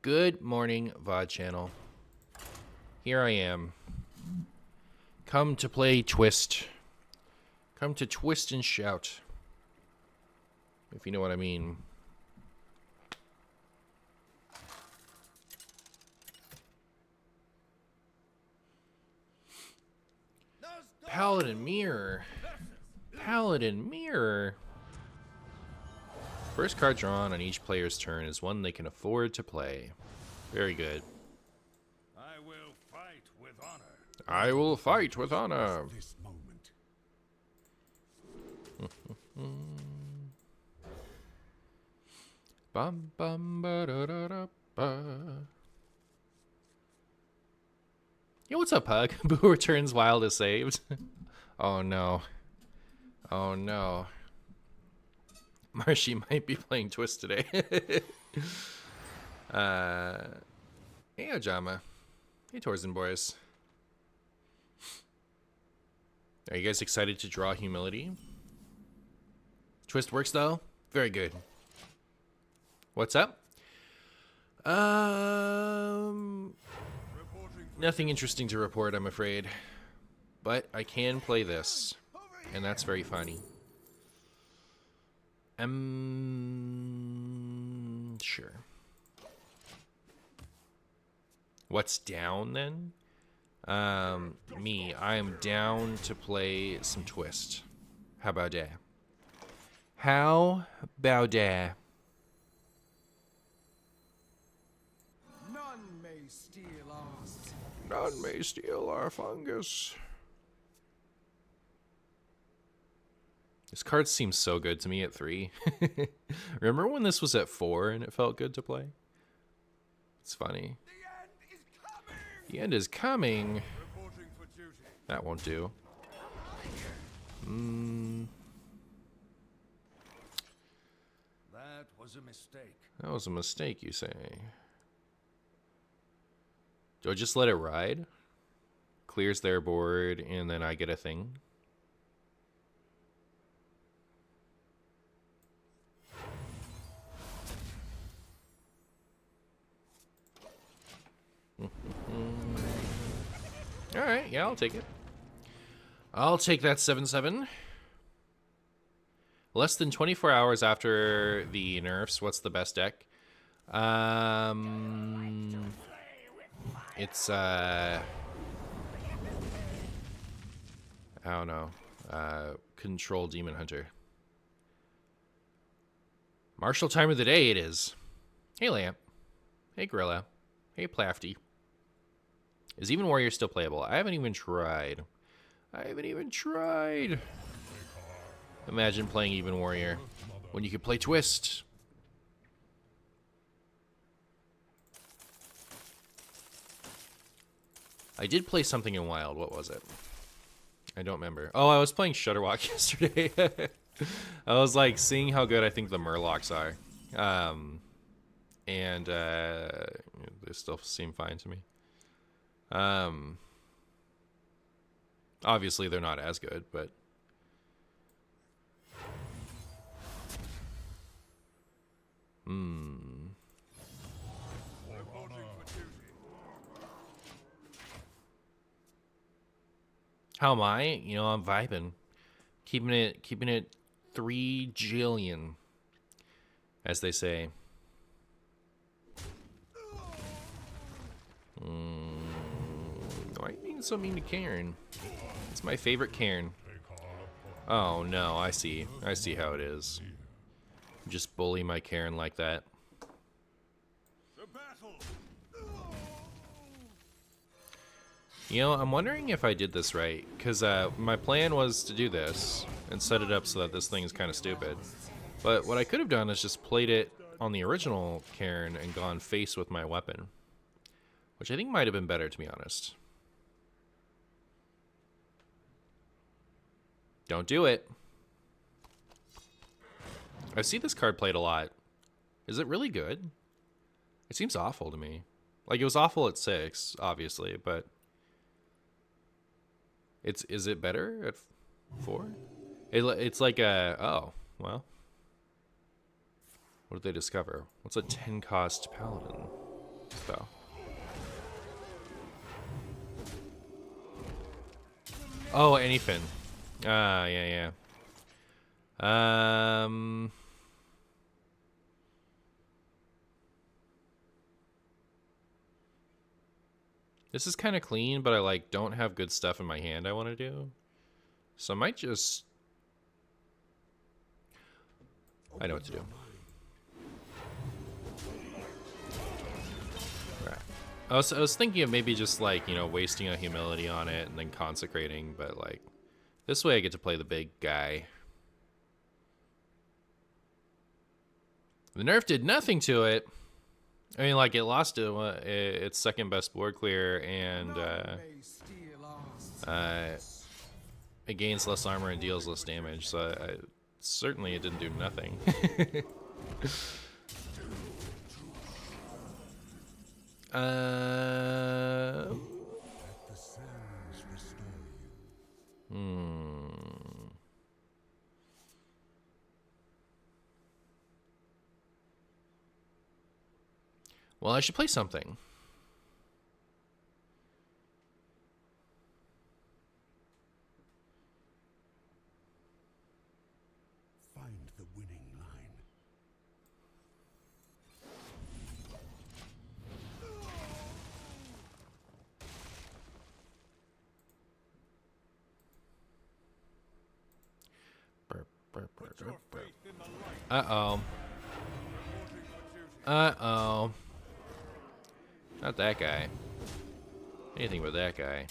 Good morning, VOD channel. Here I am. Come to play Twist. Come to twist and shout. If you know what I mean. Paladin Mirror. Paladin Mirror. First card drawn on each player's turn is one they can afford to play. Very good. I will fight with honor. I will fight with honor. This moment. Bum bum ba da da da ba. Yo, what's up, Hug? Boo returns wild as saved. Oh no. Oh no. Marshy might be playing Twist today. Hey, Ojama. Hey, Torzen boys. Are you guys excited to draw Humility? Twist works though? Very good. What's up? Nothing interesting to report, I'm afraid. But I can play this, and that's very funny. Sure. What's down then? Me. I am down to play some Twist. How about that? How about that? None may steal us. None may steal our fungus. This card seems so good to me at 3. Remember when this was at 4 and it felt good to play? It's funny. The end is coming. Reporting for duty. That won't do. That was a mistake. That was a mistake, you say. Do I just let it ride? Clears their board, and then I get a thing? Alright, yeah, I'll take it. I'll take that 7/7. Less than 24 hours after the nerfs, what's the best deck? It's, I don't know. Control Demon Hunter. Martial time of the day it is. Hey, Lamp. Hey, Gorilla. Hey, Plafty. Is Even Warrior still playable? I haven't even tried. Imagine playing Even Warrior when you could play Twist. I did play something in Wild. What was it? I don't remember. Oh, I was playing Shutterwalk yesterday. I was like seeing how good I think the Murlocs are. And they still seem fine to me. Obviously they're not as good, but how am I? You know, I'm vibing. Keeping it 3 jillion, as they say. Why are you being so mean to Karen? It's my favorite Karen. Oh no, I see how it is. Just bully my Karen like that. The battle. You know, I'm wondering if I did this right, because my plan was to do this and set it up so that this thing is kind of stupid. But what I could have done is just played it on the original Karen and gone face with my weapon, which I think might have been better, to be honest. Don't do it. I see this card played a lot. Is it really good? It seems awful to me. Like, it was awful at 6, obviously, but is it better at 4? It's like a, oh, well. What did they discover? What's a 10 cost Paladin? So. Oh, anything. Ah, yeah. This is kind of clean, but I like don't have good stuff in my hand I want to do. So I might just... I know what to do. Right. I was thinking of maybe just like, you know, wasting a humility on it and then consecrating, but like this way I get to play the big guy. The nerf did nothing to it. I mean, like, it lost its second best board clear, and it gains less armor and deals less damage, so certainly it didn't do nothing. Well, I should play something. Find the winning line. Put your faith in the light. Uh-oh. Uh-oh. Not that guy. Anything but that guy.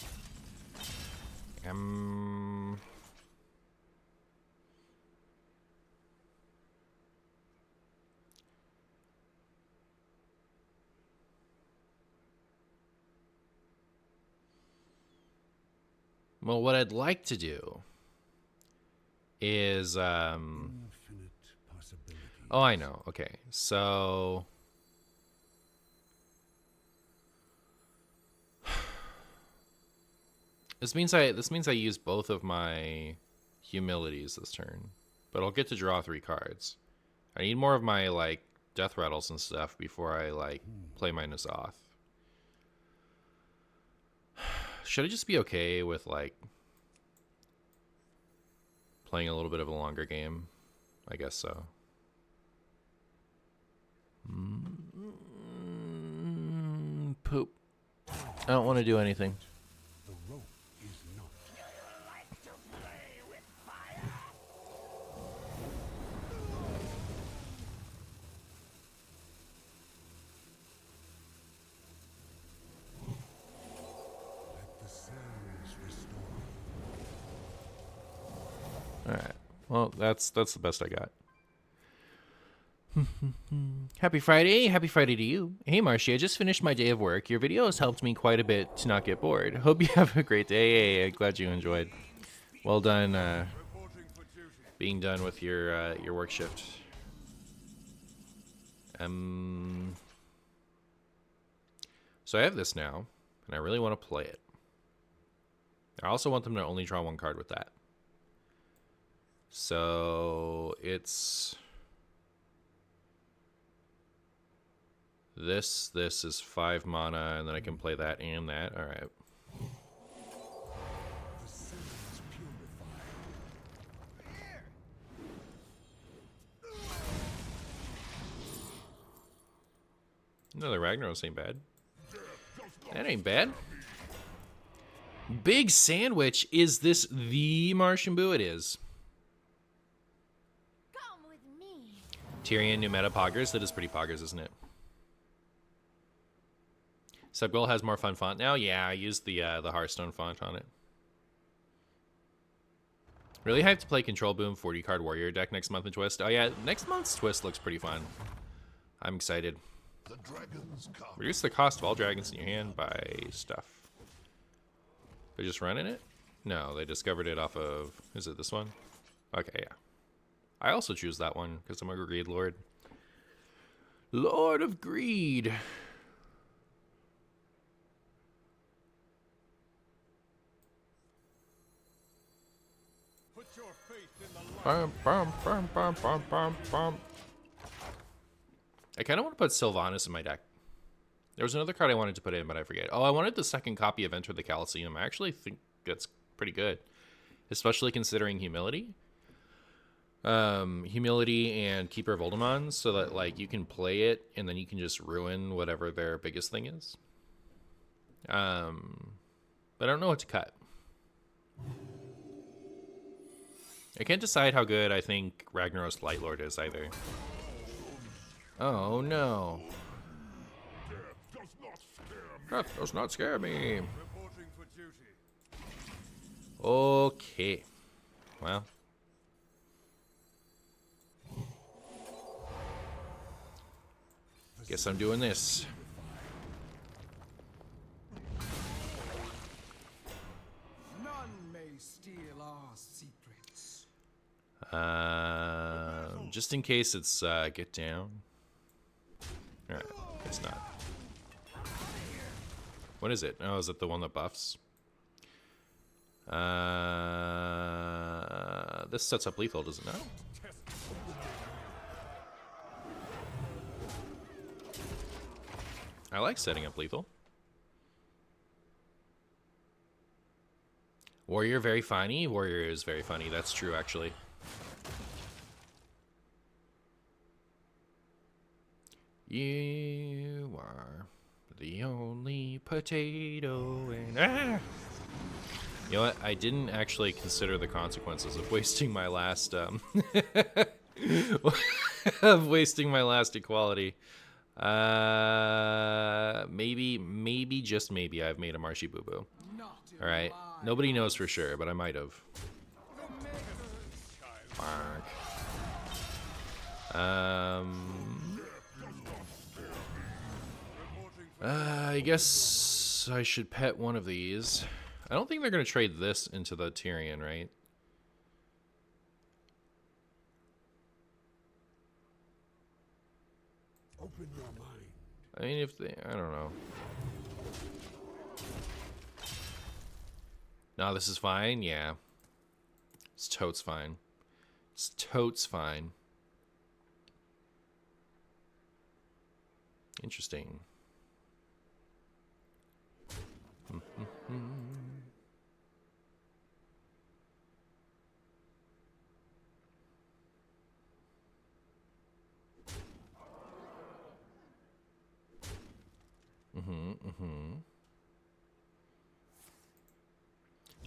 Well, what I'd like to do is, Infinite possibilities. oh, I know. Okay, so this means I use both of my humilities this turn, but I'll get to draw 3 cards. I need more of my like death rattles and stuff before I like play my Nazoth. Should I just be okay with like playing a little bit of a longer game? I guess so. Poop. I don't want to do anything. The rope is not. Let the sands restore. All right. Well, that's the best I got. Happy Friday. Happy Friday to you. Hey, Marshy, I just finished my day of work. Your video has helped me quite a bit to not get bored. Hope you have a great day. Hey, glad you enjoyed. Well done being done with your work shift. So I have this now, and I really want to play it. I also want them to only draw 1 card with that. So it's this is 5 mana, and then I can play that and that. All right. The sands purify. Another Ragnaros ain't bad. That ain't bad. Big Sandwich. Is this the Martian Boo? It is. Come with me. Tyrion, new meta poggers. That is pretty poggers, isn't it? Subgoal has more fun font now. Yeah, I used the Hearthstone font on it. Really hyped to play Control Boom 40 card Warrior deck next month in Twist. Oh yeah, next month's Twist looks pretty fun. I'm excited. The dragons come. Reduce the cost of all dragons in your hand by stuff. They're just running it? No, they discovered it off of... Is it this one? Okay, yeah. I also choose that one because I'm a Greed Lord. Lord of Greed. Put your faith in the light. Bum, bum, bum, bum, bum, bum, bum. I kind of want to put Sylvanas in my deck. There was another card I wanted to put in, but I forget. Oh, I wanted the second copy of Enter the Coliseum. I actually think that's pretty good, especially considering Humility. Humility and Keeper of Oldemon, so that like you can play it and then you can just ruin whatever their biggest thing is. But I don't know what to cut. I can't decide how good I think Ragnaros Lightlord is either. Oh no. Death does not scare me. Reporting for duty. Okay. Well. Guess I'm doing this. None may steal our secrets. Just in case it's get down. Alright, it's not. What is it? Oh, is it the one that buffs? This sets up lethal, does it not? I like setting up lethal. Warrior very funny. Warrior is very funny. That's true, actually. You are the only potato in... Ah! You know what? I didn't actually consider the consequences of wasting my last of wasting my last equality. Maybe just maybe I've made a marshy boo boo. All right, nobody knows for sure, but I might have. Fuck. I guess I should pet one of these. I don't think they're gonna trade this into the Tyrion, right? Open your mind. I mean, if they, I don't know. No, this is fine. Yeah, it's totes fine. It's totes fine. Interesting.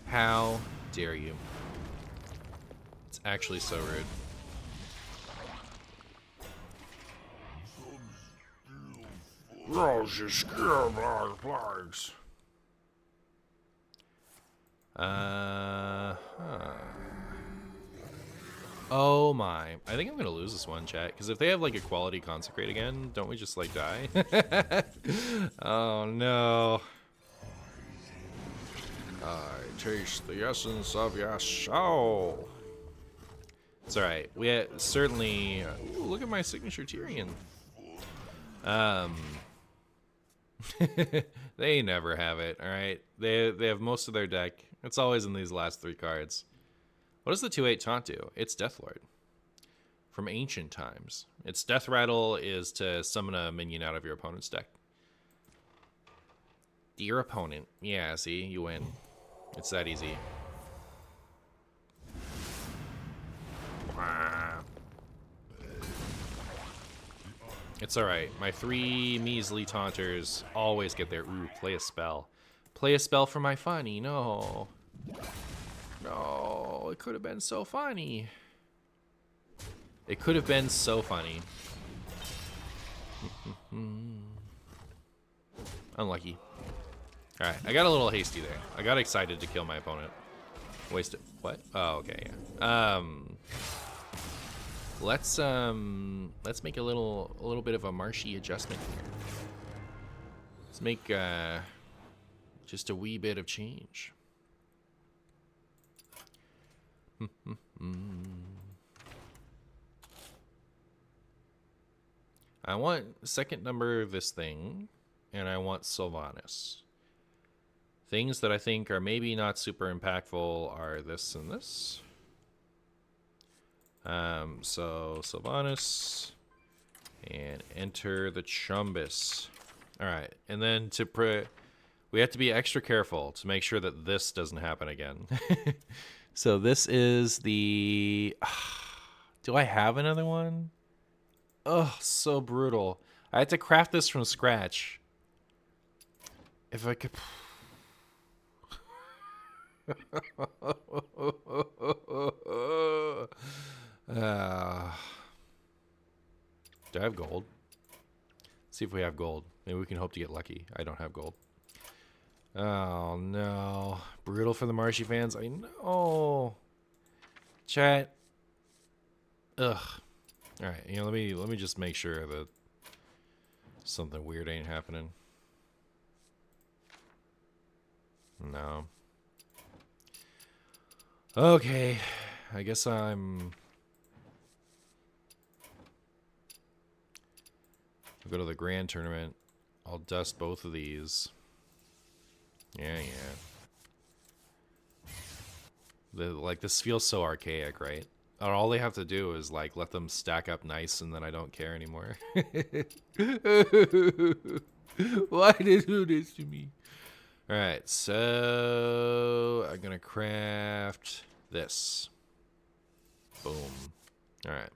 How dare you? It's actually so rude. Rose is scared by plagues. Oh my. I think I'm gonna lose this one, chat. Because if they have like Equality Consecrate again, don't we just like die? Oh no. I taste the essence of your soul. It's alright. We certainly... Ooh, look at my signature Tyrion. They never have it, alright? They have most of their deck. It's always in these last three cards. What does the 2/8 taunt do? It's Deathlord. From ancient times. Its Death Rattle is to summon a minion out of your opponent's deck. Dear opponent. Yeah, see? You win. It's that easy. It's alright. My 3 measly taunters always get there. Ooh, play a spell. Play a spell for my funny. No. No, it could have been so funny. It could have been so funny. Unlucky. Alright, I got a little hasty there. I got excited to kill my opponent. Wasted. What? Oh, okay, yeah. Let's make a little bit of a marshy adjustment here. Let's make just a wee bit of change. I want second number this thing, and I want Sylvanas. Things that I think are maybe not super impactful are this and this. So Sylvanas and enter the Chumbus. All right, and then we have to be extra careful to make sure that this doesn't happen again. So this is the. Do I have another one? Oh, so brutal. I had to craft this from scratch. If I could. Do I have gold? Let's see if we have gold. Maybe we can hope to get lucky. I don't have gold. Oh no. Brutal for the Marshy fans. I know. Chat. Ugh. Alright, let me just make sure that something weird ain't happening. No. Okay. I guess I'll go to the grand tournament. I'll dust both of these. Yeah. Like, this feels so archaic, right? All they have to do is, like, let them stack up nice, and then I don't care anymore. Why did you do this to me? Alright, so I'm gonna craft this. Boom. Alright.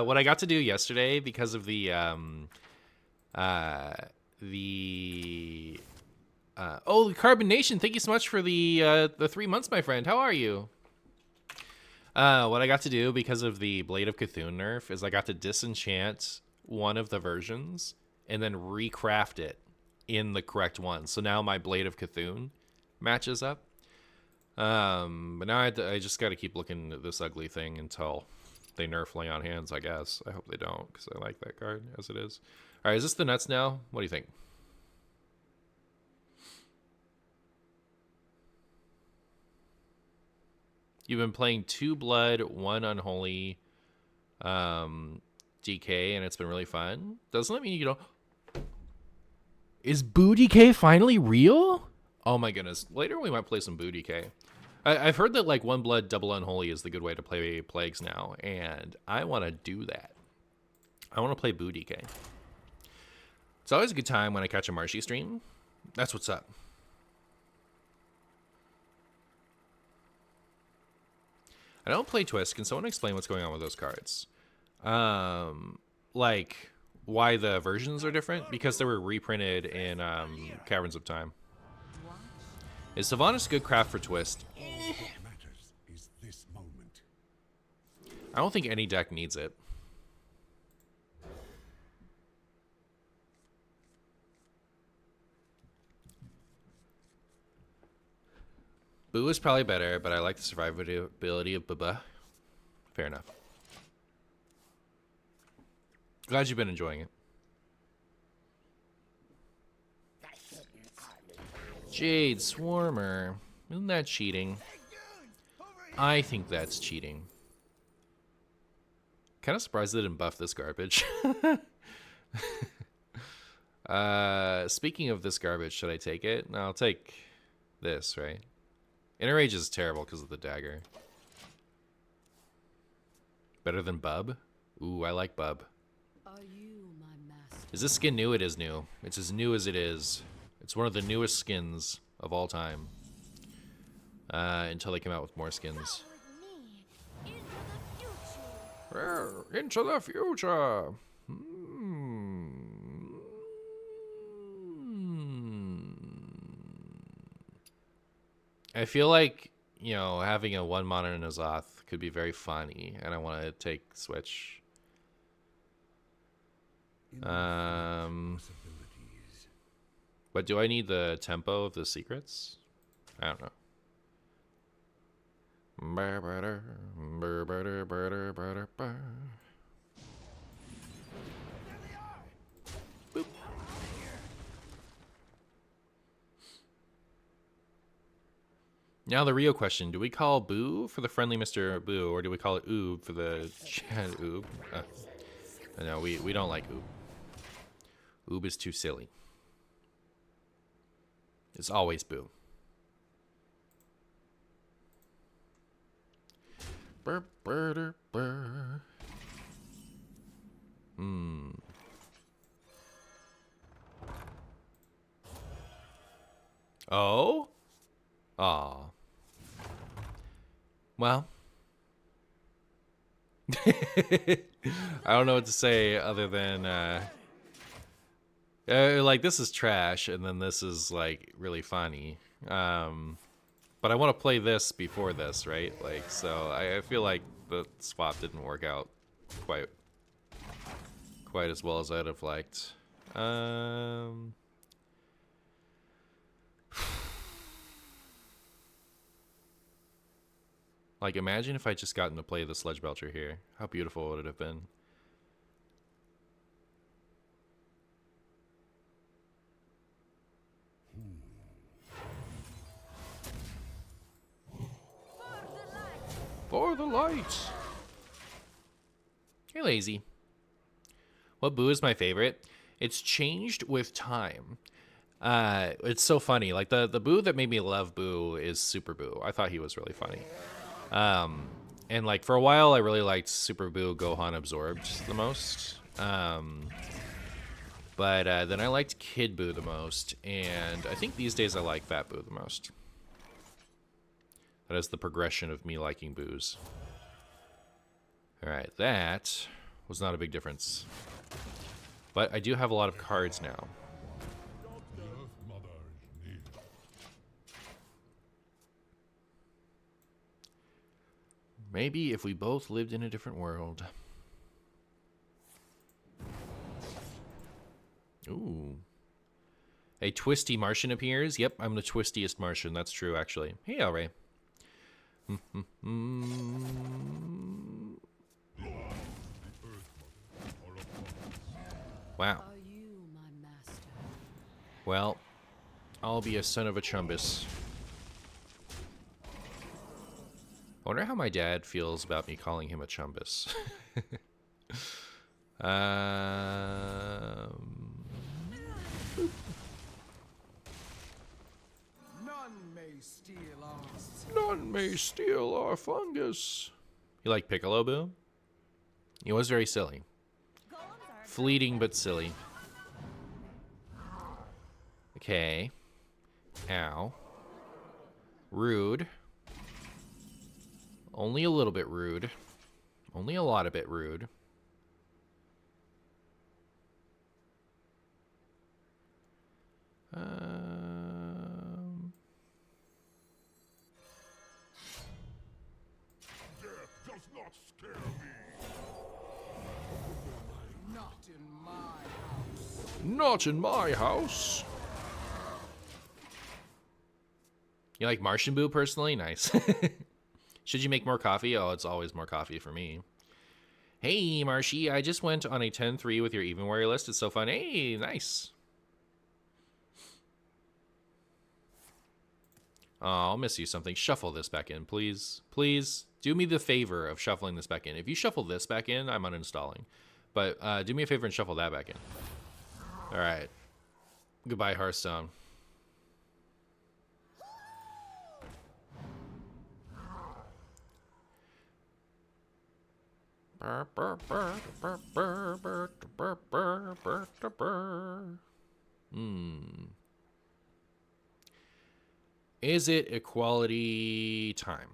What I got to do yesterday because of the Carbon Nation, thank you so much for the 3 months, my friend. How are you? What I got to do because of the Blade of Cthulhu nerf is I got to disenchant one of the versions and then recraft it in the correct one. So now my Blade of Cthulhu matches up. But now I just got to keep looking at this ugly thing until they nerf Lay on Hands, I guess. I hope they don't, because I like that card as it is. All right, is this the nuts now? What do you think? You've been playing 2 Blood, 1 Unholy DK, and it's been really fun. Doesn't that mean you don't... Is Boo DK finally real? Oh my goodness. Later we might play some Boo DK. I've heard that like 1 Blood, double Unholy is the good way to play Plagues now, and I want to do that. I want to play Boo DK. It's always a good time when I catch a Marshy stream. That's what's up. I don't play Twist. Can someone explain what's going on with those cards? Like why the versions are different? Because they were reprinted in Caverns of Time. Is Sylvanas good craft for Twist? Matters is this moment. I don't think any deck needs it. Boo is probably better, but I like the survivability of Bubba. Fair enough. Glad you've been enjoying it. Jade Swarmer. Isn't that cheating? I think that's cheating. Kind of surprised they didn't buff this garbage. Speaking of this garbage, should I take it? No, I'll take this, right? Inner Rage is terrible because of the dagger. Better than Bub? Ooh, I like Bub. Are you my master? Is this skin new? It is new. It's as new as it is. It's one of the newest skins of all time. Until they come out with more skins. Into the future. I feel like, you know, having a 1 mana Nazoth could be very funny, and I want to take Switch. But do I need the tempo of the secrets? I don't know. Boop. Now the real question, do we call Boo for the friendly Mr. Boo, or do we call it Oob for the Chad Oob? No, we don't like Oob. Oob is too silly. It's always Boo. Burr, burr, burr. Hmm. Oh? Aw. Well. I don't know what to say other than, like, this is trash, and then this is, like, really funny. But I want to play this before this, right? Like, so I feel like the swap didn't work out quite as well as I'd have liked. Like, imagine if I just gotten to play the Sledge Belcher here. How beautiful would it have been? For the light! You're lazy. What boo is my favorite? It's changed with time. It's so funny. Like, the boo that made me love Boo is Super Boo. I thought he was really funny. And like for a while I really liked Super Boo Gohan Absorbed the most. But then I liked Kid Boo the most, and I think these days I like Fat Boo the most. That is the progression of me liking boos. Alright, that was not a big difference. But I do have a lot of cards now. The Earth Mother is near. Maybe if we both lived in a different world. Ooh. A twisty Martian appears. Yep, I'm the twistiest Martian. That's true, actually. Hey, Elray. Wow. Are you my master? Well, I'll be a son of a chumbus. I wonder how my dad feels about me calling him a chumbus. None may steal our None may steal our fungus. You like Piccolo Boo? He was very silly. Fleeting but silly. Okay. Ow. Rude. Only a little bit rude. Only a lot of it rude. Death does not scare me. not in my house. Not in my house. You like Martian Boo personally? Nice. Should you make more coffee? Oh, it's always more coffee for me. Hey, Marshy, I just went on a 10-3 with your Even Warrior list. It's so fun. Hey, nice. Oh, I'll miss you something. Shuffle this back in, please. Please, do me the favor of shuffling this back in. If you shuffle this back in, I'm uninstalling. But do me a favor and shuffle that back in. All right. Goodbye, Hearthstone. Is it equality time?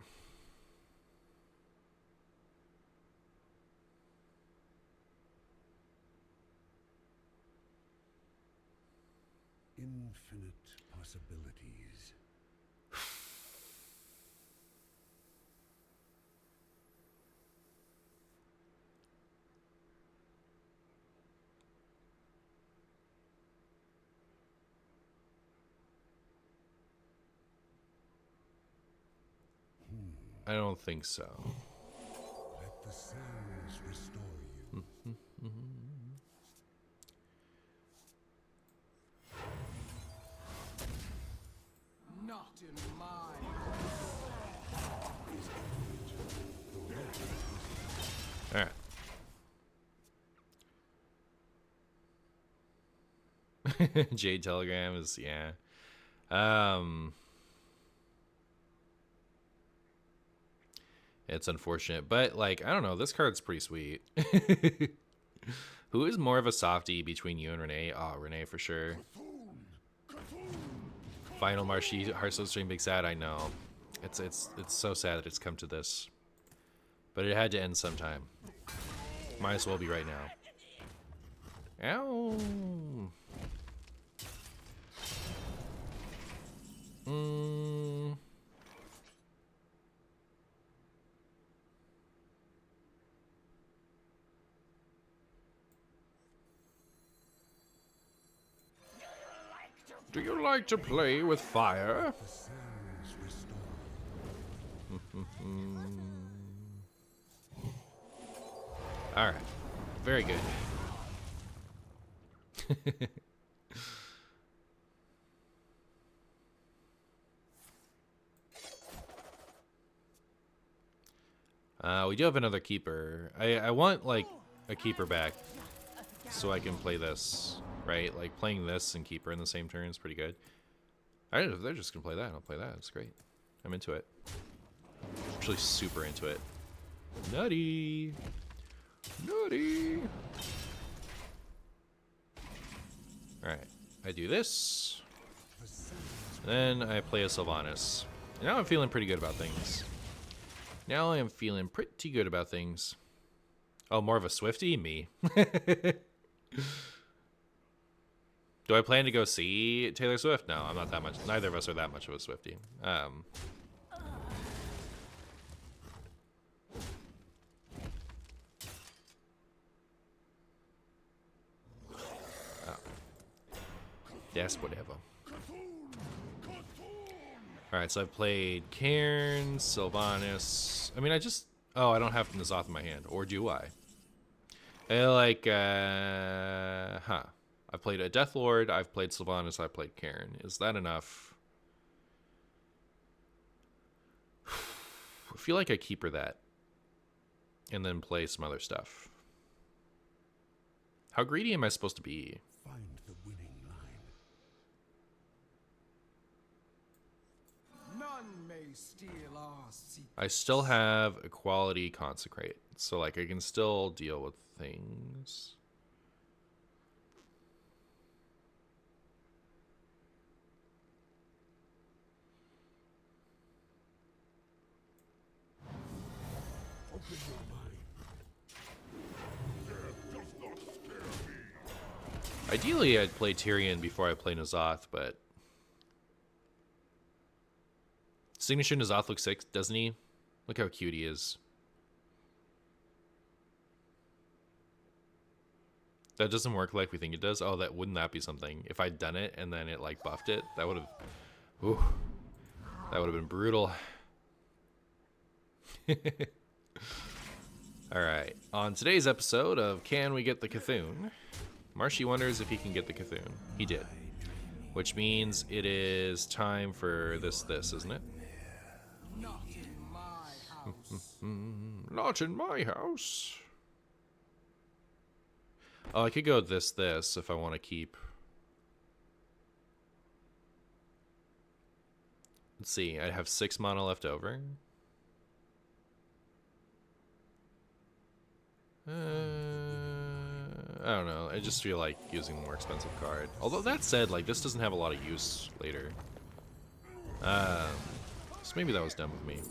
Infinite possibilities. I don't think so. Let the sands restore you. Not in my All right. Jade Telegram is, yeah. It's unfortunate, but like I don't know, this card's pretty sweet. Who is more of a softie between you and Renee? Oh, Renee for sure. Final Marshy, Hearthstone stream, big sad. I know, it's so sad that it's come to this, but it had to end sometime. Might as well be right now. Ow. Do you like to play with fire? The sands restore you. Alright. Very good. We do have another keeper. I want, like, a keeper back so I can play this, right? Like, playing this and keeper in the same turn is pretty good. I don't know if they're just going to play that. I'll play that. It's great. I'm into it. Actually super into it. Nutty! Nutty! Alright. I do this. Then I play a Sylvanas. Now I'm feeling pretty good about things. Now I am feeling pretty good about things. Oh, more of a Swiftie? Me. Do I plan to go see Taylor Swift? No, I'm not that much. Neither of us are that much of a Swiftie. Oh. Yes, whatever. Alright, so I've played Cairn, Sylvanas. I mean, I just... Oh, I don't have N'Zoth in my hand. Or do I? I've played a Deathlord, I've played Sylvanas, I've played Cairn. Is that enough? I feel like I keep her that. And then play some other stuff. How greedy am I supposed to be? Find the winning line. None may steal our secret. I still have Equality Consecrate. So, like, I can still deal with things. Open your mind. Ideally, I'd play Tyrion before I play N'Zoth, but... Signature N'Zoth looks sick, doesn't he? Look how cute he is. That doesn't work like we think it does. Oh, wouldn't that be something? If I'd done it and then it like buffed it, that would have... Ooh. That would have been brutal. Alright, on today's episode of Can We Get the Cthulhu? Marshy wonders if he can get the Cthulhu. He did. Which means it is time for this, isn't it? Not in my house. Not in my house. Oh, I could go this if I want to keep. Let's see, I have 6 mana left over. I don't know. I just feel like using a more expensive card. Although that said, like this doesn't have a lot of use later. So maybe that was dumb of me.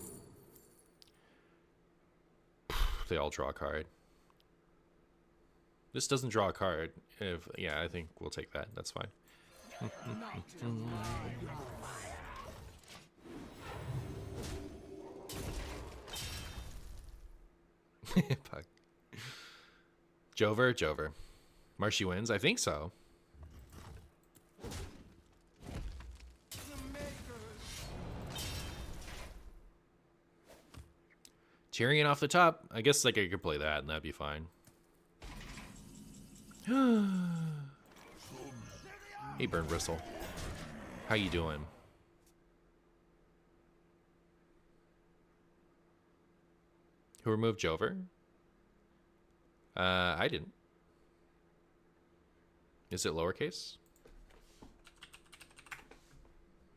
They all draw a card. This doesn't draw a card. Yeah, I think we'll take that. That's fine. Fuck. Jover. Marshy wins? I think so. Tyrion off the top. I guess like I could play that and that'd be fine. Hey, Burn Bristle. How you doing? Who removed Jover? I didn't. Is it lowercase?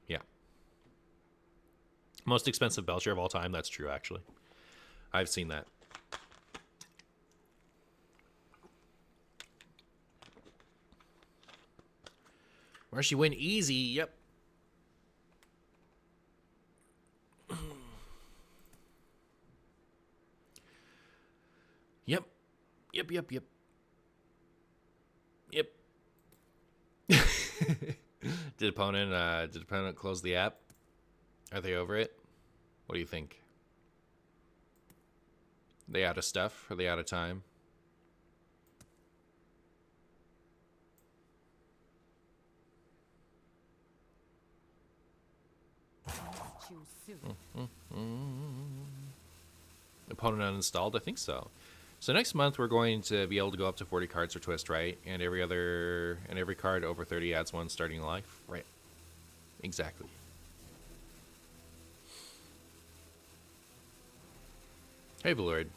Yeah. Most expensive Belcher of all time. That's true, actually. I've seen that. Marshy win easy. Yep. Yep. Yep, yep, yep. Yep. Did opponent close the app? Are they over it? What do you think? They out of stuff? Are they out of time? Choose soon. Opponent uninstalled? I think so. So next month we're going to be able to go up to 40 cards for Twist, right? And every card over 30 adds one starting life, right? Exactly. Hey, Blurred.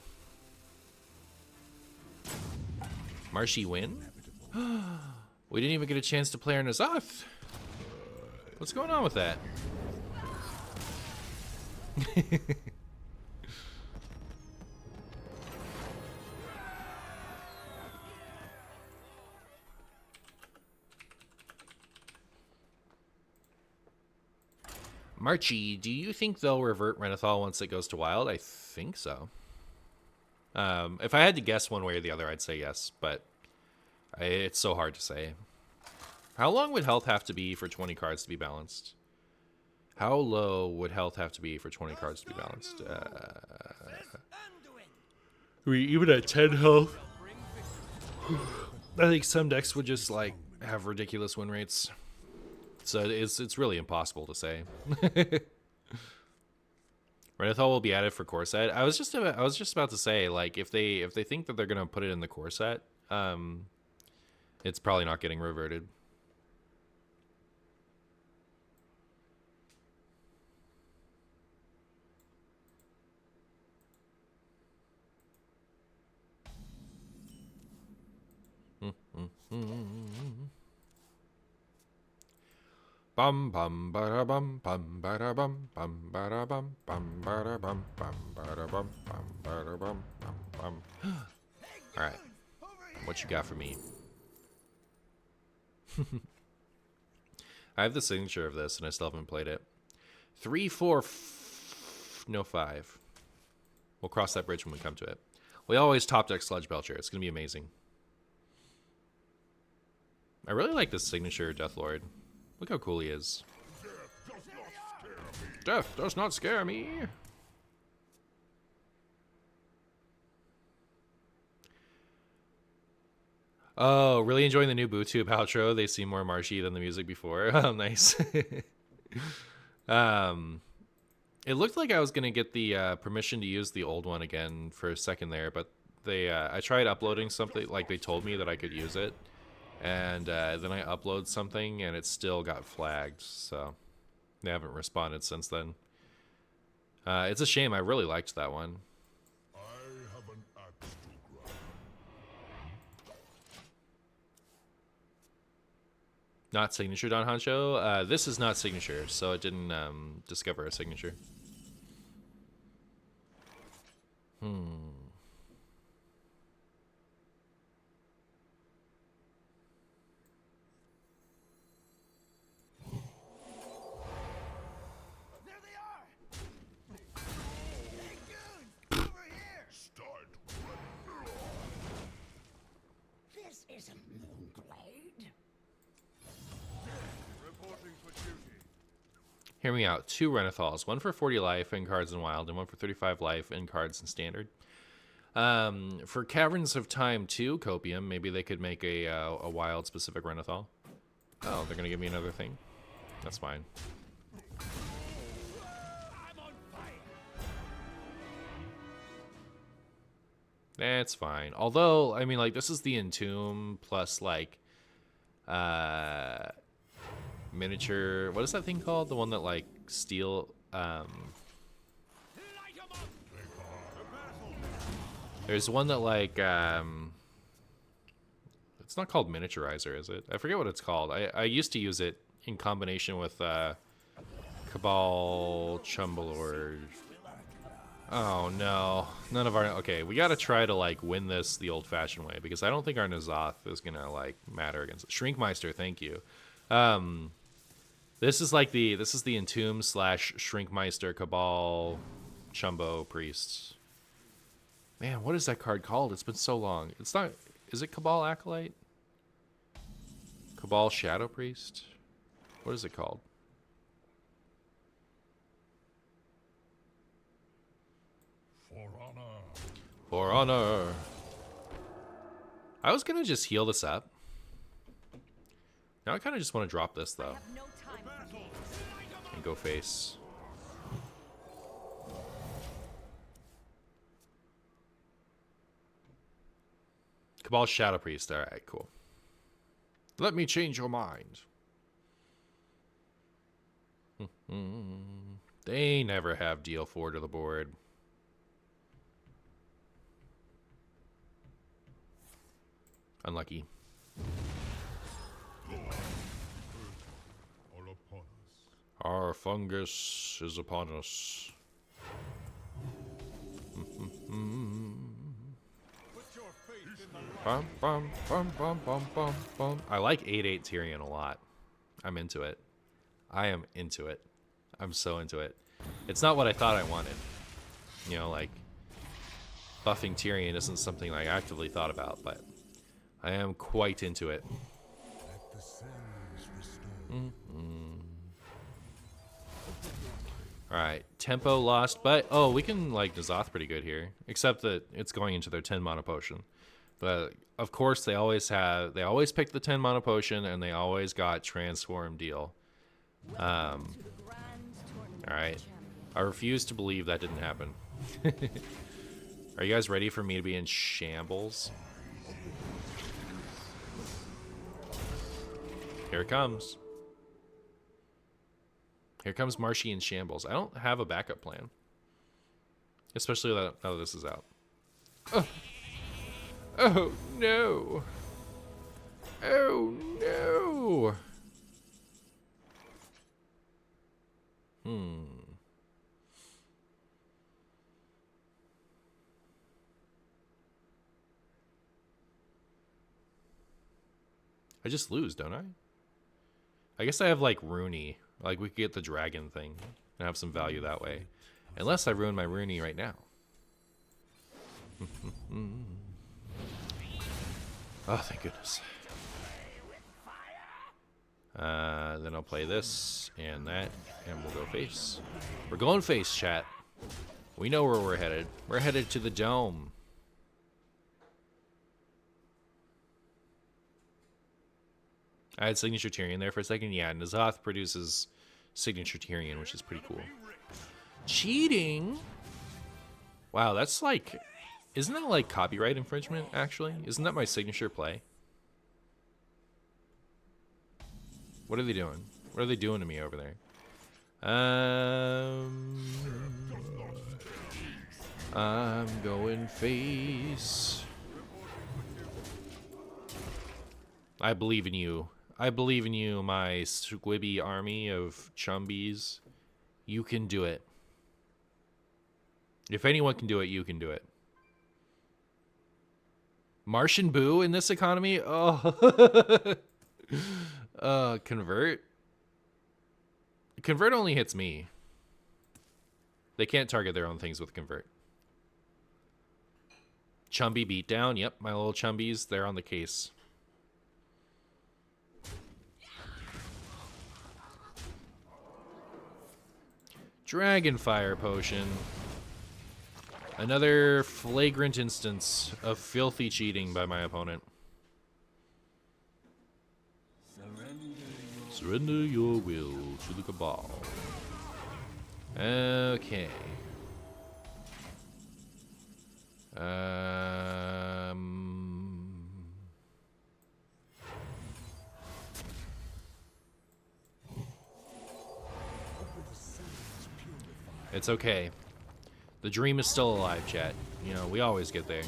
Marshy win? We didn't even get a chance to play our Nazoth. What's going on with that? Marchie, do you think they'll revert Renathal once it goes to wild? I think so. If I had to guess one way or the other, I'd say yes, but it's so hard to say. How long would health have to be for 20 cards to be balanced? How low would health have to be for 20 cards to be balanced? Even at 10 health? I think some decks would just, like, have ridiculous win rates. So it's really impossible to say. Renathal will be added for core set. I was just about to say, like, if they think that they're gonna put it in the core set, it's probably not getting reverted. Bum bum bada bum bum bada bum bum bada bum bum bada bum bum bada bum bum bada bum bum bum. All right, what you got for me? I have the signature of this, and I still haven't played it. 3, 4, no 5. We'll cross that bridge when we come to it. We always top deck Sludge Belcher. It's gonna be amazing. I really like this signature, Death Lord. Look how cool he is. Death does not scare me. Oh, really enjoying the new BooTube outro. They seem more marshy than the music before. Oh, nice. It looked like I was gonna get the permission to use the old one again for a second there, but I tried uploading something, like they told me that I could use it. And then I upload something, and it still got flagged, so they haven't responded since then. It's a shame. I really liked that one. I have an axe to grind. Not signature, Don Honcho. This is not signature, so it didn't discover a signature. There they are! Hey, dudes! Over here! Start. This isn't Moonglade. Reporting for duty. Hear me out. 2 Renathals. 1 for 40 life in cards in wild, and 1 for 35 life in cards in standard. For Caverns of Time 2, Copium, maybe they could make a wild specific Renathal. Oh, they're gonna give me another thing? That's fine. I'm on fire! That's fine. Although, I mean, like, this is the Entomb plus, like, miniature... What is that thing called? The one that, like, steal... Light 'em up! The battle! There's one that, like, it's not called Miniaturizer, is it? I forget what it's called. I used to use it in combination with, Cabal Chumbalord. Oh no, none of our. Okay, we gotta try to like win this the old-fashioned way because I don't think our Nazoth is gonna like matter against Shrinkmeister. Thank you. This is like the Entomb slash Shrinkmeister Cabal Chumbo Priests. Man, what is that card called? It's been so long. It's not. Is it Cabal Acolyte? Cabal Shadow Priest? What is it called? For honor. For honor. I was gonna just heal this up. Now I kind of just want to drop this though Have no time for games. and go face. Cabal Shadow Priest. All right, cool. Let me change your mind. They never have deal 4 to the board. Unlucky. All upon us. Our fungus is upon us. Put your faith in the light. Bum, bum, bum, bum, bum, bum, bum. I like 8/8 Tyrion a lot. I'm into it. I am into it. I'm so into it. It's not what I thought I wanted. You know, like, buffing Tyrion isn't something I actively thought about, but I am quite into it. Let the sands restore. Alright, tempo lost, but, oh, we can, like, Nazoth pretty good here. Except that it's going into their 10 mana potion. But, of course, they always pick the 10 mana potion, and they always got Transform Deal. To the grand tournament Alright. of champions. I refuse to believe that didn't happen. Are you guys ready for me to be in shambles? Here it comes. Here comes Marshy in shambles. I don't have a backup plan. Especially now that this is out. Oh, oh no. Oh no. I just lose, don't I? I guess I have like Rooney. Like we could get the dragon thing and have some value that way. Unless I ruin my Rooney right now. Oh, thank goodness. Then I'll play this and that, and we'll go face. We're going face, chat. We know where we're headed. We're headed to the dome. I had Signature Tyrion there for a second. Yeah, Nazoth produces Signature Tyrion, which is pretty cool. Cheating? Wow, that's like... Isn't that like copyright infringement, actually? Isn't that my signature play? What are they doing? What are they doing to me over there? I'm going face. I believe in you. I believe in you, my squibby army of chumbies. You can do it. If anyone can do it, you can do it. Martian Boo in this economy? Oh. Convert? Convert only hits me. They can't target their own things with Convert. Chumby beatdown. Yep, my little chumbies, they're on the case. Dragonfire Potion. Another flagrant instance of filthy cheating by my opponent. Surrender your will to the Cabal. Okay. It's okay. The dream is still alive, chat. You know, we always get there.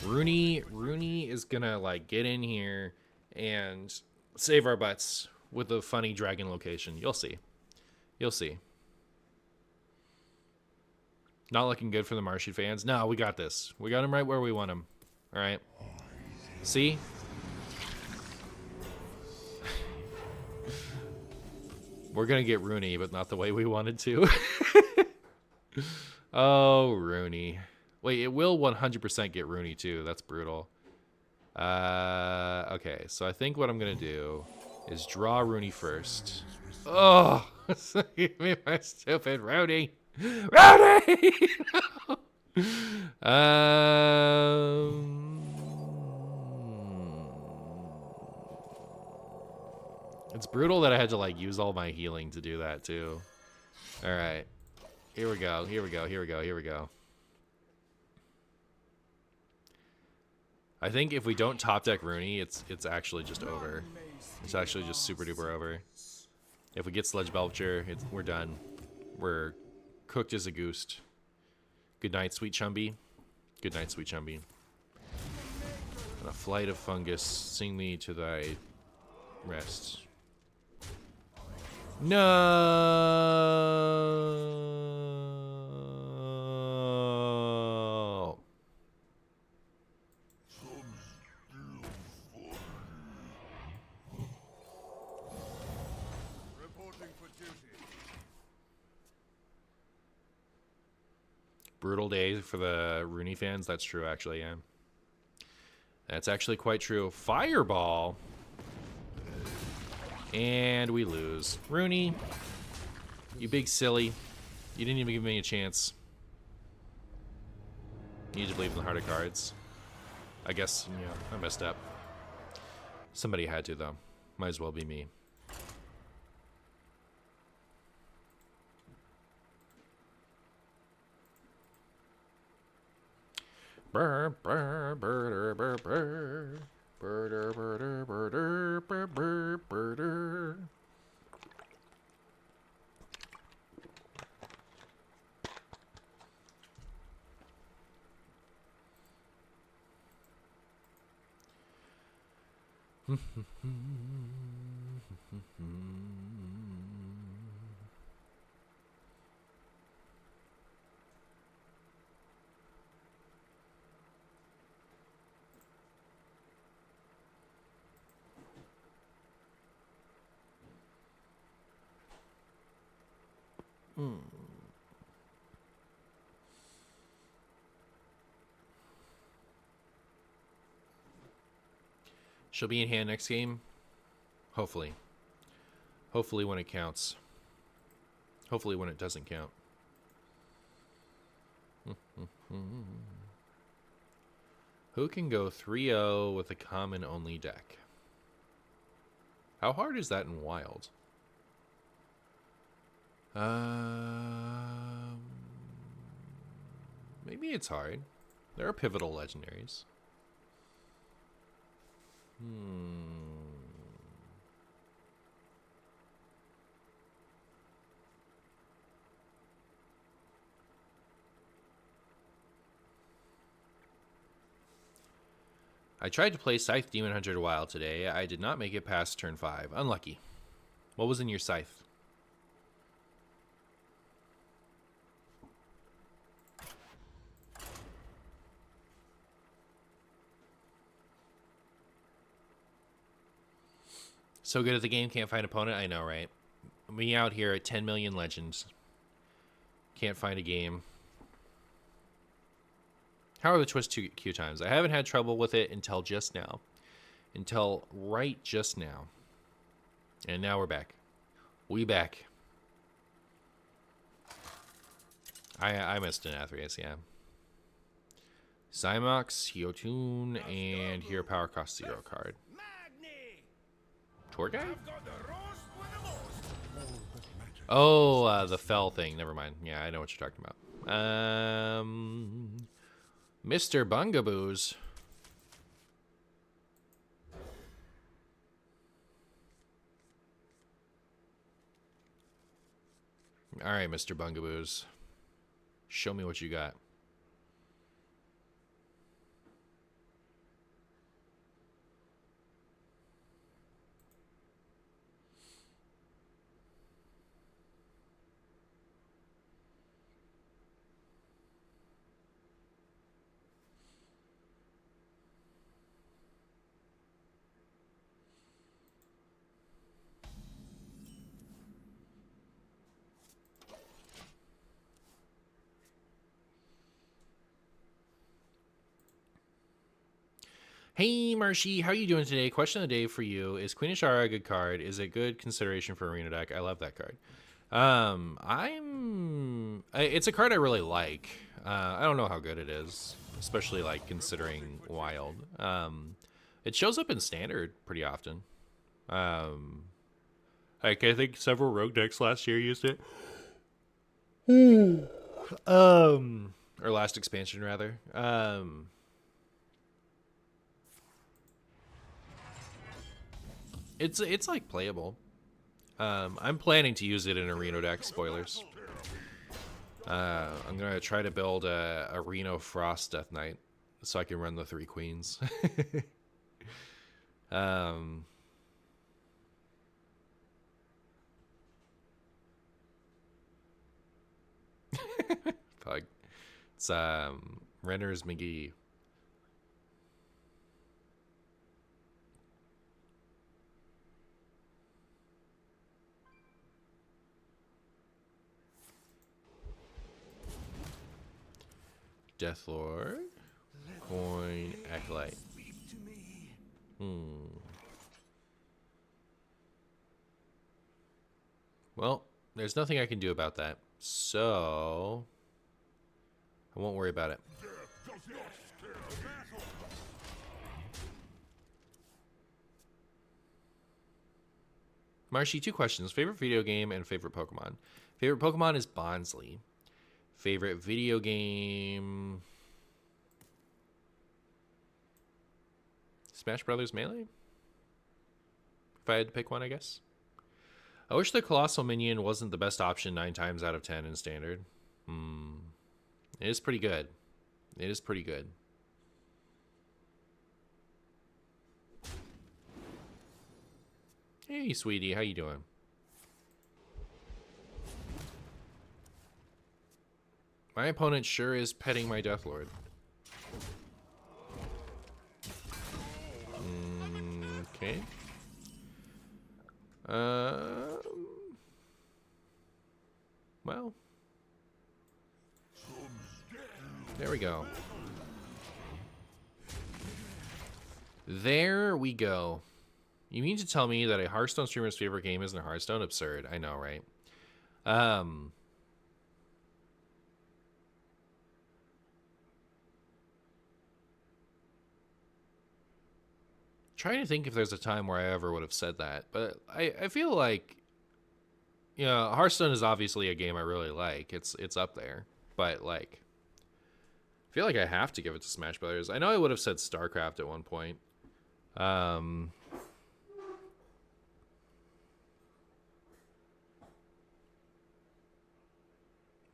Rooney is gonna, like, get in here and save our butts with a funny dragon location. You'll see. You'll see. Not looking good for the Marshy fans. No, we got this. We got him right where we want him. All right. See? We're going to get Rooney, but not the way we wanted to. Oh, Rooney. Wait, it will 100% get Rooney, too. That's brutal. Okay, so I think what I'm going to do is draw Rooney first. Oh, give me my stupid Rooney. Rooney! It's brutal that I had to like use all my healing to do that too. All right, here we go. Here we go. Here we go. Here we go. I think if we don't top deck Rooney, it's actually just over. It's actually just super duper over. If we get Sledge Belcher, we're done. We're cooked as a goose. Good night, sweet Chumby. Good night, sweet Chumby. And a flight of fungus, sing me to thy rest. No. Reporting for duty. Brutal day for the Rooney fans. That's true, actually, yeah. That's actually quite true. Fireball. And we lose. Rooney, you big silly. You didn't even give me a chance. You need to believe in the heart of cards. I guess, you know, I messed up. Somebody had to, though. Might as well be me. Burr, burr, burr, burr, burr. Burr, burr, burr, burr, burr, burr. She'll be in hand next game. Hopefully. Hopefully when it counts. Hopefully when it doesn't count. Who can go 3-0 with a common only deck? How hard is that in Wild? Maybe it's hard. There are pivotal legendaries. I tried to play Scythe Demon Hunter Wild today. I did not make it past turn 5. Unlucky. What was in your Scythe? So good at the game, can't find opponent? I know, right? Me out here at 10 million legends. Can't find a game. How are the twist queue times? I haven't had trouble with it until just now. Until right just now. And now we're back. We back. I missed an Athreus, yeah. Zymox, Yotun, and here Power cost 0 card. Tour guide? Oh, the fell thing. Never mind. Yeah, I know what you're talking about. Mr. Bungaboos. All right, Mr. Bungaboos. Show me what you got. Hey Marshy, how you doing today? Question of the day for you: is Queen Ashara a good card? Is it good consideration for arena deck? I love that card. It's a card I really like. I don't know how good it is, especially like considering wild. It shows up in standard pretty often. Like I think several rogue decks last year used it. Or last expansion rather. It's like playable. I'm planning to use it in Arena deck. Spoilers. I'm gonna try to build a Reno Frost Death Knight so I can run the 3 queens. um, Fuck. It's Renner's McGee. Deathlord. Coin Acolyte. Well, there's nothing I can do about that. So I won't worry about it. Marshy, 2 questions. Favorite video game and favorite Pokemon. Favorite Pokemon is Bonsly. Favorite video game... Smash Brothers Melee? If I had to pick one, I guess. I wish the Colossal Minion wasn't the best option 9 times out of 10 in Standard. It is pretty good. It is pretty good. Hey, sweetie, how you doing? My opponent sure is petting my Deathlord. Okay. Well. There we go. There we go. You mean to tell me that a Hearthstone streamer's favorite game isn't Hearthstone? Absurd. I know, right? Trying to think if there's a time where I ever would have said that, but I feel like, you know, Hearthstone is obviously a game I really like. It's up there, but like, I feel like I have to give it to Smash Brothers. I know I would have said StarCraft at one point. But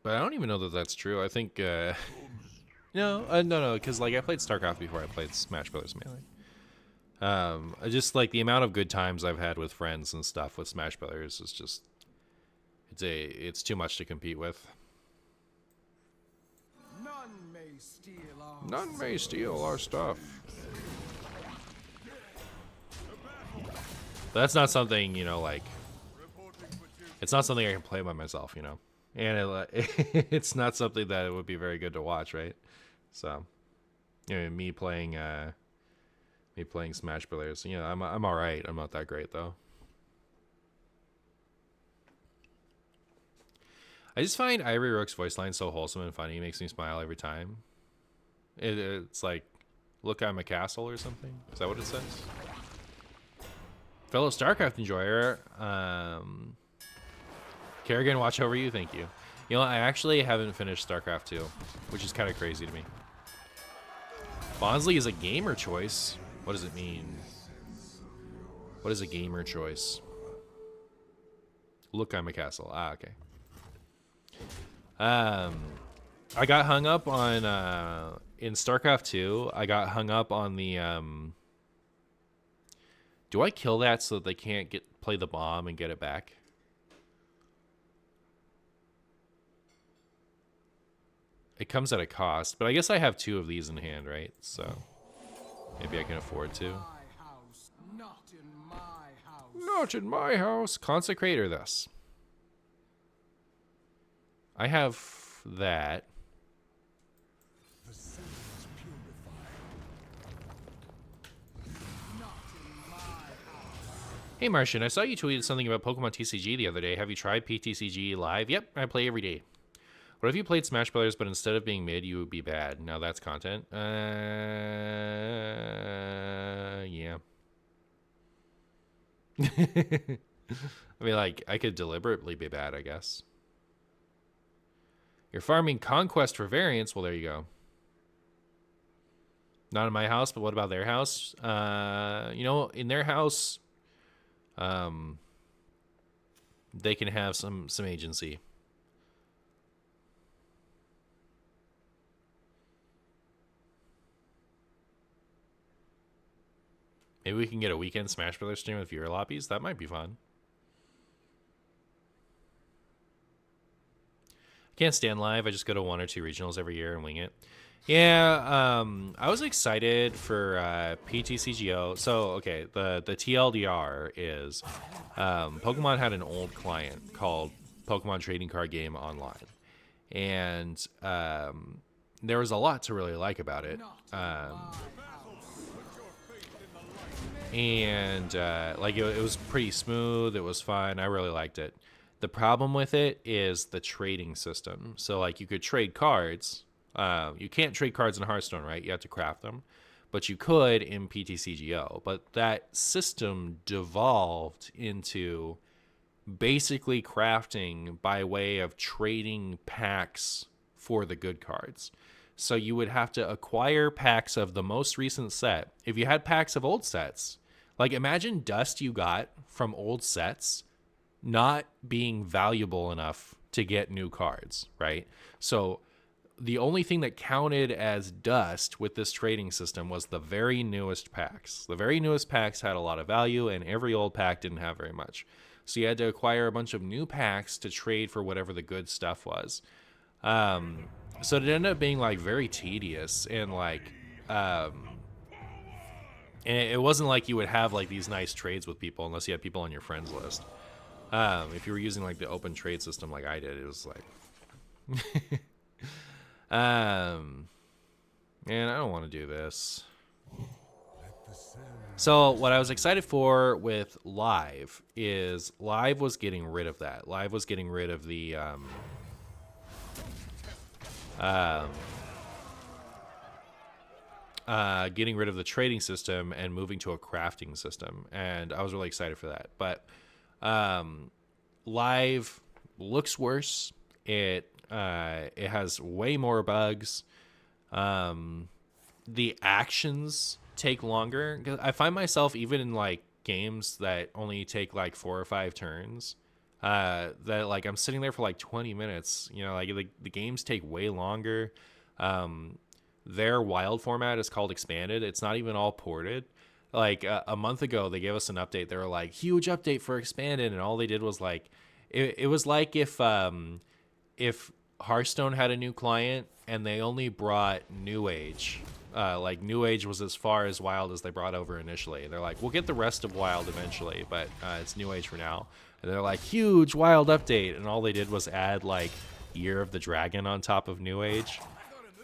I don't even know that that's true. I think, no, because like I played StarCraft before I played Smash Brothers Melee. I just like the amount of good times I've had with friends and stuff with Smash Brothers is just it's too much to compete with. None may steal our stuff. But that's not something, you know, like it's not something I can play by myself, you know, and it's not something that it would be very good to watch, right? So, you know, me playing Smash Brothers, you know, I'm all right. I'm not that great though. I just find Ivory Rook's voice line so wholesome and funny. It makes me smile every time. It's like, look, I'm a castle or something. Is that what it says? Fellow StarCraft enjoyer, Kerrigan, watch over you. Thank you. You know, I actually haven't finished StarCraft 2, which is kind of crazy to me. Bonsly is a gamer choice. What does it mean? What is a gamer choice? Look, I'm a castle. Ah, okay. I got hung up on in StarCraft 2. I got hung up on the do I kill that so that they can't play the bomb and get it back? It comes at a cost, but I guess I have 2 of these in hand, right? So maybe I can afford to. Not in my house. Consecrator thus. I have that. Hey Martian, I saw you tweeted something about Pokemon TCG the other day. Have you tried PTCG Live? Yep, I play every day. What if you played Smash Brothers, but instead of being mid, you would be bad? Now that's content. Yeah. I mean, like, I could deliberately be bad, I guess. You're farming Conquest for variants? Well, there you go. Not in my house, but what about their house? You know, in their house, they can have some agency. Maybe we can get a weekend Smash Brothers stream with viewer lobbies. That might be fun. I can't stand live. I just go to 1 or 2 regionals every year and wing it. Yeah, I was excited for PTCGO. So, okay, the TLDR is Pokemon had an old client called Pokemon Trading Card Game Online. And there was a lot to really like about it. Like it was pretty smooth. It was fun. I really liked it. The problem with it is the trading system. So like you could trade cards. You can't trade cards in Hearthstone, right? You have to craft them, but you could in PTCGO. But that system devolved into basically crafting by way of trading packs for the good cards. So you would have to acquire packs of the most recent set. If you had packs of old sets, like imagine dust you got from old sets not being valuable enough to get new cards, right? So the only thing that counted as dust with this trading system was the very newest packs. The very newest packs had a lot of value, and every old pack didn't have very much. So you had to acquire a bunch of new packs to trade for whatever the good stuff was. So it ended up being like very tedious and like, and it wasn't like you would have like these nice trades with people unless you had people on your friends list. If you were using like the open trade system like I did, it was like, man, I don't want to do this. So what I was excited for with Live is Live was getting rid of that. Live was getting rid of the getting rid of the trading system and moving to a crafting system, and I was really excited for that. But Live looks worse. It has way more bugs. The actions take longer. I find myself even in like games that only take like 4 or 5 turns, that like I'm sitting there for like 20 minutes. You know, like the games take way longer. Their wild format is called expanded. It's not even all ported. Like a month ago, they gave us an update. They were like, huge update for expanded, and all they did was like, it was like if Hearthstone had a new client and they only brought New Age. Like New Age was as far as Wild as they brought over initially. They're like, we'll get the rest of Wild eventually, but it's New Age for now. And they're like, huge Wild update, and all they did was add like Year of the Dragon on top of New Age.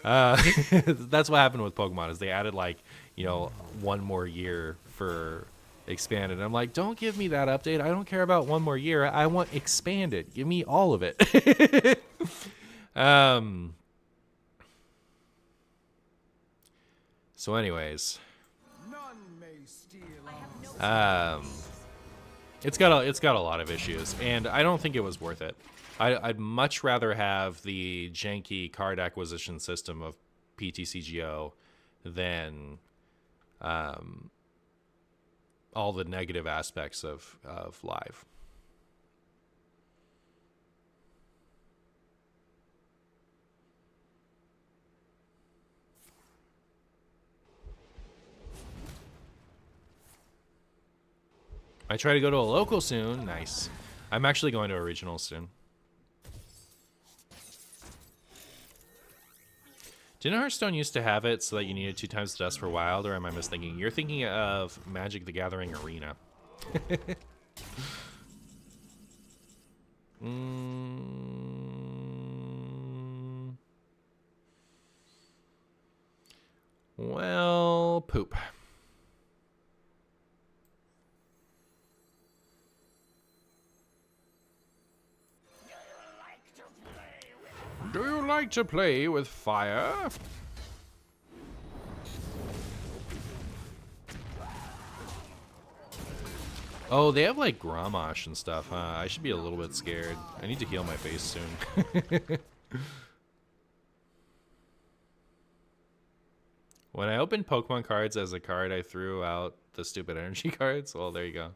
That's what happened with Pokemon, is they added like, you know, 1 more year for expanded. And I'm like, don't give me that update. I don't care about 1 more year. I want expanded. Give me all of it. So anyways, it's got a lot of issues, and I don't think it was worth it. I'd much rather have the janky card acquisition system of PTCGO than all the negative aspects of Live. I try to go to a local soon. Nice. I'm actually going to a regional soon. Didn't Hearthstone used to have it so that you needed 2 times the dust for Wild, or am I misthinking? You're thinking of Magic the Gathering Arena. Well, poop. like to play with fire? Oh, they have like Grommash and stuff, huh? I should be a little bit scared. I need to heal my face soon. When I opened Pokemon cards as a card, I threw out the stupid energy cards. Well, there you go.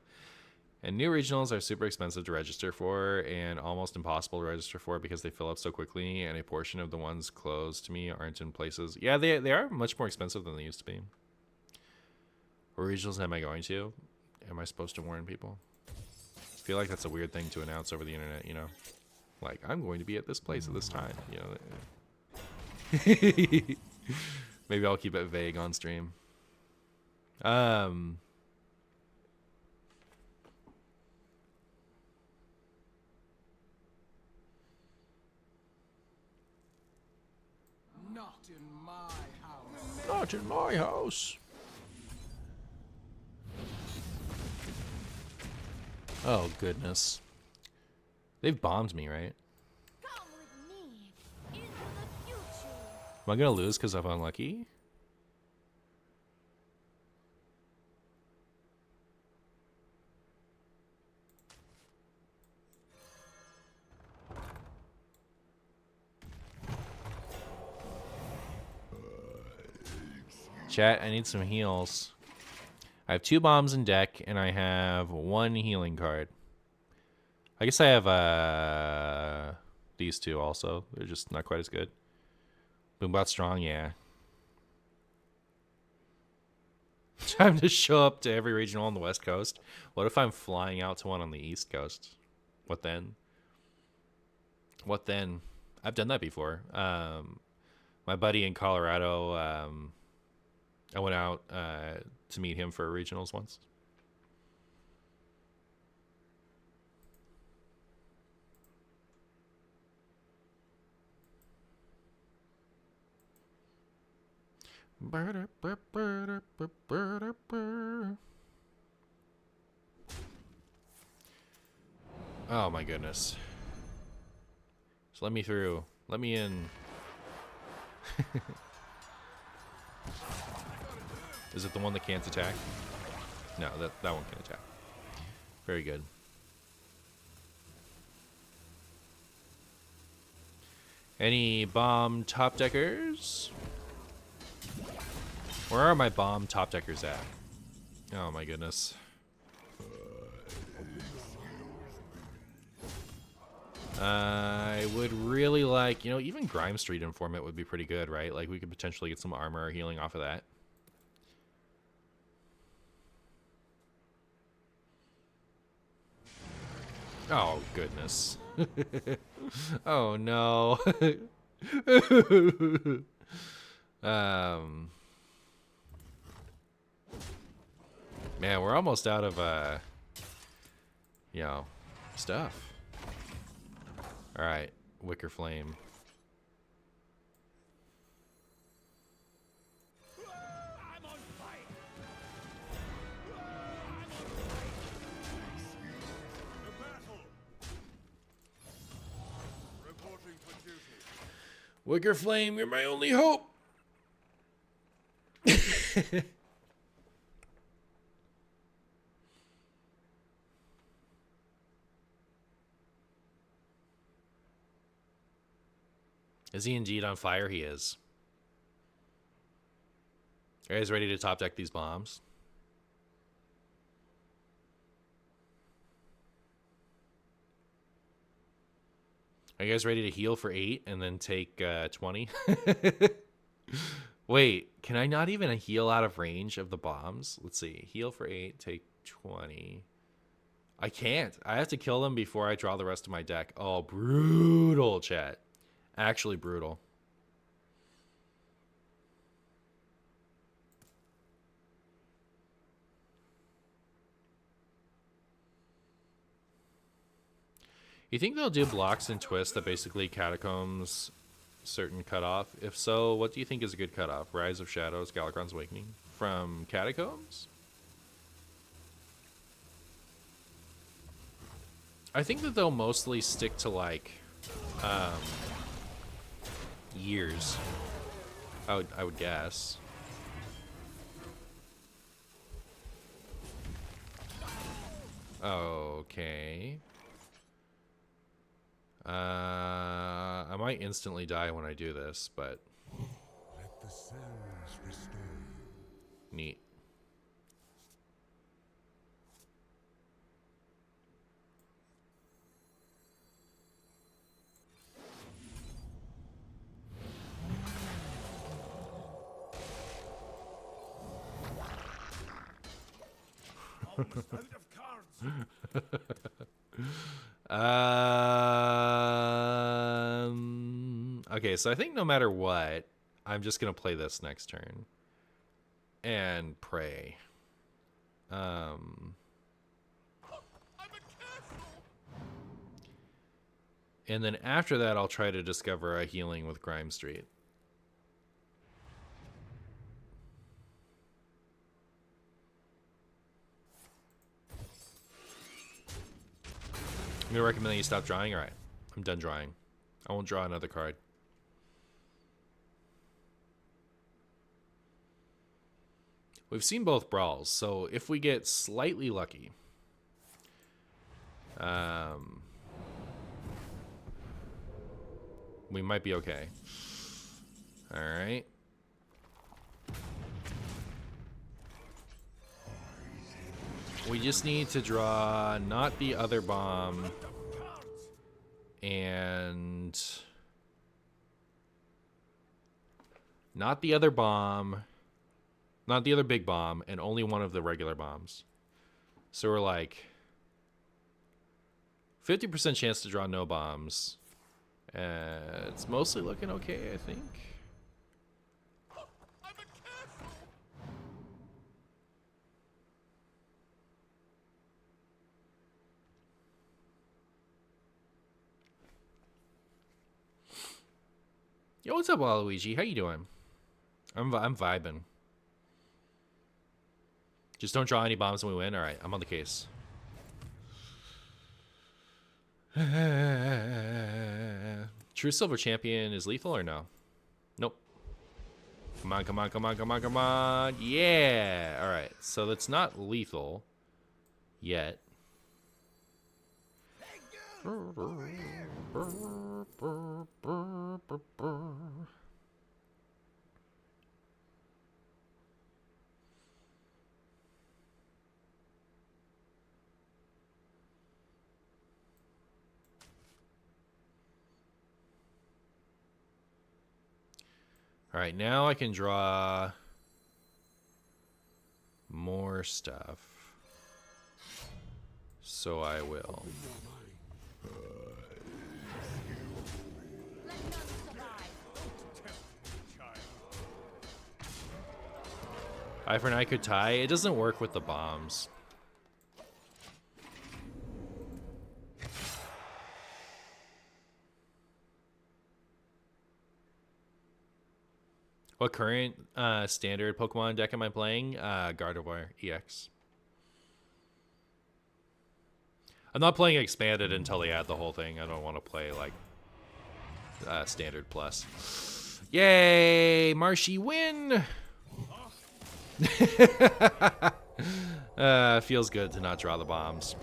And new regionals are super expensive to register for and almost impossible to register for because they fill up so quickly, and a portion of the ones closed to me aren't in places. Yeah, they are much more expensive than they used to be. What regionals am I going to? Am I supposed to warn people? I feel like that's a weird thing to announce over the internet, you know? Like, I'm going to be at this place at this time, you know? Maybe I'll keep it vague on stream. Not in my house. Not in my house. Oh, goodness. They've bombed me, right? Come with me into the future. Am I gonna lose because I'm unlucky? Chat, I need some heals. I have 2 bombs in deck, and I have 1 healing card. I guess I have these 2 also. They're just not quite as good. Boombot strong, yeah. Time to show up to every regional on the West Coast. What if I'm flying out to one on the East Coast? What then? What then? I've done that before. My buddy in Colorado, I went out to meet him for regionals once. Oh my goodness. So let me through. Let me in. Is it the one that can't attack? No, that one can attack. Very good. Any bomb top deckers? Where are my bomb top deckers at? Oh my goodness. I would really like, you know, even Grime Street Informant would be pretty good, right? Like we could potentially get some armor or healing off of that. Oh, goodness. Oh, no. Man, we're almost out of, you know, stuff. All right, Wicker Flame. I'm on fire. The battle. Reporting for duty. Wicker Flame, you're my only hope. Is he indeed on fire? He is. Are you guys ready to top deck these bombs? Are you guys ready to heal for 8 and then take 20? Wait, can I not even heal out of range of the bombs? Let's see. Heal for 8, take 20. I can't. I have to kill them before I draw the rest of my deck. Oh, brutal, chat. Actually brutal. You think they'll do blocks and twists that basically catacombs certain cutoff? If so, what do you think is a good cutoff? Rise of Shadows, Galakrond's Awakening? From catacombs? I think that they'll mostly stick to like years. I would guess. Okay. I might instantly die when I do this, but Let the sands restore you. neat. Almost out of cards. Okay, so I think no matter what, I'm just gonna play this next turn and pray. I'm a castle. And then after that, I'll try to discover a healing with Grime Street. I'm gonna recommend that you stop drawing. All right, I'm done drawing. I won't draw another card. We've seen both brawls, so if we get slightly lucky, we might be okay. All right. We just need to draw not the other bomb and not the other bomb, not the other big bomb, and only one of the regular bombs. So we're like 50% chance to draw no bombs. It's mostly looking okay, I think. I'm a castle. Yo, what's up, Waluigi? How you doing? I'm vibing. Just don't draw any bombs and we win. All right, I'm on the case. True Silver Champion is lethal or no? Nope. Come on, come on, come on, come on, come on. Yeah. All right. So that's not lethal yet. All right, now I can draw more stuff. So I will. Let none survive. Child. Eye for an eye could tie. It doesn't work with the bombs. What current standard Pokemon deck am I playing? Gardevoir EX. I'm not playing expanded until they add the whole thing. I don't want to play like standard plus. Yay! Marshy win! Feels good to not draw the bombs.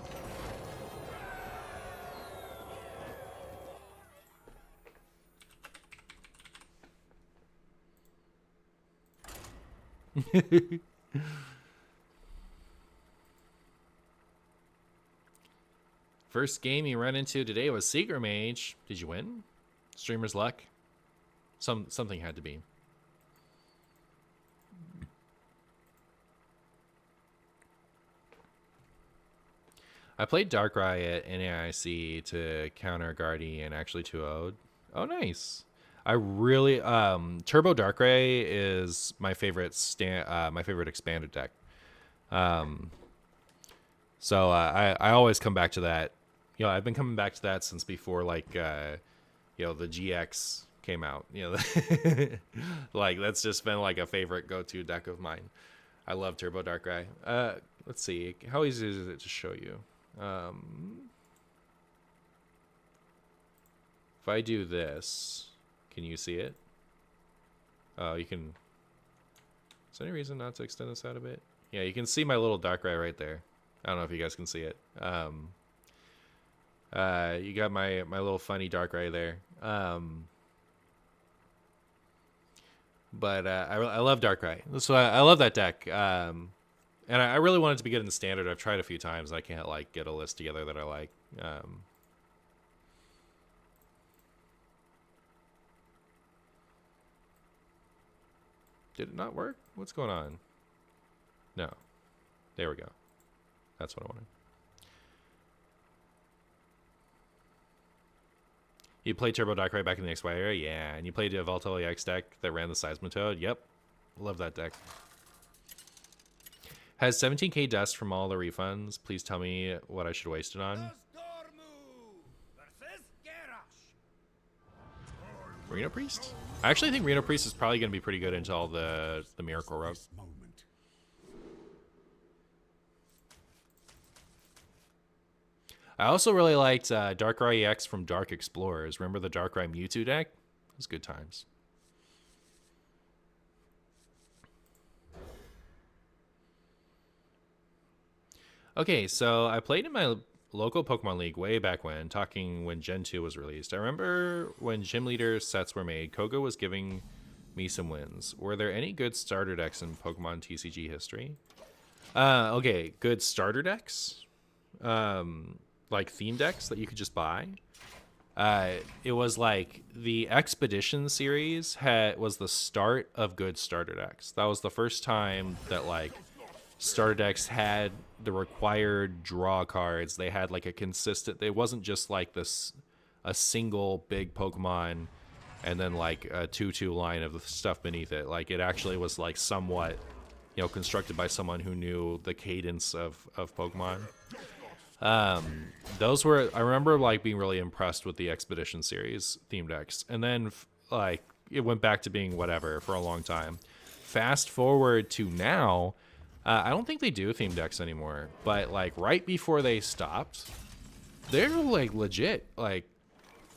First game you run into today was Secret Mage. Did you win? Streamer's luck? Something had to be. I played Dark Riot in AIC to counter Guardy and actually 2-0'd. Oh, nice. I really Turbo Darkrai is my favorite my favorite expanded deck. So I always come back to that. You know, I've been coming back to that since before like the GX came out. You know, like that's just been like a favorite go-to deck of mine. I love Turbo Darkrai. Let's see, how easy is it to show you? If I do this, Can you see it? Oh, you can. Is there any reason not to extend this out a bit? Yeah, you can see my little Darkrai right there. I don't know if you guys can see it. You got my little funny Darkrai there. But I love Darkrai. So I love that deck. And I really wanted to be good in the standard. I've tried a few times. I can't like get a list together that I like. Did it not work? What's going on? No. There we go. That's what I wanted. You played Turbo Darkrai back in the XY era? Yeah. And you played a Voltol EX deck that ran the Seismitoad? Yep. Love that deck. Has 17k dust from all the refunds. Please tell me what I should waste it on. Reno Priest? I actually think Reno Priest is probably going to be pretty good into all the Miracle Rogue. I also really liked Darkrai EX from Dark Explorers. Remember the Darkrai Mewtwo deck? It was good times. Okay, so I played in my local Pokemon League way back when, talking when Gen 2 was released. I remember when Gym Leader sets were made, Koga was giving me some wins. Were there any good starter decks in Pokemon TCG history? Okay, good starter decks? Like theme decks that you could just buy. It was like the Expedition series was the start of good starter decks. That was the first time that like starter decks had the required draw cards. They had like a consistent. It wasn't just like a single big Pokemon and then like a 2/2 line of the stuff beneath it. Like it actually was like somewhat, you know, constructed by someone who knew the cadence of Pokemon. Those were, I remember like being really impressed with the Expedition series theme decks, and then like it went back to being whatever for a long time. Fast forward to now, I don't think they do theme decks anymore, but like right before they stopped, they're like legit, like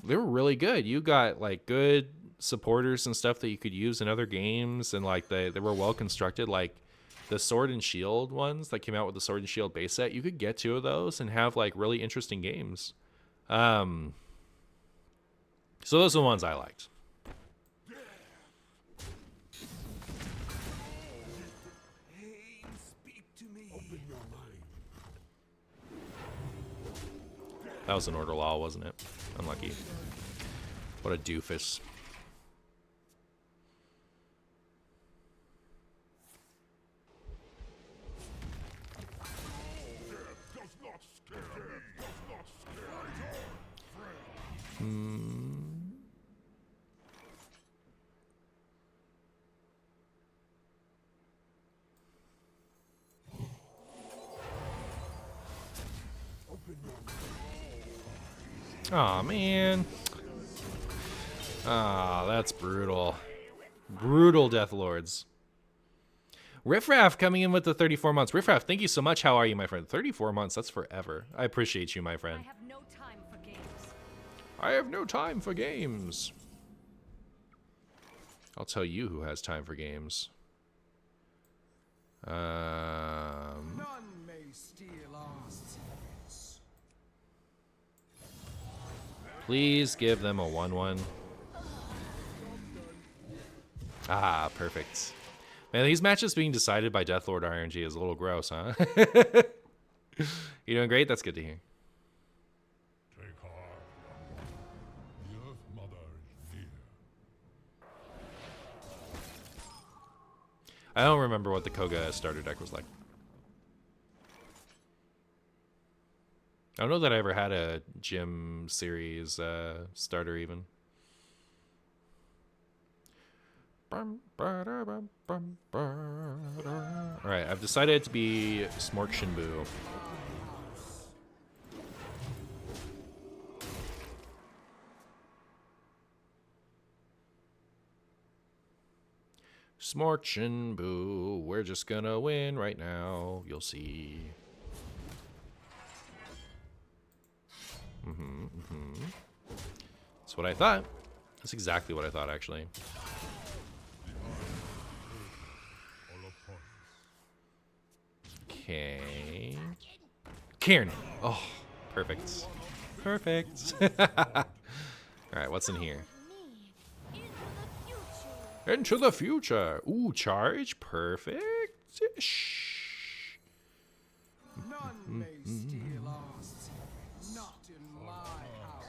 they were really good. You got like good supporters and stuff that you could use in other games, and like they were well constructed. Like the Sword and Shield ones that came out with the Sword and Shield base set, you could get 2 of those and have like really interesting games. So those are the ones I liked. That was an order law, wasn't it? Unlucky. What a doofus. Aw, man. Ah, that's brutal. Brutal Death Lords. Riffraff coming in with the 34 months. Riffraff, thank you so much. How are you, my friend? 34 months, that's forever. I appreciate you, my friend. I have no time for games. I have no time for games. I'll tell you who has time for games. None may steal our secrets. Please give them a 1/1. Ah, perfect. Man, these matches being decided by Deathlord RNG is a little gross, huh? You doing great? That's good to hear. Take heart. The Earth Mother is near. I don't remember what the Koga starter deck was like. I don't know that I ever had a gym series starter even. Alright, I've decided to be Smork Shinbu. Smork Shinbu, we're just gonna win right now, you'll see. That's what I thought. That's exactly what I thought, actually. Okay. Kieran. Oh, perfect. Perfect. Alright, what's in here? Me into the future. Into the future. Ooh, charge. Perfect. Shh. None may steal us. Not in my house.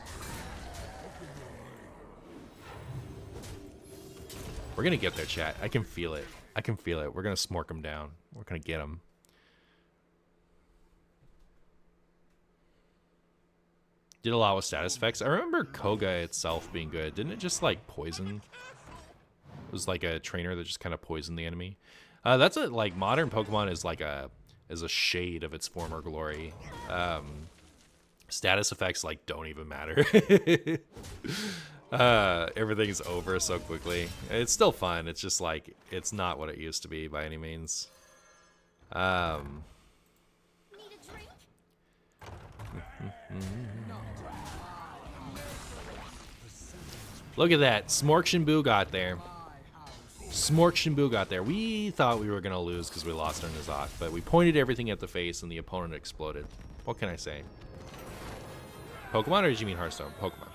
We're gonna get there, chat. I can feel it. I can feel it. We're gonna smork them down. We're gonna get them. Did a lot with status effects. I remember Koga itself being good. Didn't it just like poison? It was like a trainer that just kind of poisoned the enemy. That's a like modern Pokemon is like a shade of its former glory. Status effects like don't even matter. Everything's over so quickly. It's still fun. It's just like it's not what it used to be by any means. Need a drink? Look at that. Smorkshin got there. Smorkshin got there. We thought we were going to lose because we lost our Nuzlocke, but we pointed everything at the face and the opponent exploded. What can I say? Pokemon, or did you mean Hearthstone? Pokemon.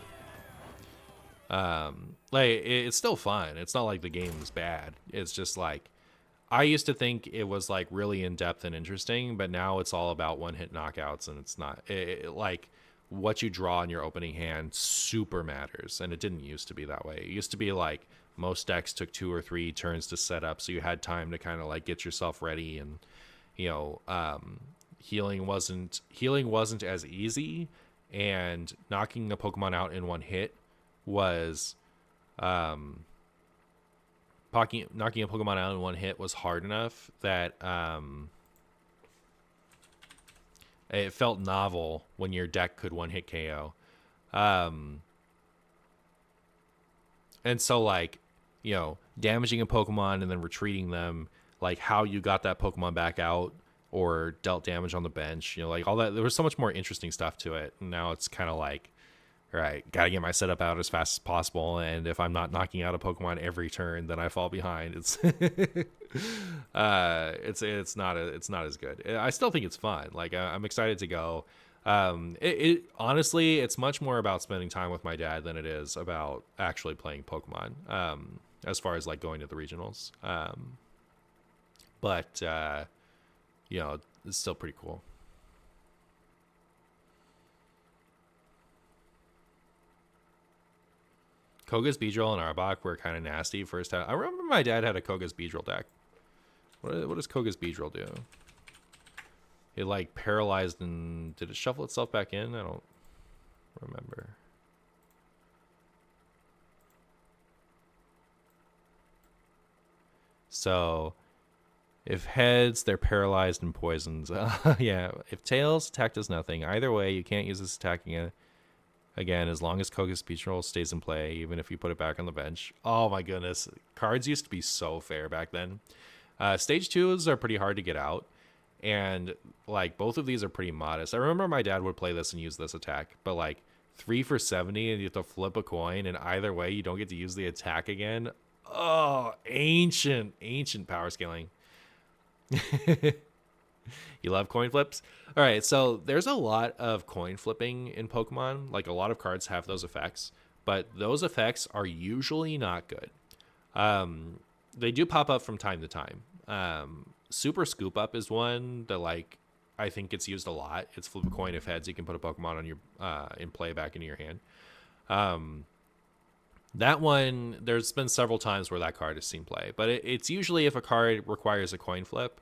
Like, it's still fun. It's not like the game's bad. It's just like, I used to think it was like really in-depth and interesting, but now it's all about one-hit knockouts, and it's not. Like, what you draw in your opening hand super matters, and it didn't used to be that way. It used to be like most decks took 2 or 3 turns to set up, so you had time to kind of like get yourself ready, and healing wasn't as easy, and knocking a Pokemon out in one hit was knocking a Pokemon out in one hit was hard enough that it felt novel when your deck could one-hit KO. And so, like, damaging a Pokemon and then retreating them, like how you got that Pokemon back out or dealt damage on the bench, like all that. There was so much more interesting stuff to it. And now it's kind of like, all right, gotta get my setup out as fast as possible. And if I'm not knocking out a Pokemon every turn, then I fall behind. It's it's not as good. I still think it's fun. Like, I'm excited to go. Honestly, it's much more about spending time with my dad than it is about actually playing Pokemon. As far as like going to the regionals. But it's still pretty cool. Koga's Beedrill and Arbok were kind of nasty first time. I remember my dad had a Koga's Beedrill deck. What does Koga's Beedrill do? It like paralyzed and did it shuffle itself back in? I don't remember. So if heads, they're paralyzed and poisoned. Yeah, if tails, attack does nothing. Either way, you can't use this attacking again as long as Koga's Beedrill stays in play, even if you put it back on the bench. Oh my goodness. Cards used to be so fair back then. Stage 2s are pretty hard to get out. And like both of these are pretty modest. I remember my dad would play this and use this attack, but like 3 for 70 and you have to flip a coin, and either way you don't get to use the attack again. Oh, ancient power scaling. You love coin flips? All right, so there's a lot of coin flipping in Pokemon. Like, a lot of cards have those effects, but those effects are usually not good. They do pop up from time to time. Super Scoop Up is one that, like, I think gets used a lot. It's flip a coin. If heads, you can put a Pokemon on your in play back into your hand. That one, there's been several times where that card has seen play, but it's usually if a card requires a coin flip,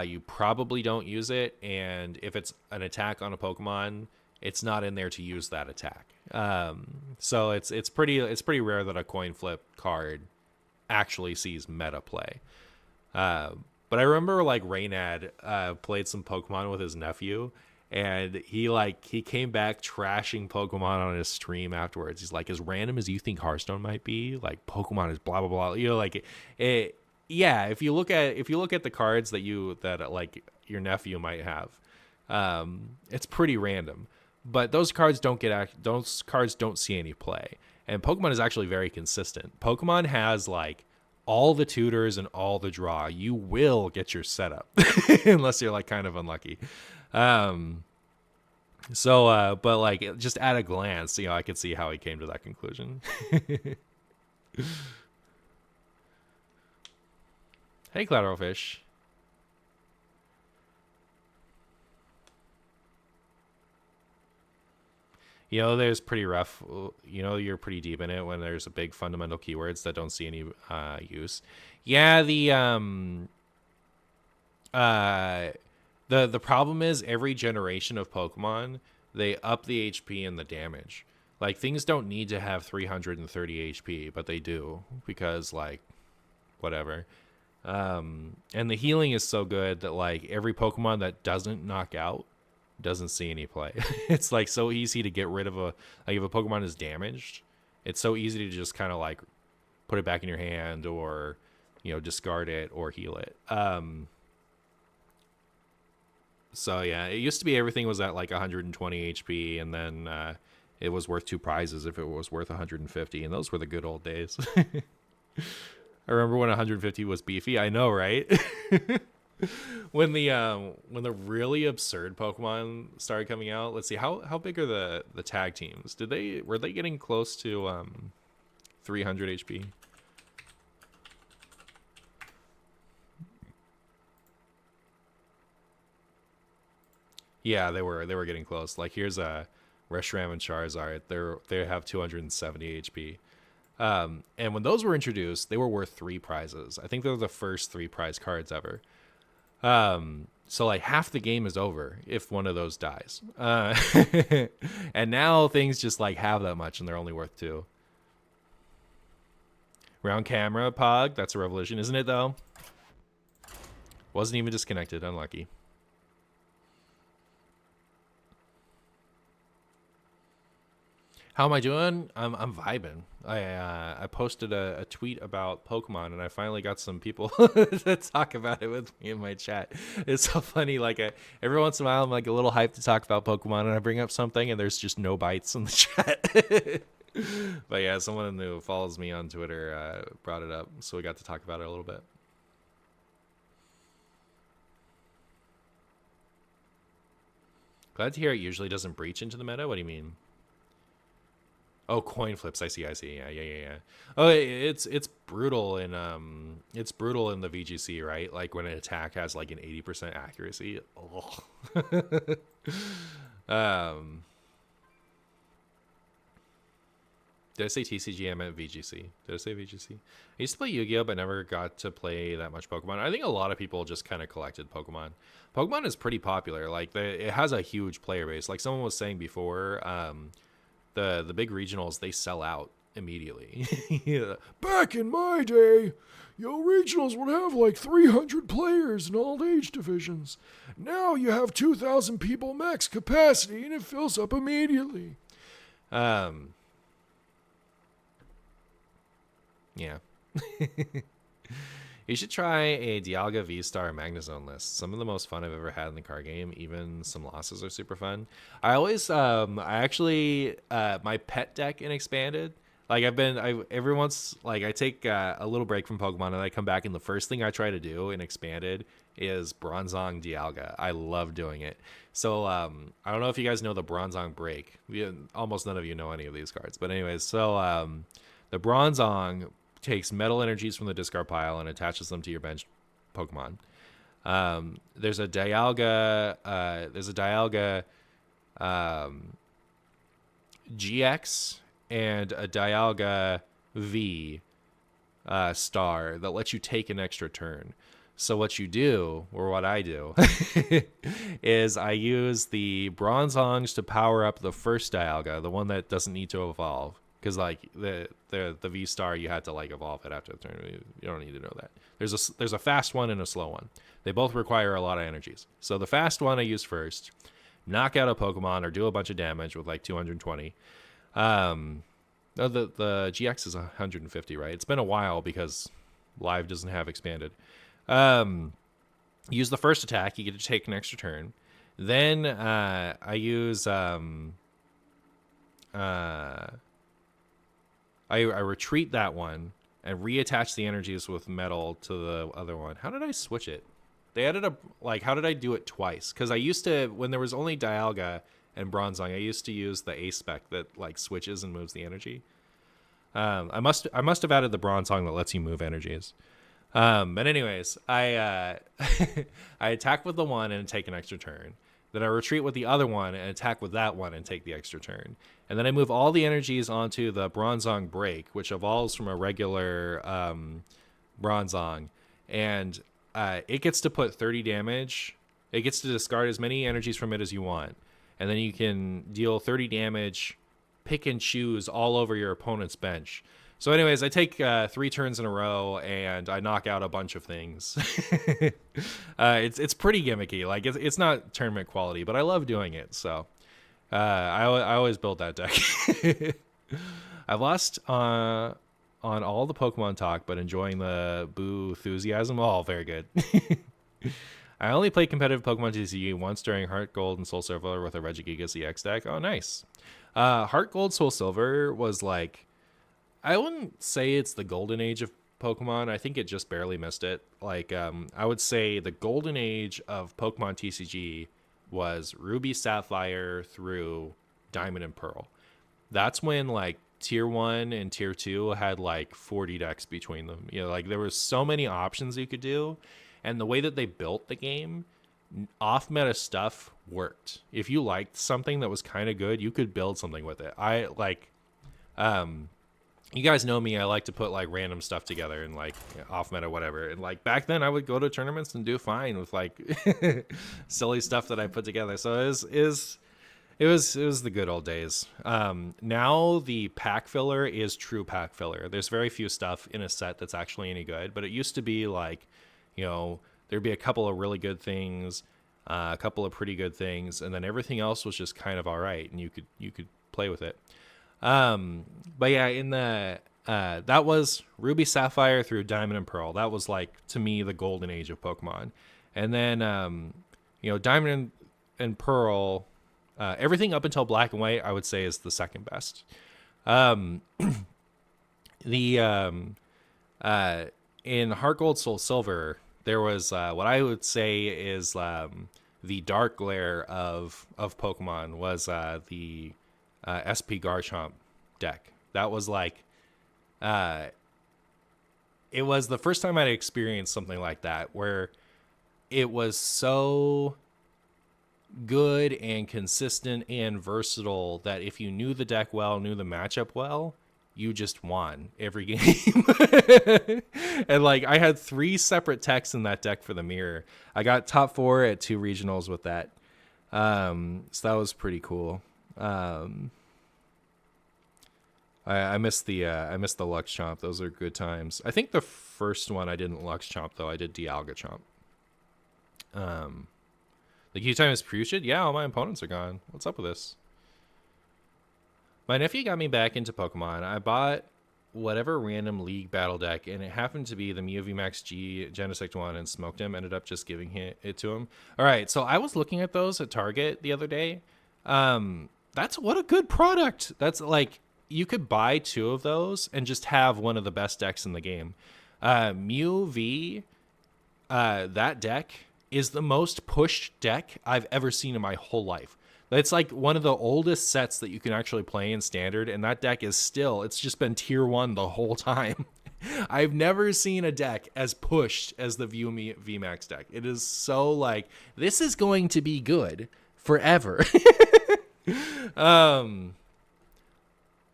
you probably don't use it, and if it's an attack on a Pokemon, it's not in there to use that attack. So it's pretty rare that a coin flip card actually sees meta play. But I remember like Reynad played some Pokemon with his nephew, and he came back trashing Pokemon on his stream afterwards. He's like, as random as you think Hearthstone might be, like Pokemon is blah blah blah. Like it. Yeah, if you look at the cards that like your nephew might have, it's pretty random. But those cards don't see any play. And Pokemon is actually very consistent. Pokemon has like all the tutors and all the draw. You will get your setup unless you're like kind of unlucky. But like just at a glance, I could see how he came to that conclusion. Hey, Collateral Fish. There's pretty rough. You're pretty deep in it when there's a big fundamental keywords that don't see any use. Yeah, the problem is every generation of Pokemon, they up the HP and the damage. Like, things don't need to have 330 HP, but they do because, like, whatever. And the healing is so good that, like, every Pokemon that doesn't knock out doesn't see any play. It's like so easy to get rid of if a Pokemon is damaged, it's so easy to just kind of like put it back in your hand or discard it or heal it. So yeah, it used to be everything was at like 120 HP, and then it was worth 2 prizes if it was worth 150, and those were the good old days. I remember when 150 was beefy. I know, right? When the really absurd Pokemon started coming out, let's see, how big are the tag teams? Were they getting close to 300 HP? Yeah, they were getting close. Like, here's a Reshiram and Charizard. They have 270 HP. And when those were introduced, they were worth 3 prizes. I think they were the first 3 prize cards ever. So like half the game is over if one of those dies. And now things just like have that much and they're only worth 2. Round camera, Pog. That's a revolution, isn't it though? Wasn't even disconnected. Unlucky. How am I doing? I'm vibing. I posted a tweet about Pokemon, and I finally got some people to talk about it with me in my chat. It's so funny. Like every once in a while, I'm like a little hyped to talk about Pokemon, and I bring up something, and there's just no bites in the chat. But yeah, someone who follows me on Twitter brought it up, so we got to talk about it a little bit. Glad to hear it usually doesn't breach into the meta. What do you mean? Oh, coin flips. I see. Yeah. Oh, it's brutal in the VGC, right? Like when an attack has like an 80% accuracy. Oh. Did I say TCG? I meant VGC. Did I say VGC? I used to play Yu-Gi-Oh, but never got to play that much Pokemon. I think a lot of people just kind of collected Pokemon. Pokemon is pretty popular. Like it has a huge player base. Like someone was saying before, the big regionals, they sell out immediately. Yeah. Back in my day, regionals would have like 300 players in all age divisions. Now you have 2,000 people max capacity and it fills up immediately. Yeah. You should try a Dialga V-Star Magnezone list. Some of the most fun I've ever had in the card game. Even some losses are super fun. I always, my pet deck in Expanded, like every once, like I take a little break from Pokemon and I come back and the first thing I try to do in Expanded is Bronzong Dialga. I love doing it. So, I don't know if you guys know the Bronzong break. Almost none of you know any of these cards. But anyways, so, the Bronzong takes metal energies from the discard pile and attaches them to your bench Pokemon. There's a Dialga GX and a Dialga V star that lets you take an extra turn. So what you do, or what I do, is I use the Bronzongs to power up the first Dialga, the one that doesn't need to evolve. Because like the V Star, you had to like evolve it after the turn. You don't need to know that. There's a fast one and a slow one. They both require a lot of energies. So the fast one I use first, knock out a Pokemon or do a bunch of damage with like 220. The GX is 150, right? It's been a while because Live doesn't have Expanded. Use the first attack. You get to take an extra turn. Then I use I retreat that one and reattach the energies with metal to the other one. How did I switch it? They added a, like, how did I do it twice? Because I used to, when there was only Dialga and Bronzong, I used to use the A spec that like switches and moves the energy. I must have added the Bronzong that lets you move energies. But anyways, I I attack with the one and take an extra turn. Then I retreat with the other one and attack with that one and take the extra turn. And then I move all the energies onto the Bronzong Break, which evolves from a regular Bronzong. And it gets to put 30 damage. It gets to discard as many energies from it as you want. And then you can deal 30 damage, pick and choose all over your opponent's bench. So anyways, I take 3 turns in a row and I knock out a bunch of things. It's pretty gimmicky. Like it's not tournament quality, but I love doing it. So I always build that deck. I've lost on all the Pokemon talk, but enjoying the boo enthusiasm. Oh, very good. I only played competitive Pokemon TCG once during Heart Gold and Soul Silver with a Regigigas EX deck. Oh, nice. Heart Gold, Soul Silver was like, I wouldn't say it's the golden age of Pokemon. I think it just barely missed it. Like, I would say the golden age of Pokemon TCG was Ruby, Sapphire through Diamond and Pearl. That's when like Tier 1 and Tier 2 had like 40 decks between them. You know, like there was so many options you could do. And the way that they built the game, off-meta stuff worked. If you liked something that was kind of good, you could build something with it. I like... you guys know me, I like to put like random stuff together and like off meta whatever, and like back then I would go to tournaments and do fine with like silly stuff that I put together. So it was the good old days. Now the pack filler is true pack filler. There's very few stuff in a set that's actually any good, but it used to be like, you know, there'd be a couple of really good things, a couple of pretty good things, and then everything else was just kind of all right, and you could play with it. But yeah, in the that was Ruby, Sapphire through Diamond and Pearl. That was like, to me, the golden age of Pokemon. And then you know, Diamond and Pearl, everything up until Black and White, I would say is the second best. In Heart Gold, Soul Silver, there was what I would say is the dark glare of Pokemon was the SP Garchomp deck. That was like, it was the first time I'd experienced something like that, where it was so good and consistent and versatile that if you knew the deck well, knew the matchup well, you just won every game. And like, I had 3 separate techs in that deck for the mirror. I got top 4 at 2 regionals with that. So that was pretty cool. I missed the Lux Chomp. Those are good times. I think the first one I didn't Lux Chomp though. I did Dialga Chomp. The queue time is Prushid? Yeah, all my opponents are gone. What's up with this? My nephew got me back into Pokemon. I bought whatever random league battle deck, and it happened to be the Mew VMAX G Genesect one, and smoked him. Ended up just giving it to him. All right, so I was looking at those at Target the other day. That's what a good product. That's like, you could buy 2 of those and just have one of the best decks in the game. Mew V, that deck is the most pushed deck I've ever seen in my whole life. It's like one of the oldest sets that you can actually play in Standard, and that deck is still, it's just been tier 1 the whole time. I've never seen a deck as pushed as the VMAX deck. It is so like, this is going to be good forever. Long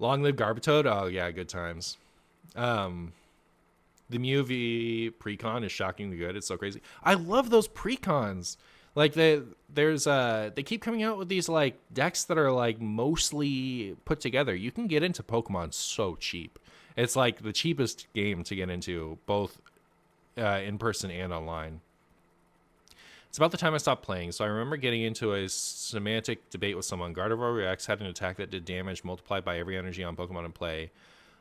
live Garbatoad. Oh yeah, good times. The Mew V Precon is shockingly good. It's so crazy. I love those Precons. Like they keep coming out with these like decks that are like mostly put together. You can get into Pokemon so cheap. It's like the cheapest game to get into, both in person and online. It's about the time I stopped playing, so I remember getting into a semantic debate with someone. Gardevoir X had an attack that did damage multiplied by every energy on Pokemon in play.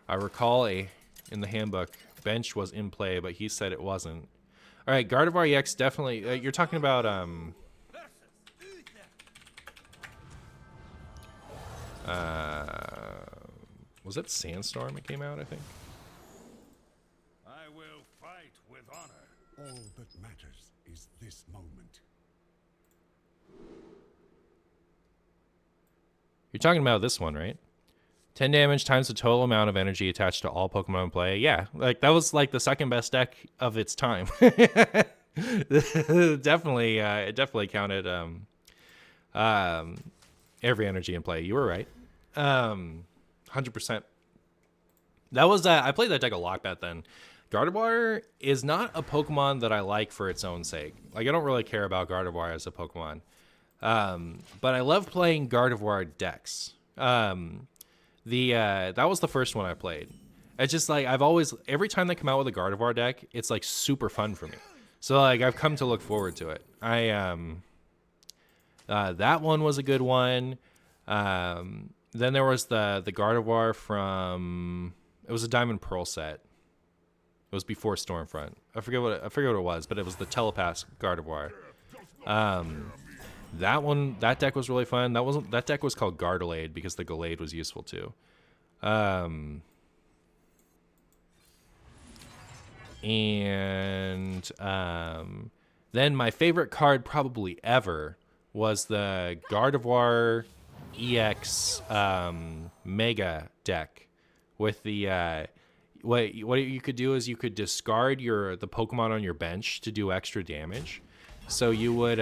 I recall in the handbook, bench was in play, but he said it wasn't. All right, Gardevoir EX definitely. You're talking about Was that Sandstorm that came out, I think? I will fight with honor. All that matters is this moment. You're talking about this one, right? 10 damage times the total amount of energy attached to all Pokemon in play. Yeah, like that was like the second best deck of its time. Definitely, it definitely counted every energy in play. You were right. 100%. That was I played that deck a lot back then. Gardevoir is not a Pokemon that I like for its own sake. Like I don't really care about Gardevoir as a Pokemon. But I love playing Gardevoir decks. That was the first one I played. It's just like every time they come out with a Gardevoir deck, it's like super fun for me. So like I've come to look forward to it. That one was a good one. Then there was the Gardevoir from, it was a Diamond Pearl set. It was before Stormfront. I forget what it was, but it was the Telepath Gardevoir. That deck was really fun. That deck was called Gardelade because the Gallade was useful too. Then my favorite card probably ever was the Gardevoir EX Mega deck with the what you could do is you could discard the Pokemon on your bench to do extra damage. So you would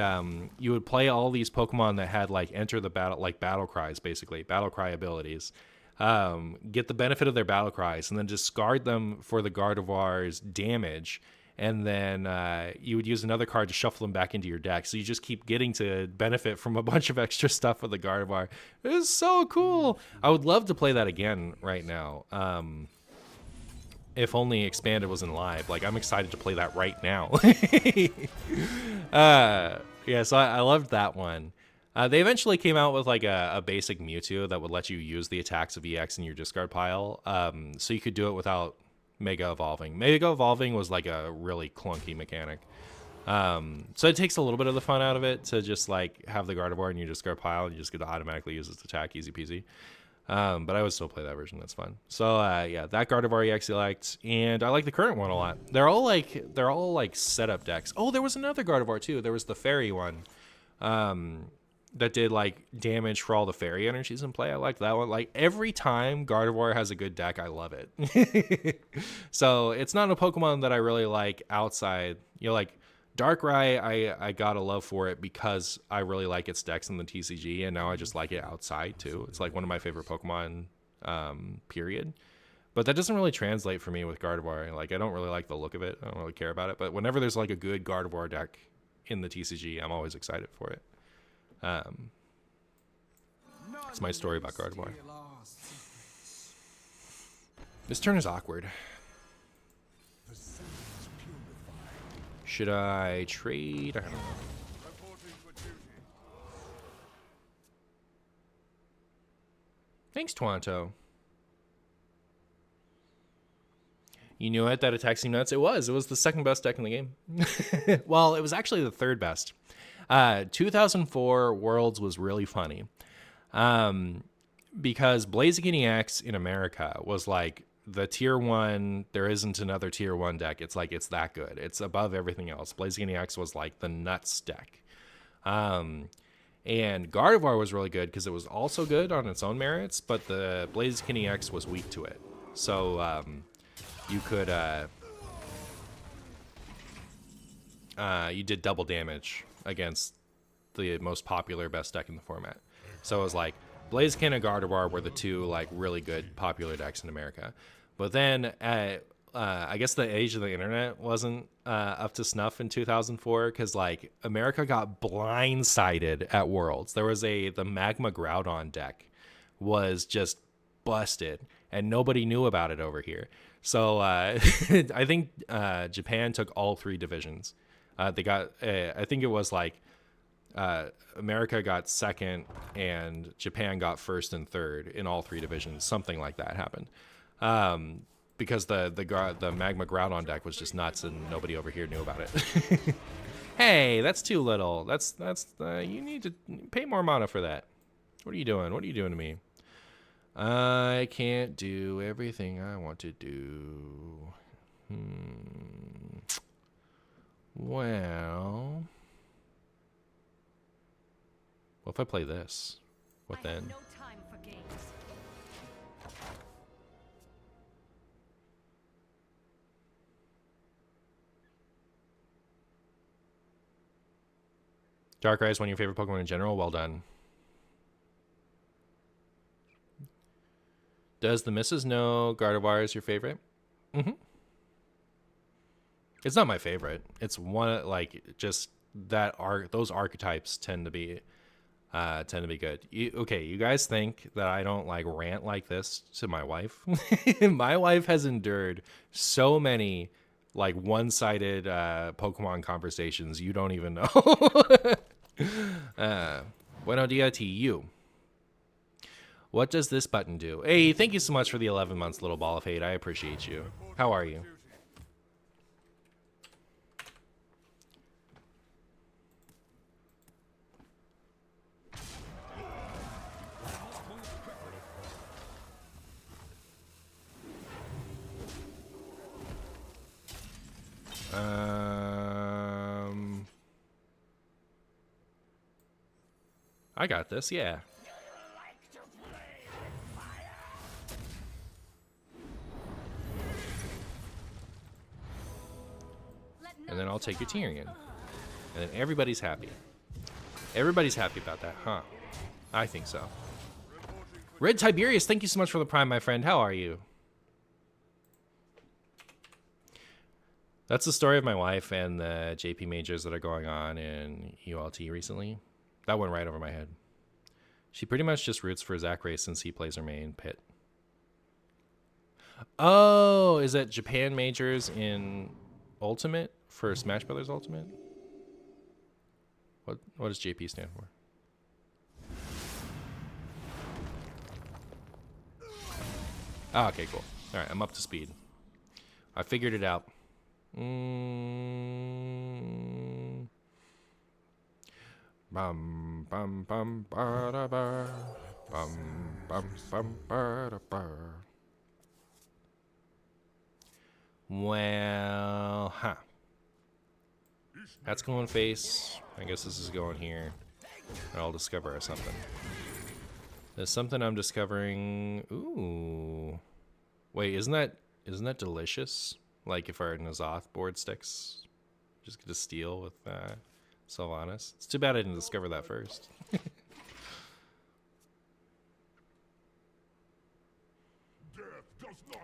play all these Pokemon that had like enter the battle, like battle cries, basically battle cry abilities, get the benefit of their battle cries, and then discard them for the Gardevoir's damage, and then you would use another card to shuffle them back into your deck. So you just keep getting to benefit from a bunch of extra stuff with the Gardevoir. It is so cool. I would love to play that again right now. If only Expanded was in live. Like, I'm excited to play that right now. Yeah, so I loved that one. They eventually came out with like a basic Mewtwo that would let you use the attacks of EX in your discard pile. So you could do it without Mega Evolving. Mega Evolving was like a really clunky mechanic. So it takes a little bit of the fun out of it to just like have the Gardevoir in your discard pile and you just get to automatically use its attack, easy peasy. But I would still play that version. That's fun. So yeah, that Gardevoir EX I liked, and I like the current one a lot. They're all like setup decks. Oh, there was another Gardevoir too. There was the fairy one, that did like damage for all the fairy energies in play. I like that one. Like every time Gardevoir has a good deck, I love it. So it's not a Pokemon that I really like outside. You know, like Darkrai, I got a love for it because I really like its decks in the TCG, and now I just like it outside too. It's like one of my favorite Pokemon, period. But that doesn't really translate for me with Gardevoir. Like I don't really like the look of it. I don't really care about it. But whenever there's like a good Gardevoir deck in the TCG, I'm always excited for it. That's my story about Gardevoir. This turn is awkward. Should I trade? I don't know. Reporting for duty. Thanks, Twanto. You knew it, that attack seemed nuts. It was the second best deck in the game. Well, it was actually the third best. 2004 Worlds was really funny. Because Blaziken EX in America was like the tier 1, there isn't another tier 1 deck. It's like, it's that good. It's above everything else. Blaziken EX was like the nuts deck. And Gardevoir was really good because it was also good on its own merits, but the Blaziken EX was weak to it. So, you could, you did double damage against the most popular best deck in the format. So it was like Blaziken and Gardevoir were the two like really good popular decks in America. But then I guess the age of the internet wasn't up to snuff in 2004 because like America got blindsided at Worlds. There was the Magma Groudon deck was just busted and nobody knew about it over here. So I think Japan took all 3 divisions. They got, I think it was like America got second and Japan got first and third in all 3 divisions. Something like that happened. Because the Magma Groudon deck was just nuts and nobody over here knew about it. Hey, that's too little. That's you need to pay more mana for that. What are you doing? What are you doing to me? I can't do everything I want to do. Well, what if I play this? What I have then? no time for games. Darkrai is one of your favorite Pokemon in general. Well done. Does the missus know Gardevoir is your favorite? Mm-hmm. It's not my favorite. It's one like just that those archetypes tend to be good. You guys think that I don't like rant like this to my wife? My wife has endured so many like one-sided Pokemon conversations you don't even know. Bueno dia to you. What does this button do? Hey, thank you so much for the 11 months, little ball of hate. I appreciate you. How are you? I got this, yeah. And then I'll take your Tyrion. And then everybody's happy. Everybody's happy about that, huh? I think so. Red Tiberius, thank you so much for the Prime, my friend. How are you? That's the story of my wife and the JP majors that are going on in ULT recently. That went right over my head. She pretty much just roots for Zachary since he plays her main pit. Oh, is that Japan majors in Ultimate for Smash Brothers Ultimate? What does JP stand for? Ah, okay, cool. All right, I'm up to speed. I figured it out. Bum bum bum ba da ba. Bum bum bum ba da ba. Well, huh. That's going face. I guess this is going here. And I'll discover something. There's something I'm discovering. Ooh. Wait, isn't that delicious? Like if our Nazoth board sticks, just get to steal with Sylvanas. It's too bad I didn't discover that first.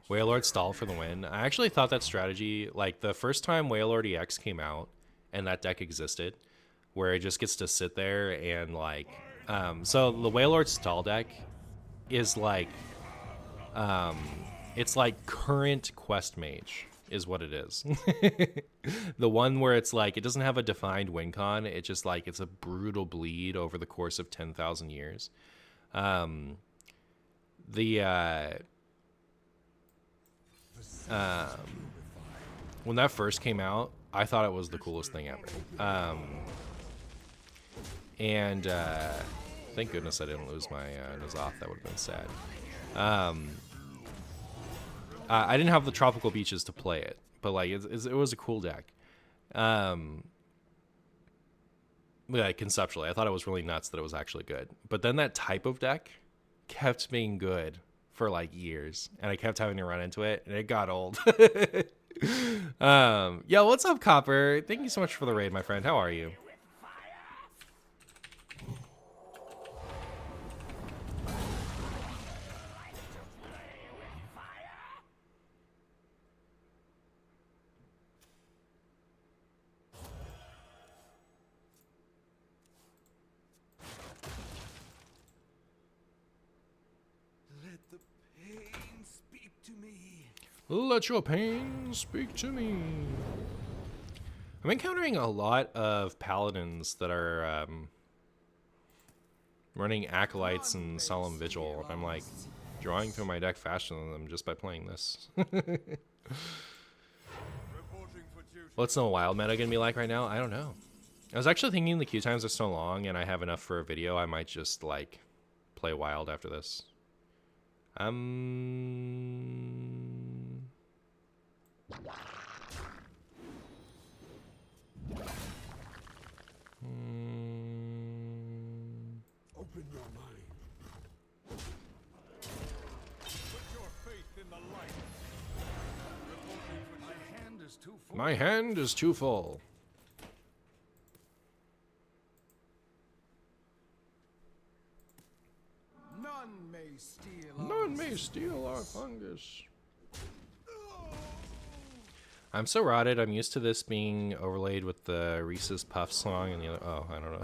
Wailord stall for the win. I actually thought that strategy, like the first time Wailord EX came out and that deck existed, where it just gets to sit there and like, so the Wailord stall deck is like, it's like current Quest Mage is what it is. The one where it's like, it doesn't have a defined win con. It's just like, it's a brutal bleed over the course of 10,000 years. When that first came out, I thought it was the coolest thing ever. Thank goodness I didn't lose my Nazoth. That would have been sad. I didn't have the tropical beaches to play it, but like it was a cool deck. Like conceptually, I thought it was really nuts that it was actually good. But then that type of deck kept being good for like years, and I kept having to run into it, and it got old. Yo, what's up, Copper? Thank you so much for the raid, my friend. How are you? Let your pain speak to me. I'm encountering a lot of paladins that are running acolytes and solemn vigil. I'm like drawing through my deck faster than them just by playing this. What's the wild meta gonna be like right now? I don't know. I was actually thinking the queue times are so long and I have enough for a video. I might just like play wild after this. Um. Open your mind. Put your faith in the light. Reporting for My hand is too full. My hand is too full. None may steal. None may steal our fungus. I'm so rotted. I'm used to this being overlaid with the Reese's Puff song and the other. Oh, I don't know.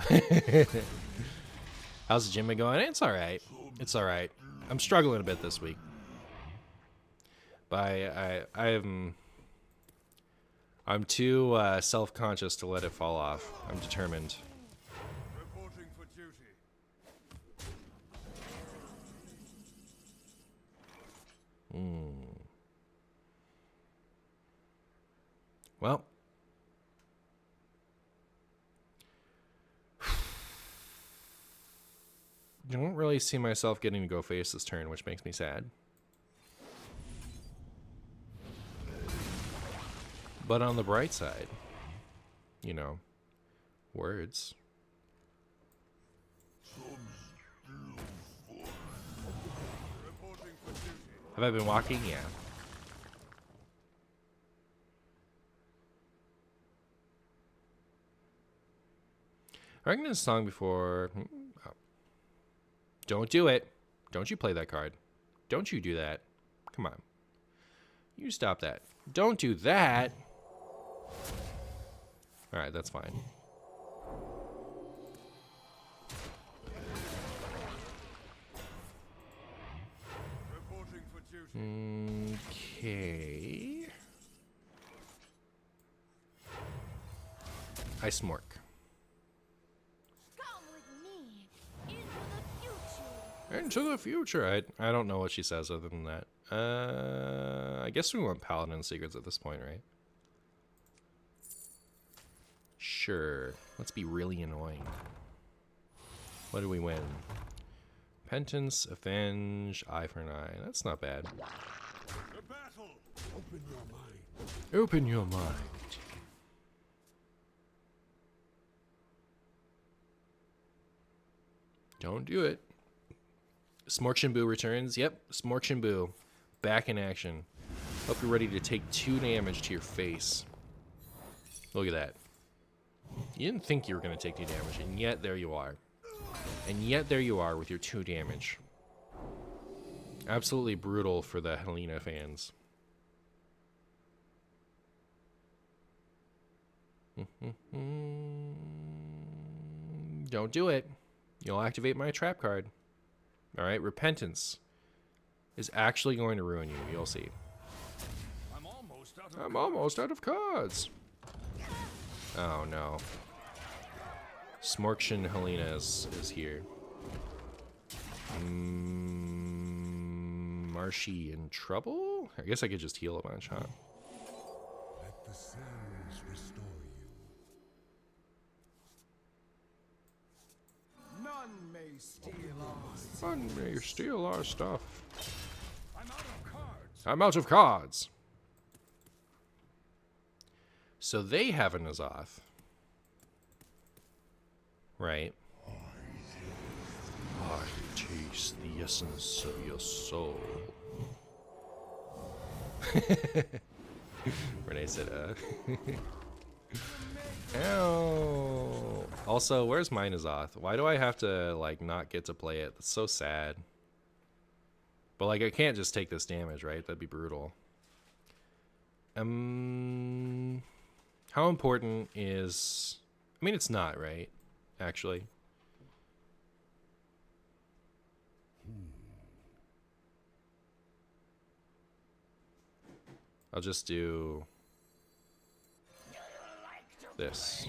How's the gym been going? It's all right. It's all right. I'm struggling a bit this week, but I'm too self-conscious to let it fall off. I'm determined. reporting for duty. Well, I don't really see myself getting to go face this turn, which makes me sad. But on the bright side, you know, words. Reporting for duty. Have I been walking? Yeah. I reckon this song before. Oh. Don't do it. Don't you play that card. Don't you do that. Come on. You stop that. Don't do that. Alright, that's fine. Reporting for duty. Okay. I smork. Come with me into the future. Into the future. I don't know what she says other than that. I guess we want Paladin secrets at this point, right? Sure. Let's be really annoying. What do we win? Penance, Avenge, Eye for an Eye. That's not bad. The battle. Open your mind. Open your mind. Don't do it. Smorkshinboo returns. Yep, Smorkshinboo. Back in action. Hope you're ready to take 2 damage to your face. Look at that. You didn't think you were going to take 2 damage, and yet there you are. And yet there you are with your 2 damage. Absolutely brutal for the Helena fans. Don't do it. You'll activate my trap card. Alright, Repentance is actually going to ruin you. You'll see. I'm almost out of cards. Oh no. Smorkshin Helena is here. Marshy in trouble? I guess I could just heal a bunch, huh? Let the sands restore you. None may steal our Fun may steal our stuff. I'm out of cards. I'm out of cards. So they have a Nazoth. Right. I taste the essence of your soul. Renee said, Ow. Also, where's my Nazoth? Why do I have to, like, not get to play it? That's so sad. But, like, I can't just take this damage, right? That'd be brutal. How important is... I mean, it's not, right? Actually. I'll just do... this.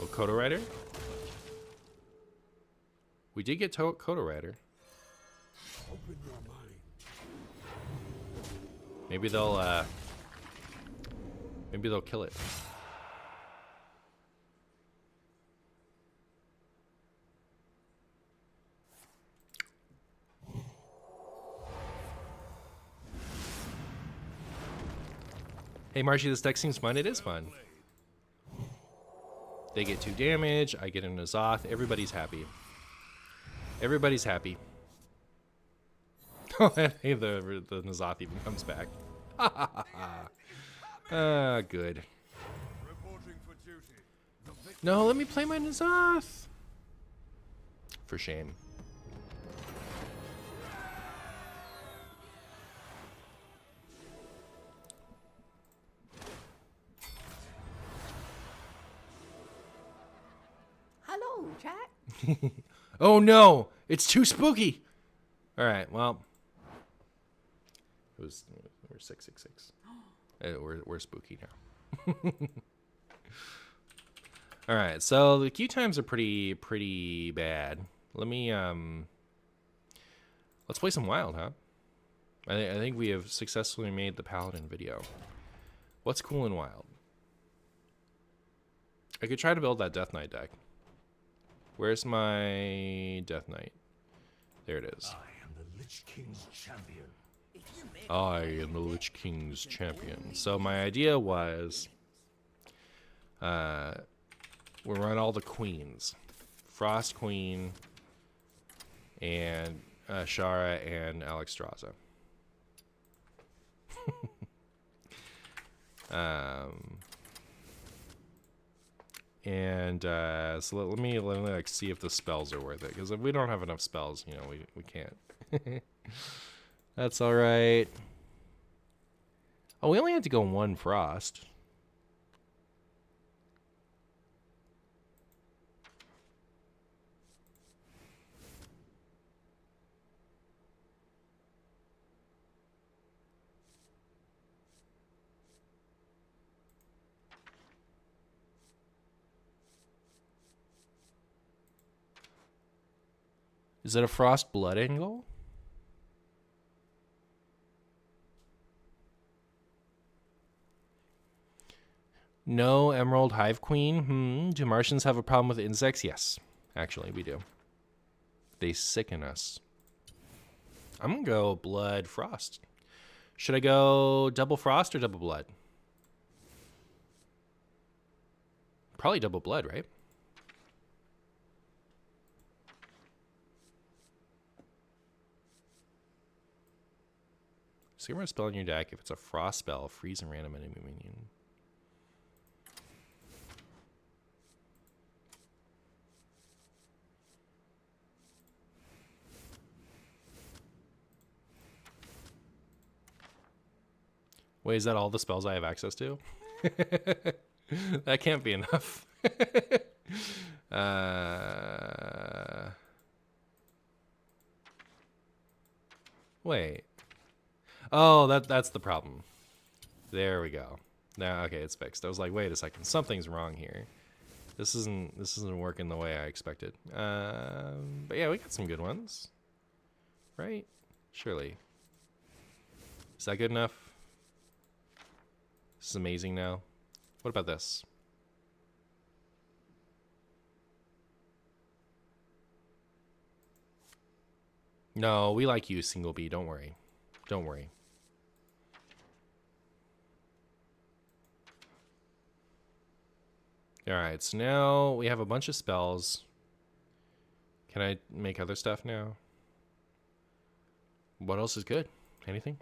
Oh, Kodo Rider? We did get Kodo Rider. Open your mind. Maybe they'll kill it. Hey, Marshy, this deck seems fun. It is fun. They get 2 damage. I get an Azoth. Everybody's happy. Everybody's happy. Oh, hey, the Nazoth even comes back. Good. Reporting for duty. No, let me play my Nazoth. For shame. Hello, chat. Oh no, it's too spooky. All right, well, we're 666. We're spooky now. All right, so the queue times are pretty bad. Let me let's play some wild, huh? I think we have successfully made the Paladin video. What's cool in wild? I could try to build that Death Knight deck. Where's my Death Knight? There it is. I am the Lich King's champion. I am the Lich King's champion. So my idea was, we'll run all the queens, Frost Queen, and Shara and Alexstrasza. So let me like see if the spells are worth it, because if we don't have enough spells, you know, we can't. That's all right. Oh, we only had to go 1 frost. Is it a frost blood angle? No Emerald Hive Queen. Do Martians have a problem with insects? Yes, actually, we do. They sicken us. I'm gonna go blood frost. Should I go double frost or double blood? Probably double blood, right? Skimmer a spell in your deck. If it's a frost spell, freeze a random enemy minion. Wait, is that all the spells I have access to? That can't be enough. Wait. Oh, that's the problem. There we go. Now, okay, it's fixed. I was like, wait a second, something's wrong here. This isn't working the way I expected. But yeah, we got some good ones, right? Surely. Is that good enough? This is amazing now. What about this? No, we like you, Single B. Don't worry. Don't worry. Alright, so now we have a bunch of spells. Can I make other stuff now? What else is good? Anything?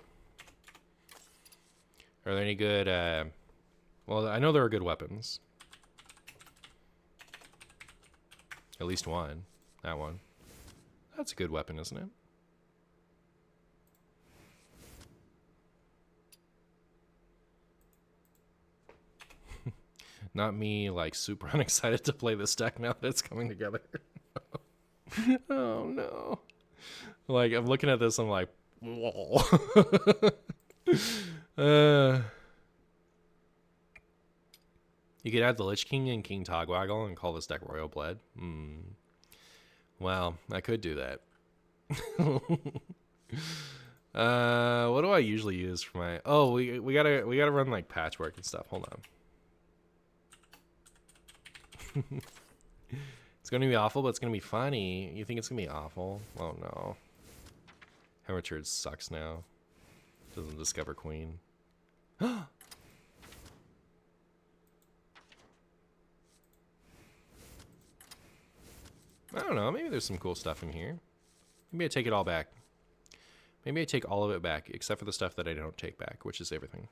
Are there any good, well, I know there are good weapons. At least one. That one. That's a good weapon, isn't it? Not me, like, super unexcited to play this deck now that it's coming together. Oh, no. Like, I'm looking at this, I'm like, whoa. You could add the Lich King and King Togwaggle and call this deck Royal Blood. Well, I could do that. What do I usually use for my... Oh, we gotta run, like, patchwork and stuff. Hold on. It's gonna be awful, but it's gonna be funny. You think it's gonna be awful? Oh no. Hemorrhage sucks now. Doesn't discover Queen. I don't know. Maybe there's some cool stuff in here. Maybe I take it all back. Maybe I take all of it back, except for the stuff that I don't take back, which is everything.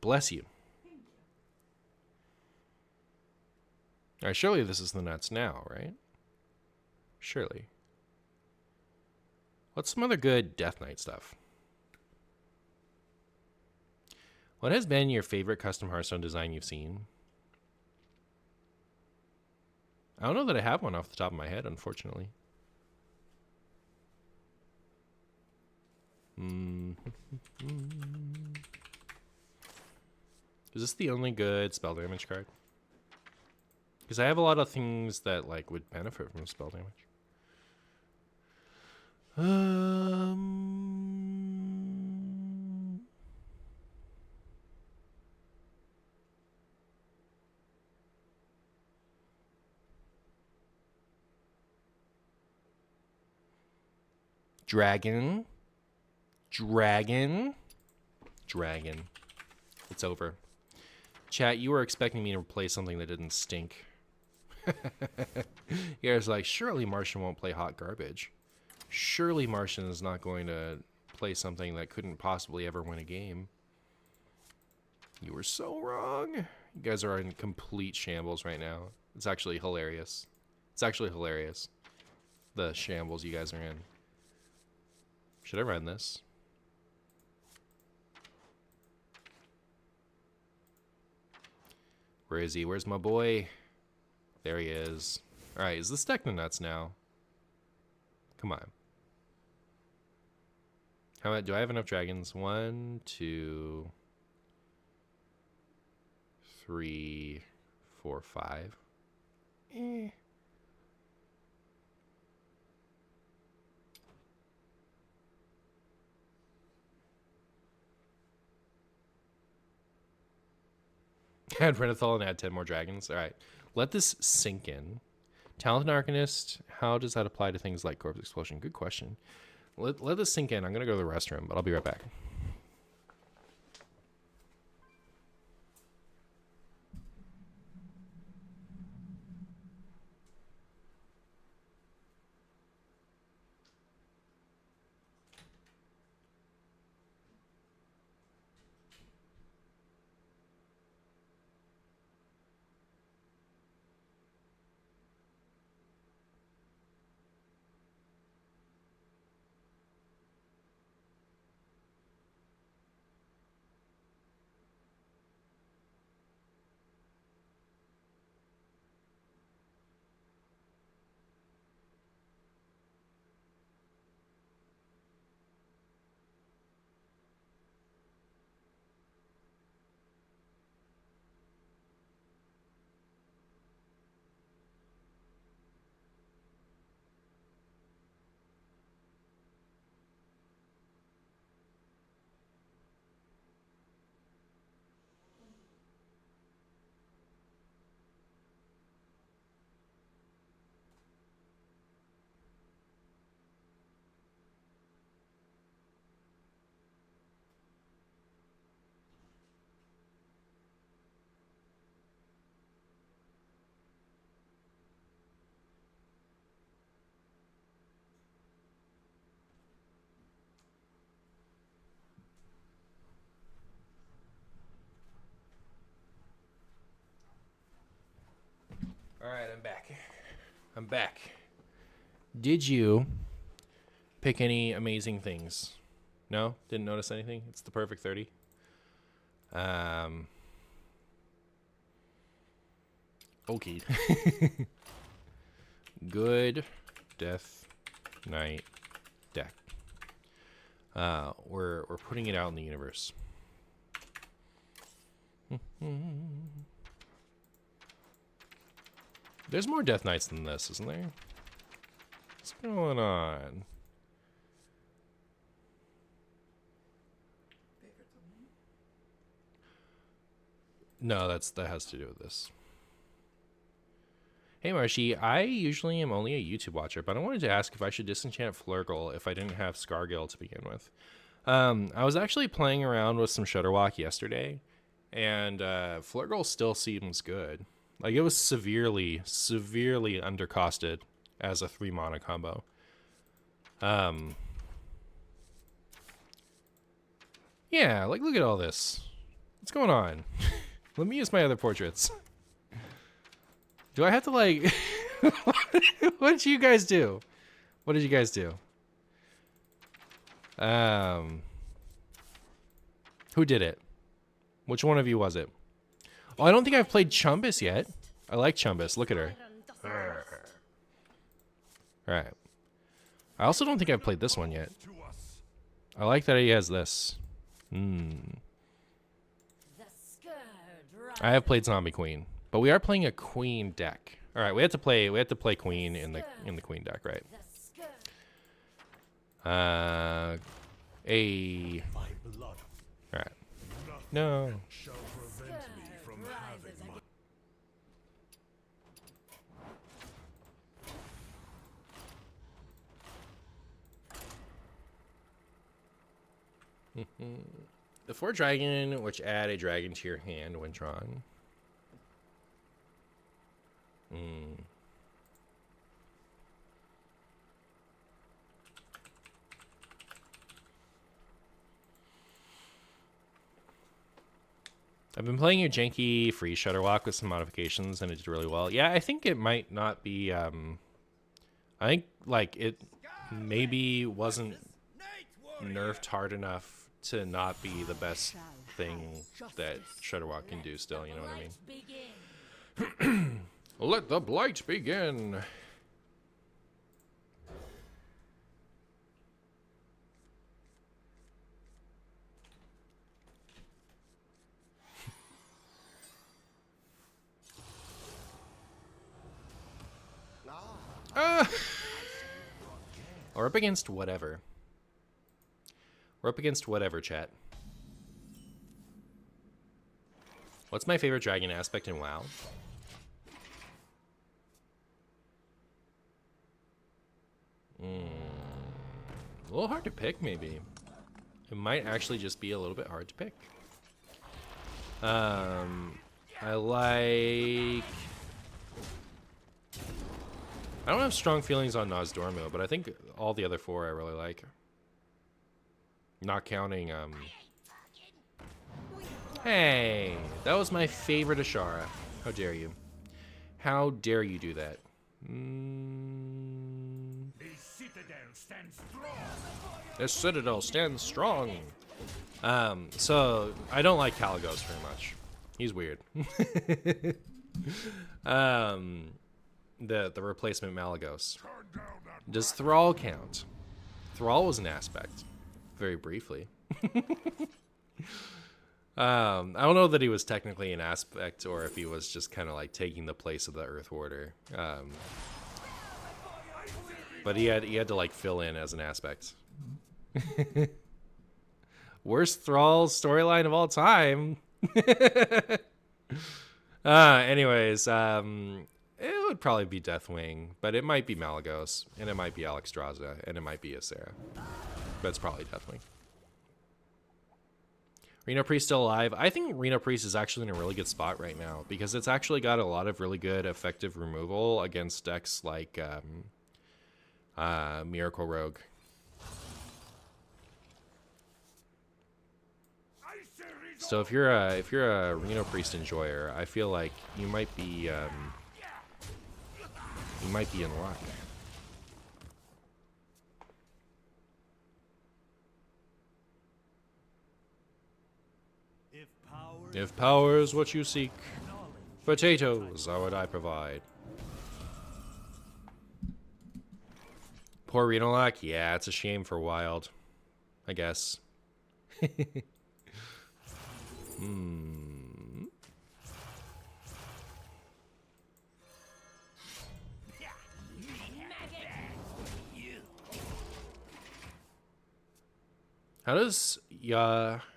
Bless you. All right, surely this is the nuts now, right? Surely. What's some other good Death Knight stuff? What has been your favorite custom Hearthstone design you've seen? I don't know that I have one off the top of my head, unfortunately. Is this the only good spell damage card? Because I have a lot of things that like would benefit from spell damage. Dragon. It's over. Chat, you were expecting me to play something that didn't stink. You guys are like, surely Martian won't play hot garbage. Surely Martian is not going to play something that couldn't possibly ever win a game. You were so wrong. You guys are in complete shambles right now. It's actually hilarious. It's actually hilarious. The shambles you guys are in. Should I run this? Where is he? Where's my boy? There he is. Alright, is this Technonuts now? Come on. How many, do I have enough dragons? 1, 2, 3, 4, 5. Add Renethal and add 10 more dragons. All right. Let this sink in. Talented Arcanist, how does that apply to things like Corpse Explosion? Good question. Let this sink in. I'm going to go to the restroom, but I'll be right back. All right, I'm back. I'm back. Did you pick any amazing things? No? Didn't notice anything? It's the perfect 30. Okay. Good Death Knight deck. We're putting it out in the universe. There's more Death Knights than this, isn't there? What's going on? No, that has to do with this. Hey Marshy, I usually am only a YouTube watcher, but I wanted to ask if I should disenchant Flurgle if I didn't have Scargill to begin with. I was actually playing around with some Shudderwock yesterday, and Flurgle still seems good. Like, it was severely, severely undercosted as a 3 mana combo. Yeah, like, look at all this. What's going on? Let me use my other portraits. Do I have to, like... What did you guys do? What did you guys do? Who did it? Which one of you was it? Oh, I don't think I've played Chumbus yet. I like Chumbus. Look at her. Alright. I also don't think I've played this one yet. I like that he has this. I have played Zombie Queen, but we are playing a Queen deck. All right, we have to play Queen in the Queen deck, right? All right. No. Shall prevent me from having my The 4 dragon, which add a dragon to your hand when drawn. I've been playing your janky free Shutterwalk with some modifications, and it did really well. Yeah, I think it might not be. I think like it maybe wasn't nerfed hard enough to not be the best thing that Shutterwalk can do still, you know what I mean? Let the blight begin. We're up against whatever. We're up against whatever, chat. What's my favorite dragon aspect in WoW? A little hard to pick, maybe. It might actually just be a little bit hard to pick. I like... I don't have strong feelings on Nozdormu, but I think all the other 4 I really like. Not counting, Hey! That was my favorite Ashara. How dare you? How dare you do that? The citadel stands strong. This citadel stands strong. So I don't like Kalagos very much. He's weird. The replacement Malagos. Does Thrall count? Thrall was an aspect, very briefly. I don't know that he was technically an aspect or if he was just kind of like taking the place of the Earth Warder. But he had to like fill in as an aspect. Worst Thrall storyline of all time. Anyways, it would probably be Deathwing, but it might be Malagos, and it might be Alexstrasza, and it might be Ysera. But it's probably Deathwing. Reno Priest still alive. I think Reno Priest is actually in a really good spot right now because it's actually got a lot of really good effective removal against decks like Miracle Rogue. So if you're a Reno Priest enjoyer, I feel like you might be in luck. If power is what you seek, potatoes are what I provide. Poor Renolac? Yeah, it's a shame for Wild, I guess.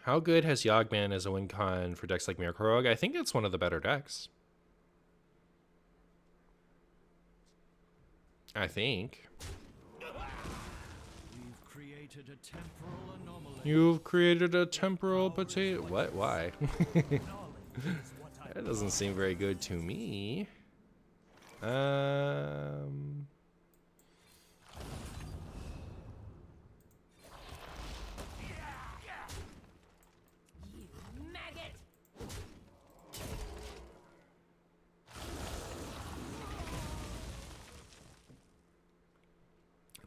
How good has Yogg-Man as a win con for decks like Miracle Rogue? I think it's one of the better decks. I think. You've created a temporal potato. What? Why? That doesn't seem very good to me. Maggot!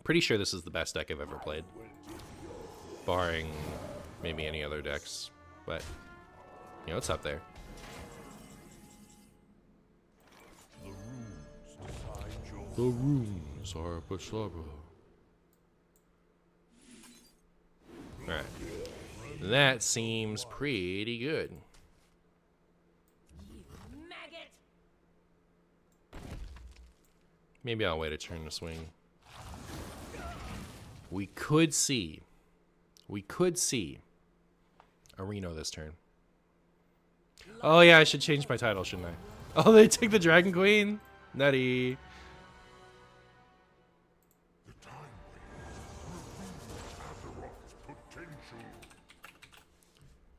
Pretty sure this is the best deck I've ever played. Barring maybe any other decks. But, you know, it's up there. The runes decide your The runes are Basara. Alright. That seems pretty good. Maggot! Maybe I'll wait a turn to swing. We could see a Reno this turn. Oh yeah, I should change my title, shouldn't I? Oh, they took the Dragon Queen? Nutty. the time waits. Azeroth's potential.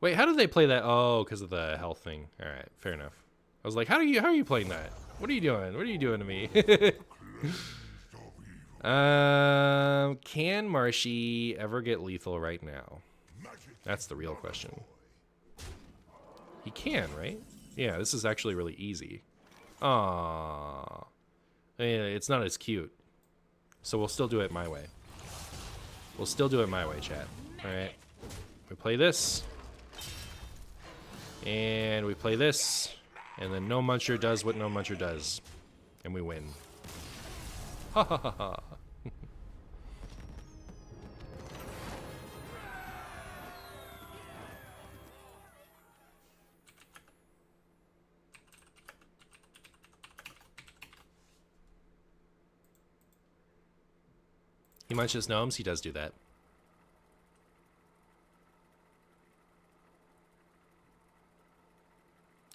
Wait, how did they play that? Oh, because of the health thing. All right, fair enough. I was like, how are you playing that? What are you doing? What are you doing to me? Can Marshy ever get lethal right now? That's the real question. He can, right? Yeah, this is actually really easy. Aww. Yeah, it's not as cute. So we'll still do it my way. We'll still do it my way, chat. Alright. We play this. And we play this. And then No Muncher does what No Muncher does. And we win. Ha ha ha ha. He munches gnomes, he does do that.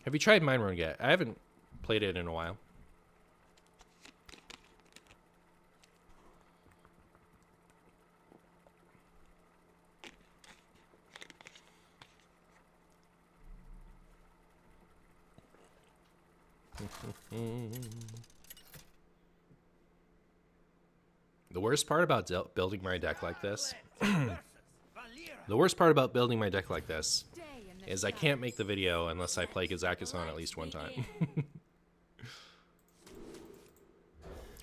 Have you tried Mine Run yet? I haven't played it in a while. The worst part about building my deck like this, the worst part about building my deck like this is I can't make the video unless I play Kazakhstan at least one time.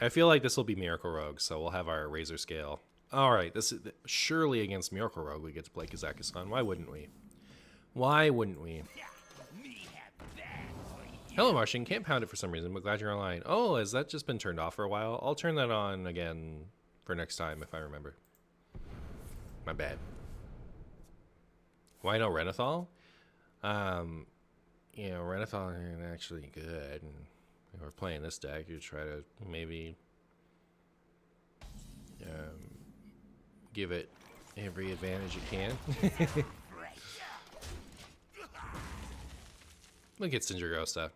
I feel like this will be Miracle Rogue, so we'll have our Razor Scale. All right, this is surely against Miracle Rogue we get to play Kazakhstan. Why wouldn't we? Why wouldn't we? Hello, Martian. Can't pound it for some reason, but glad you're online. Oh, has that just been turned off for a while? I'll turn that on again for next time if I remember. My bad. Why no Renathal? You know, Renathal isn't actually good. And we're playing this deck. You try to maybe give it every advantage you can. Look at Sindragosa.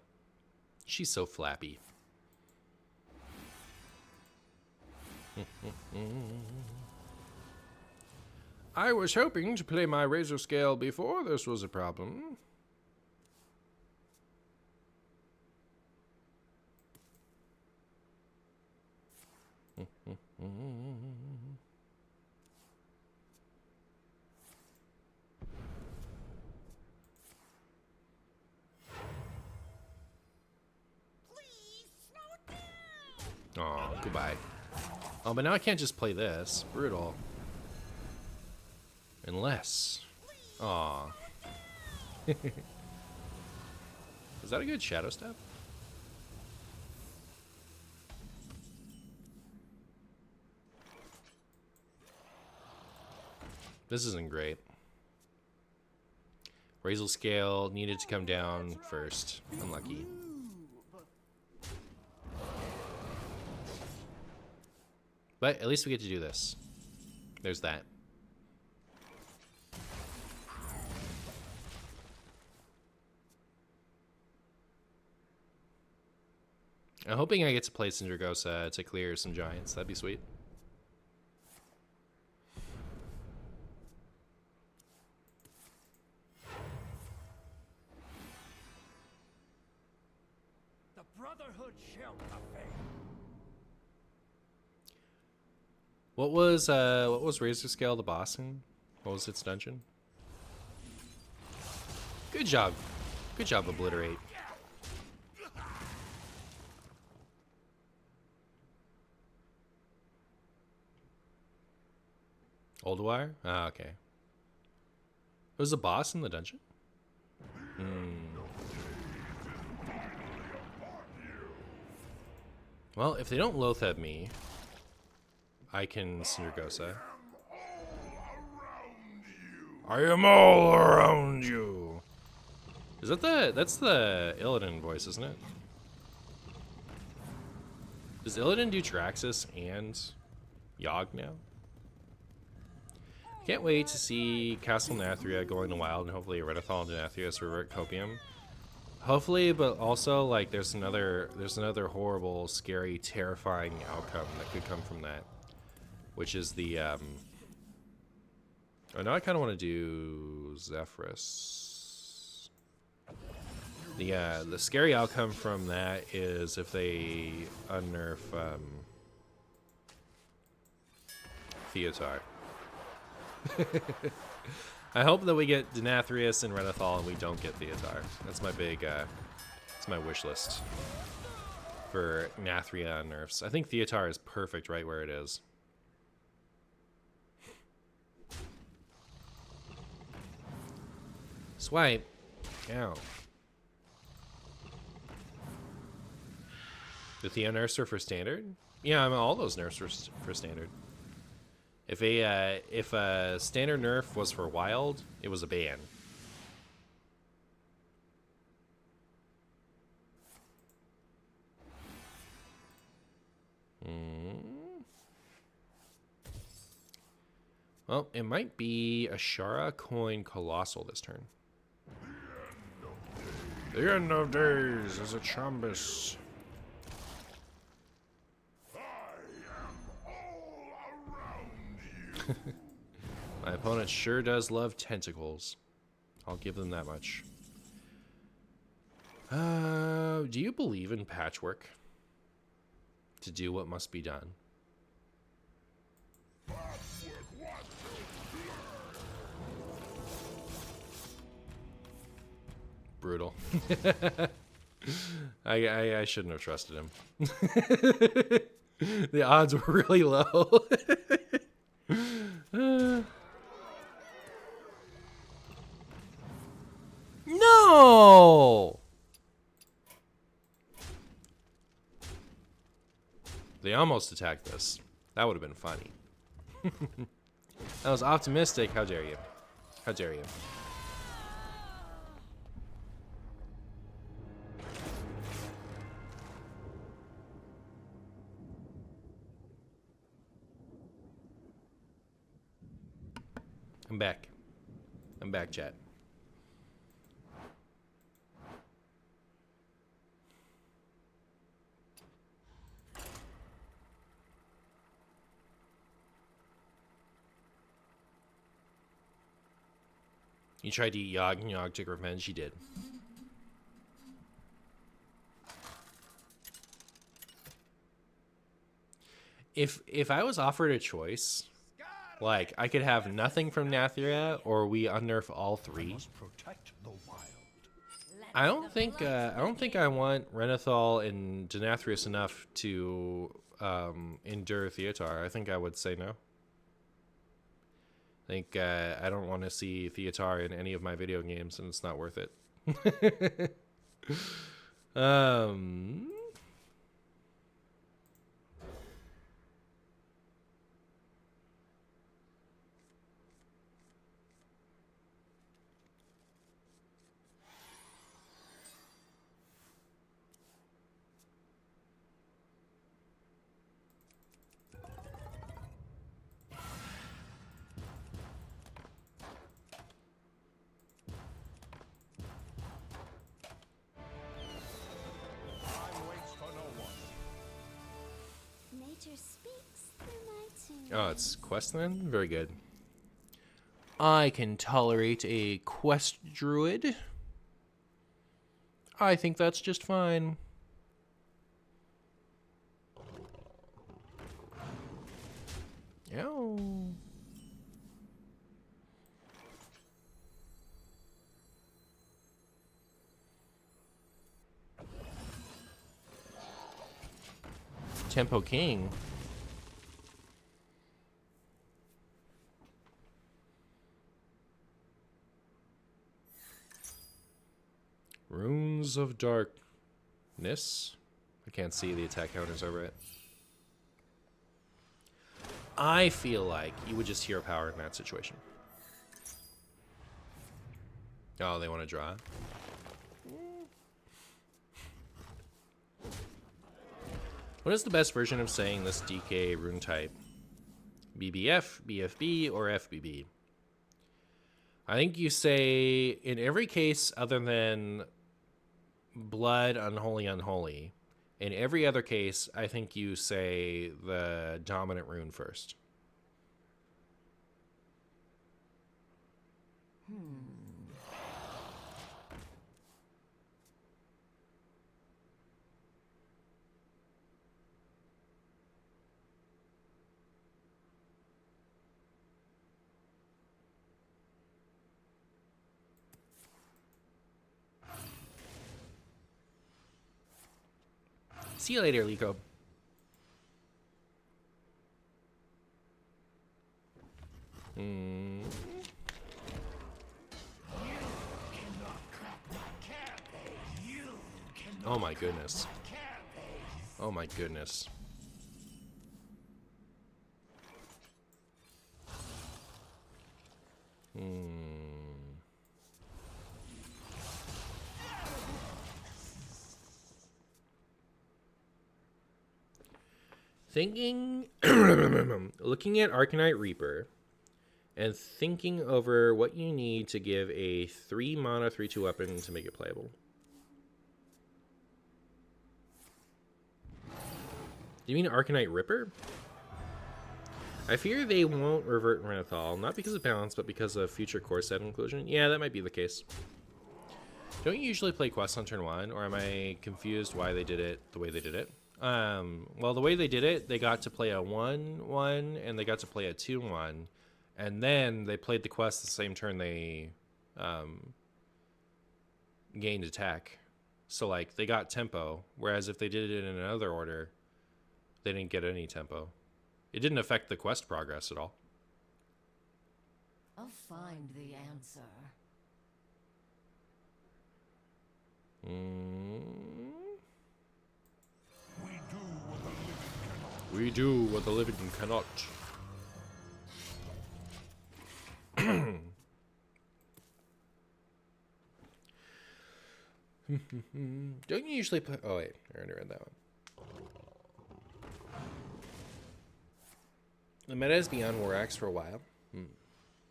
She's so flappy. I was hoping to play my Razor Scale before this was a problem. Oh, goodbye. Oh, but now I can't just play this. Brutal. Unless... Aw. Is that a good Shadow Step? This isn't great. Razor Scale needed to come down first. Unlucky. But at least we get to do this. There's that. I'm hoping I get to play Sindragosa to clear some giants. That'd be sweet. Brotherhood shall prevail. What was Razor Scale the boss in? What was its dungeon? Good job. Good job, Obliterate. Old Wire? Ah, okay. There was a boss in the dungeon? Well, if they don't Loatheb me, I can Syndergosa. I am all around you. Is that that's the Illidan voice, isn't it? Does Illidan do Traxxas and Yogg now? Can't wait to see Castle Nathria going to Wild and hopefully Redithal and Denathrius for Copium. Hopefully, but also like there's another horrible, scary, terrifying outcome that could come from that, which is the oh, now I kind of want to do Zephyrus. The scary outcome from that is if they unnerf Theotar. I hope that we get Denathrius and Redithal and we don't get Theotar. That's my big, that's my wish list for Nathria nerfs. I think Theotar is perfect right where it is. Swipe. Ow. The Theo nerfs are for standard? Yeah, I mean, all those nerfs for standard. If a standard nerf was for wild, it was a ban. Well, it might be a Shara coin Colossal this turn. The end of days is a Chambus. My opponent sure does love tentacles. I'll give them that much. Do you believe in patchwork? To do what must be done? Brutal. I shouldn't have trusted him. The odds were really low. No! They almost attacked this. That would have been funny. That was optimistic. How dare you? How dare you? I'm back. I'm back, chat. You tried to eat Yogg and Yogg took revenge. He did. If I was offered a choice, like I could have nothing from Nathria or we unnerf all three. Protect the wild. I don't think I want Renethal and Denathrius enough to endure Theotar. I think I would say no. I think I don't want to see Theotar in any of my video games, and it's not worth it. Time waits for no one. Nature speaks through my tune. Oh, it's quest then? Very good. I can tolerate a quest druid. I think that's just fine. Ow. Tempo King. Runes of Darkness. I can't see the attack counters over it. I feel like you would just hero power in that situation. Oh, they want to draw. What is the best version of saying this DK rune type? BBF, BFB, or FBB? I think you say, in every case other than Blood, Unholy, Unholy, in every other case, I think you say the dominant rune first. See you later, Liko. Oh my goodness. Oh my goodness. Thinking, looking at Arcanite Reaper, and thinking over what you need to give a 3 mana 3/2 weapon to make it playable. Do you mean Arcanite Ripper? I fear they won't revert Renathal, not because of balance, but because of future core set inclusion. Yeah, that might be the case. Don't you usually play quests on turn 1, or am I confused why they did it the way they did it? Well, the way they did it, they got to play a 1/1, and they got to play a 2/1, and then they played the quest the same turn they gained attack. So, like, they got tempo, whereas if they did it in another order, they didn't get any tempo. It didn't affect the quest progress at all. I'll find the answer. We do what the living cannot. We do what the living cannot. Don't you usually play... Oh, wait. I already read that one. The meta is beyond War Axe for a while.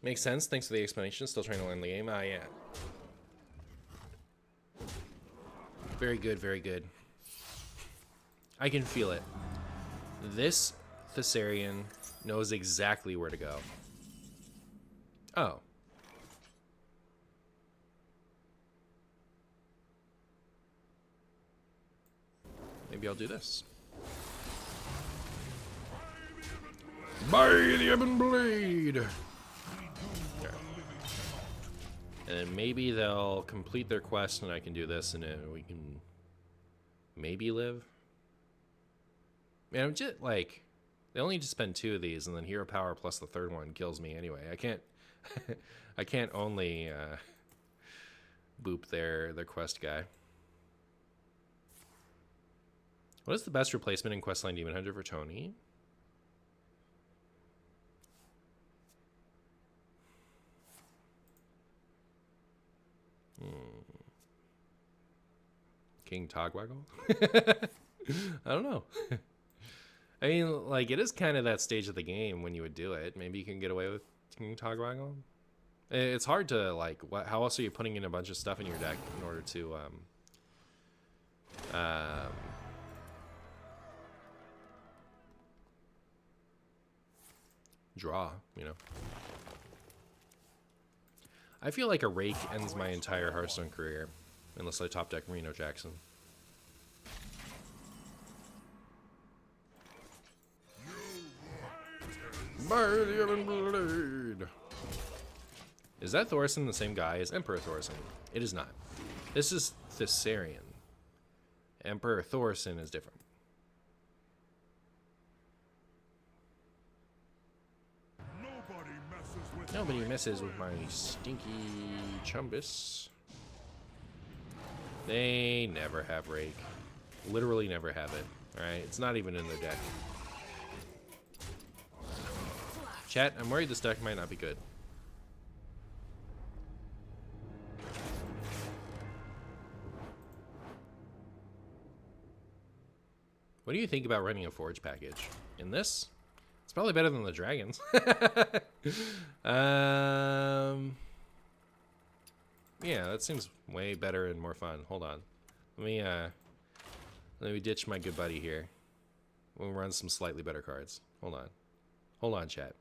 Makes sense. Thanks for the explanation. Still trying to learn the game. Ah, yeah. Very good, very good. I can feel it. This Thessarian knows exactly where to go. Oh. Maybe I'll do this. By the Ebon Blade! Okay. And then maybe they'll complete their quest and I can do this and then we can maybe live. Man, I'm just like, they only just spend 2 of these and then hero power plus the third one kills me anyway. I can't, I can't only boop their quest guy. What is the best replacement in Questline Demon Hunter for Tony? King Togwaggle? I don't know. I mean, like, it is kind of that stage of the game when you would do it. Maybe you can get away with King Togwaggle. It's hard to, like, how else are you putting in a bunch of stuff in your deck in order to, draw, you know? I feel like a Rake ends my entire Hearthstone career, unless I top deck Reno Jackson. By the Ebon Blade. Is that Thorson the same guy as Emperor Thorson? It is not. This is Thessarian. Emperor Thorson is different. Nobody messes with my stinky Chumbus. They never have Rake. Literally never have it. Alright, it's not even in their deck. Chat, I'm worried this deck might not be good. What do you think about running a Forge package? In this? It's probably better than the Dragons. Yeah, that seems way better and more fun. Hold on. Let me ditch my good buddy here. We'll run some slightly better cards. Hold on. Hold on, chat.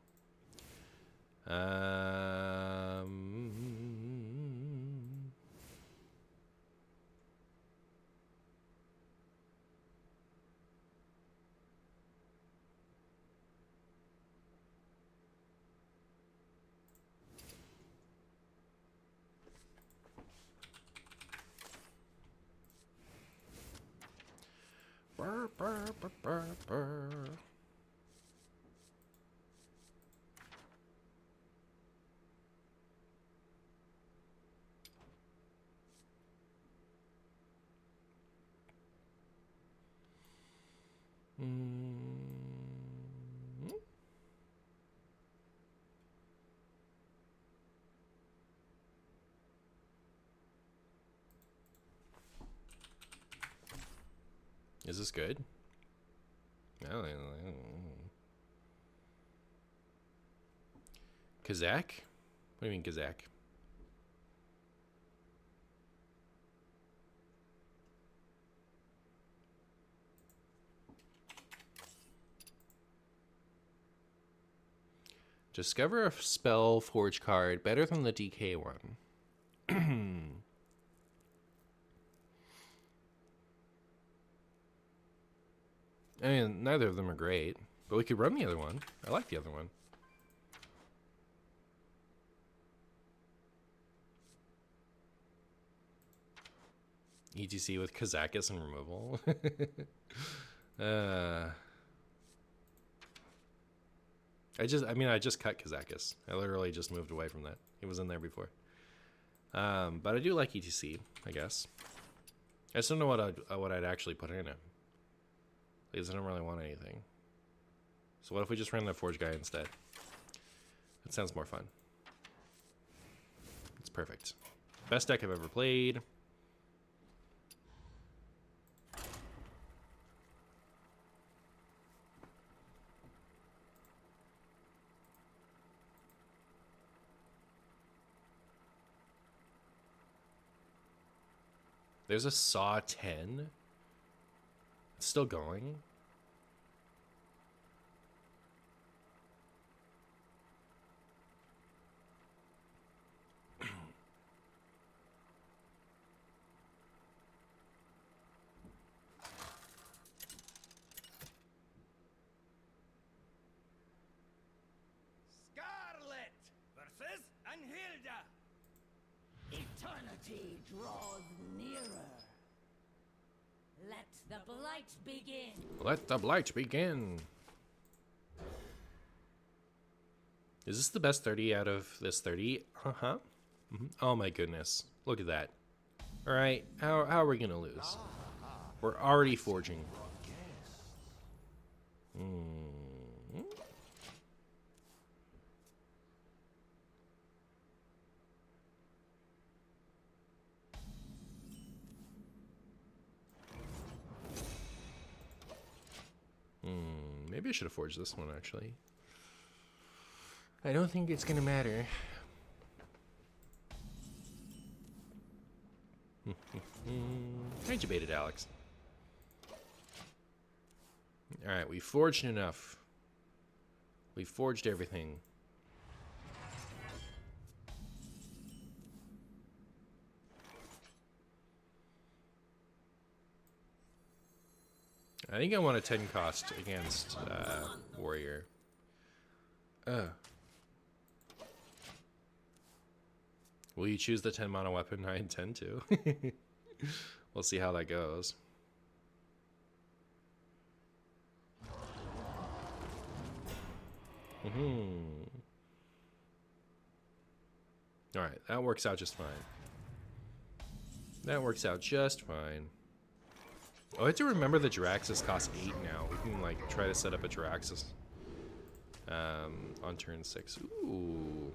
Burr, burr, burr, burr, burr. Is this good? No. Kazak? What do you mean Kazak? Discover a spell forge card better than the DK one. I mean, neither of them are great, but we could run the other one. I like the other one. ETC with Kazakis and removal. I just cut Kazakis. I literally just moved away from that. He was in there before. But I do like ETC, I guess. I just don't know what I'd actually put in it. Because I don't really want anything. So what if we just ran the Forge guy instead? That sounds more fun. It's perfect. Best deck I've ever played. There's a Saw 10. It's still going. Scarlet versus Anhilda. Eternity draws nearer. Let the blight begin. Let the blight begin. Is this the best 30 out of this 30? Uh-huh. Oh my goodness. Look at that. Alright, how are we gonna lose? We're already forging. Maybe I should have forged this one, actually. I don't think it's gonna matter. I debated Alex. Alright, we forged enough. We forged everything. I think I want a 10 cost against Warrior. Will you choose the 10 mana weapon? I intend to. We'll see how that goes. Alright, that works out just fine. That works out just fine. Oh, I have to remember the Jiraxis costs 8 now. We can, like, try to set up a Jiraxis on turn 6. Ooh.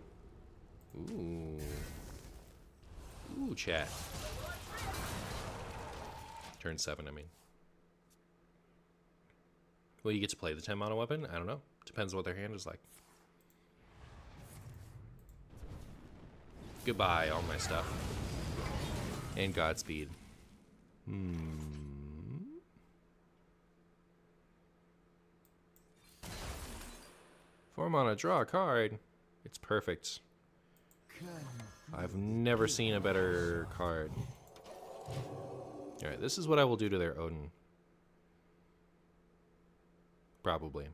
Ooh. Ooh, chat. Turn 7, I mean. Will you get to play the 10 mana weapon? I don't know. Depends what their hand is like. Goodbye, all my stuff. And Godspeed. 4 mana, draw a card. It's perfect. I've never seen a better card. Alright, this is what I will do to their Odin. Probably.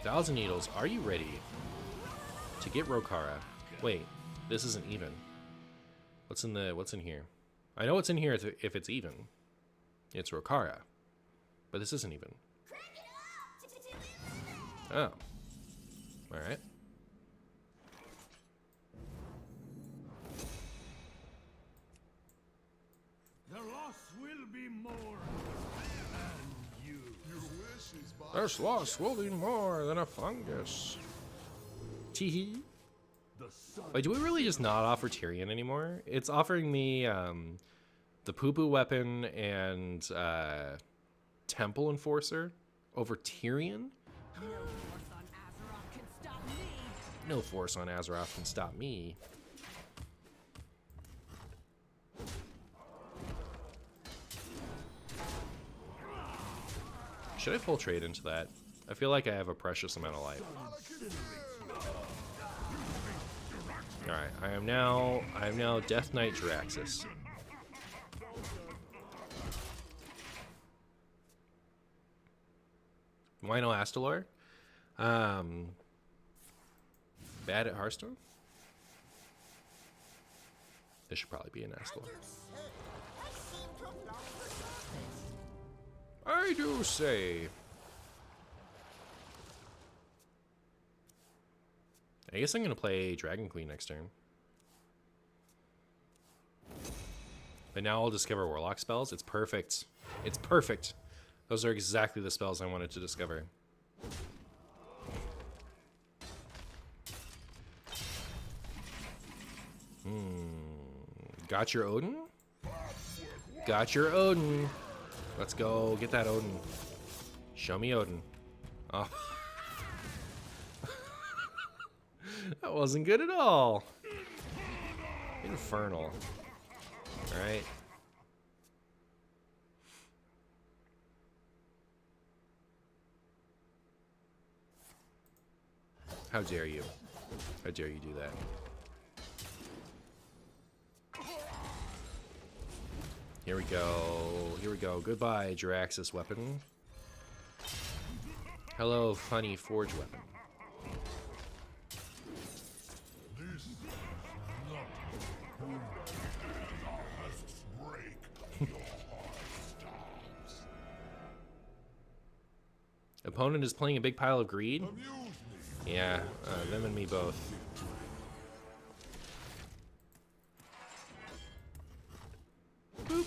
Thousand Needles, are you ready to get Rokara? Wait, this isn't even. What's in here? I know what's in here if it's even. It's Rokara. But this isn't even. Oh. Alright. The loss will be more than you. This loss will be more than a fungus. Teehee. Wait, do we really just not offer Tyrion anymore? It's offering me the poo-poo weapon and Temple Enforcer over Tyrion? No force on Azeroth can stop me. Should I full trade into that? I feel like I have a precious amount of life. Alright, I am now Death Knight Jiraxis. Why no Astalor? Bad at Hearthstone? This should probably be an Astalor. I do say. I guess I'm gonna play Dragon Queen next turn. But now I'll discover Warlock spells. It's perfect. It's perfect. Those are exactly the spells I wanted to discover. Got your Odin? Got your Odin. Let's go get that Odin. Show me Odin. Oh. That wasn't good at all. Infernal. Alright. How dare you? How dare you do that? Here we go. Here we go. Goodbye, Jiraxis weapon. Hello, funny forge weapon. Opponent is playing a big pile of greed? Yeah, them and me both. Boop.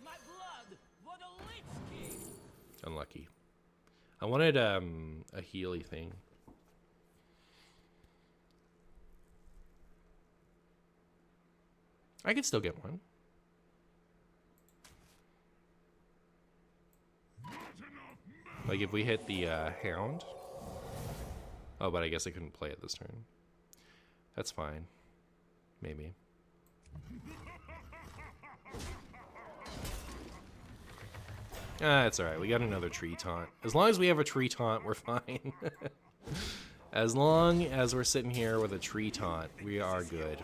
My blood for the Lich King. Unlucky. I wanted a Healy thing. I could still get one. Like if we hit the Hound. Oh, but I guess I couldn't play it this turn. That's fine. Maybe. Ah, it's alright. We got another tree taunt. As long as we have a tree taunt, we're fine. As long as we're sitting here with a tree taunt, we are good.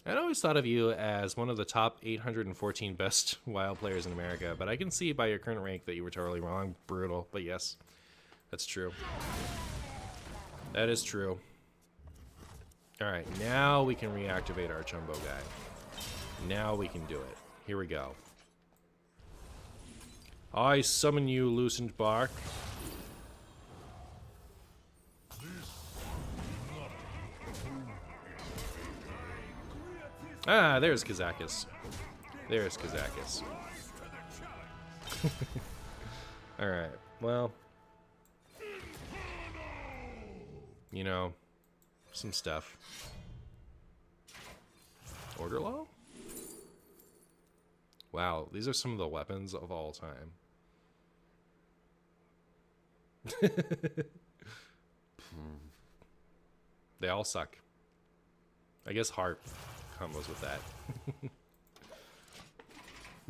I'd always thought of you as one of the top 814 best WoW players in America, but I can see by your current rank that you were totally wrong. Brutal, but yes, that's true. That is true. Alright, now we can reactivate our Chumbo guy. Now we can do it. Here we go. I summon you, loosened bark. Ah, there's Kazakis. There's Kazakis. Alright, well. You know, some stuff. Order law? Wow, these are some of the weapons of all time. They all suck. I guess harp combos with that.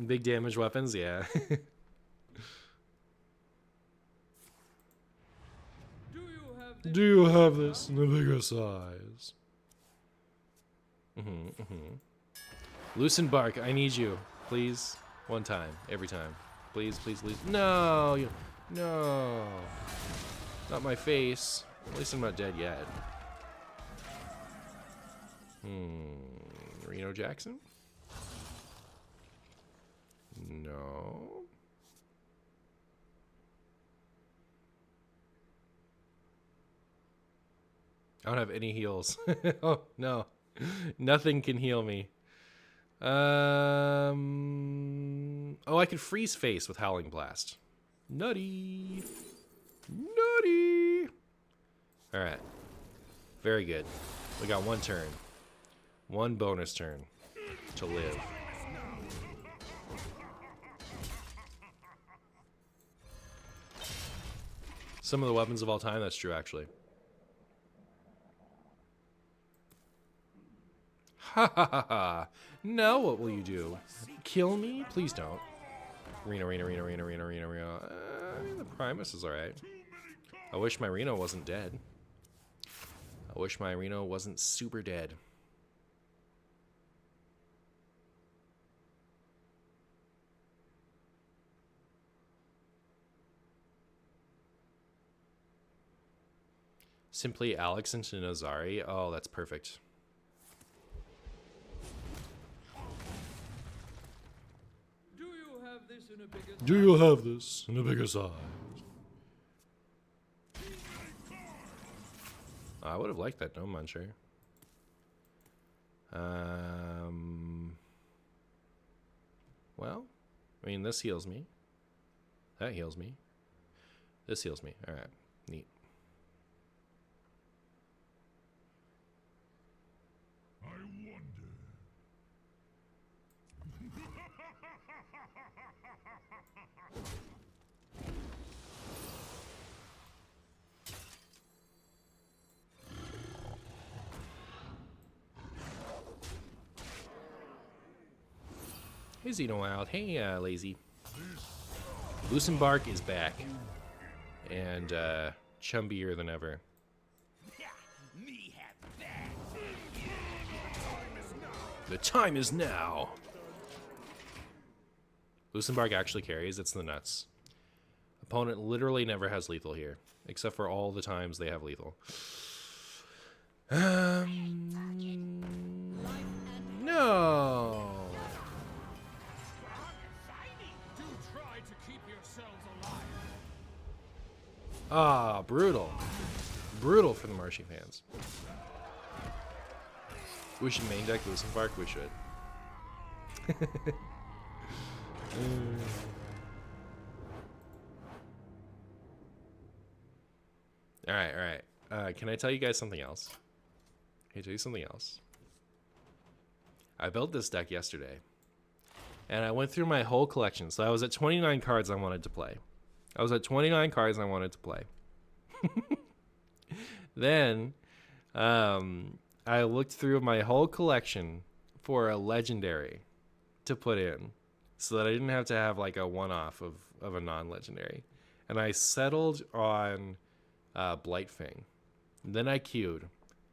Big damage weapons, yeah. Do you have this in a bigger size? Loosen bark, I need you. Please. One time. Every time. Please, please, please. No! No! Not my face. At least I'm not dead yet. Reno Jackson? No. I don't have any heals. Oh, no. Nothing can heal me. Oh, I could freeze face with Howling Blast. Nutty. Nutty. Alright. Very good. We got one turn. One bonus turn to live. Some of the weapons of all time, that's true actually. Ha ha ha ha. Now what will you do? Kill me? Please don't. Reno. The Primus is alright. I wish my Reno wasn't dead. I wish my Reno wasn't super dead. Simply Alex into Nazari. Oh, that's perfect. Do you have this in a bigger size? I would have liked that Gnome Muncher. Well, I mean, this heals me. That heals me. This heals me. All right, neat. I wonder. Hey, Xenowild. Hey, Lazy. Loosen Bark is back. And, chumbier than ever. The time is now. Loosen Bark actually carries. It's the nuts. Opponent literally never has lethal here. Except for all the times they have lethal. No. Ah, brutal. Brutal for the Marshy fans. We should main deck Loosen Bark? We should. Alright. Can I tell you guys something else? Can I tell you something else? I built this deck yesterday. And I went through my whole collection. So I was at 29 cards I wanted to play. Then, I looked through my whole collection for a legendary to put in so that I didn't have to have like a one-off of a non-legendary. And I settled on Blightfang. Then I queued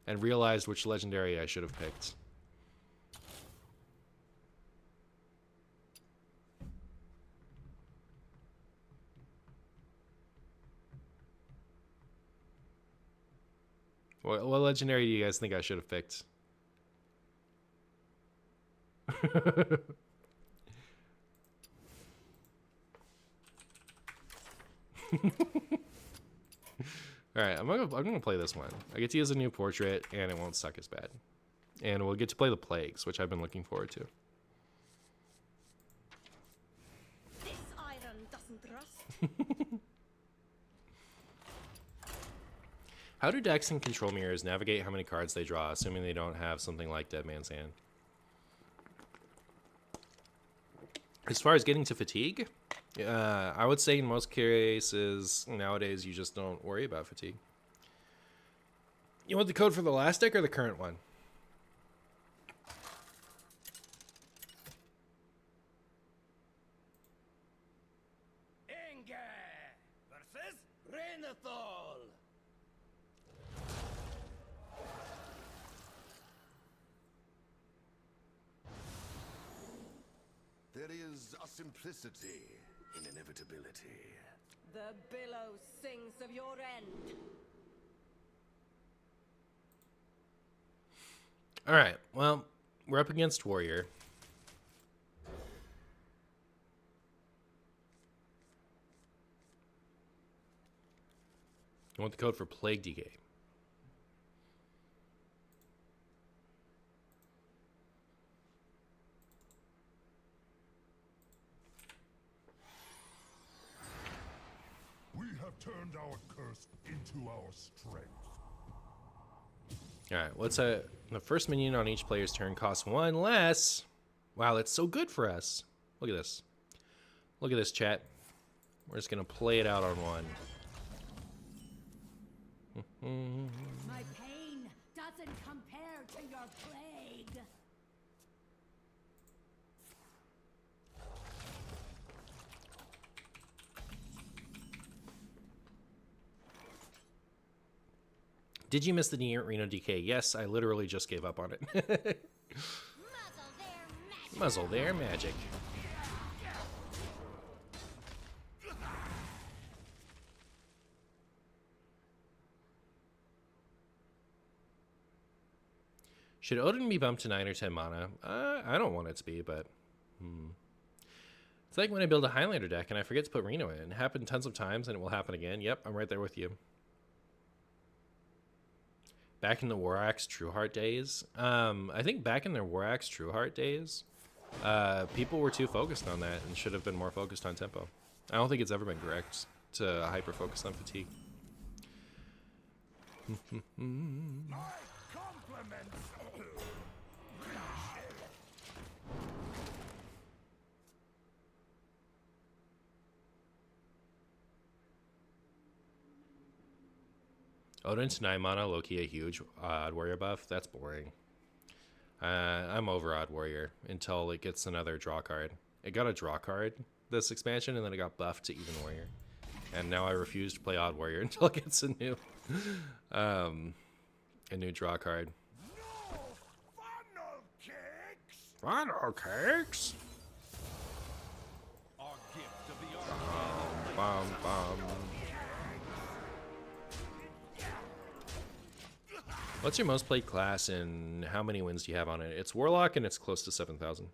and realized which legendary I should have picked. What legendary do you guys think I should have picked? All right, I'm gonna play this one. I get to use a new portrait, and it won't suck as bad. And we'll get to play the plagues, which I've been looking forward to. This iron doesn't rust. How do decks and control mirrors navigate how many cards they draw, assuming they don't have something like Dead Man's Hand? As far as getting to fatigue, I would say in most cases nowadays you just don't worry about fatigue. You want the code for the last deck or the current one? Inge versus Renathal. There is a simplicity in inevitability. The billow sings of your end. All right, well, we're up against Warrior. You want the code for Plague Decay? We have turned our curse into our strength. All right, what's the first minion on each player's turn costs one less. Wow, that's so good for us. Look at this. Look at this, chat. We're just gonna play it out on one. My pain doesn't compare to your plague. Did you miss the Reno DK? Yes, I literally just gave up on it. Muzzle their magic. Muzzle their magic. Should Odin be bumped to 9 or 10 mana? I don't want it to be, but... It's like when I build a Highlander deck and I forget to put Reno in. It happened tons of times and it will happen again. Yep, I'm right there with you. Back in the War Axe Trueheart days. I think back in their War Axe Trueheart days, people were too focused on that and should have been more focused on tempo. I don't think it's ever been correct to hyper-focus on fatigue. My compliments. Odin to 9 mana, Loki a huge Odd Warrior buff. That's boring. I'm over Odd Warrior until it gets another draw card. It got a draw card this expansion, and then it got buffed to Even Warrior. And now I refuse to play Odd Warrior until it gets a new draw card. No funnel cakes. Funnel cakes. Our gift of the art. Bum, bum. What's your most played class and how many wins do you have on it? It's Warlock and it's close to 7,000.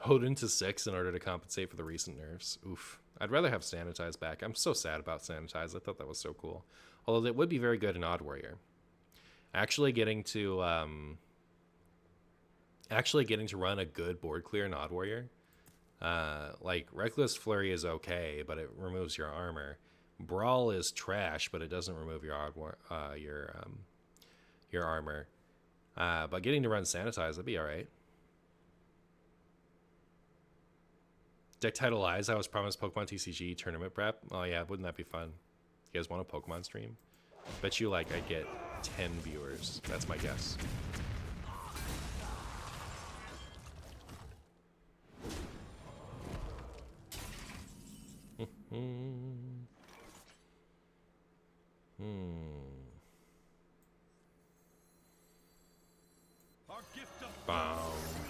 Odin to 6 in order to compensate for the recent nerfs. Oof. I'd rather have Sanitize back. I'm so sad about Sanitize. I thought that was so cool. Although it would be very good in Odd Warrior. Actually getting to run a good board clear in Odd Warrior. Like Reckless Flurry is okay, but it removes your armor. Brawl is trash, but it doesn't remove your armor. But getting to run Sanitize, that'd be all right. Deck Title Lies, I was promised Pokemon TCG tournament prep. Oh yeah, wouldn't that be fun? You guys want a Pokemon stream? Bet you like I'd get 10 viewers. That's my guess. Our gift of Bum,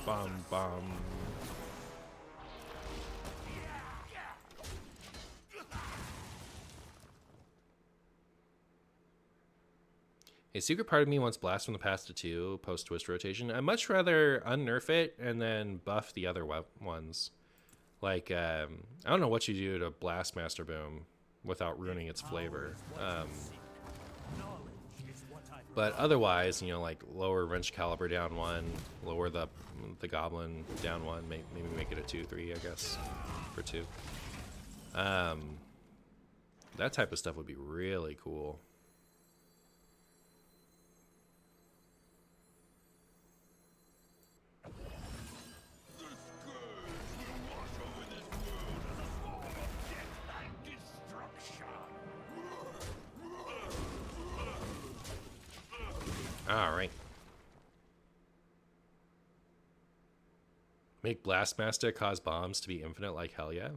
bum, bum. A secret part of me wants Blast from the Past to 2 post twist rotation. I'd much rather unnerf it and then buff the other ones. Like, I don't know what you do to Blast Master Boom without ruining its flavor. But otherwise, you know, like lower Wrench Caliber down 1, lower the Goblin down 1, maybe make it a 2/3, I guess, for 2. That type of stuff would be really cool. All right. Make Blastmaster cause bombs to be infinite like hell yeah.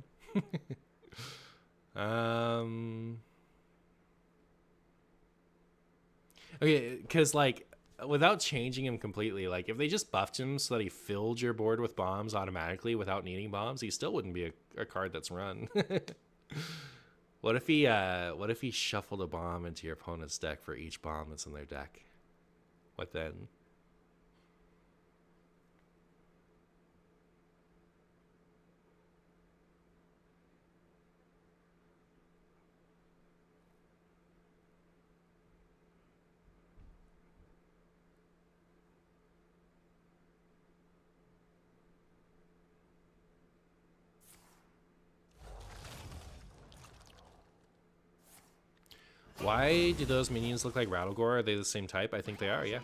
Okay, because like without changing him completely, like if they just buffed him so that he filled your board with bombs automatically without needing bombs, he still wouldn't be a card that's run. What if he shuffled a bomb into your opponent's deck for each bomb that's in their deck? What then? Why do those minions look like Rattlegore? Are they the same type? I think they are, yeah.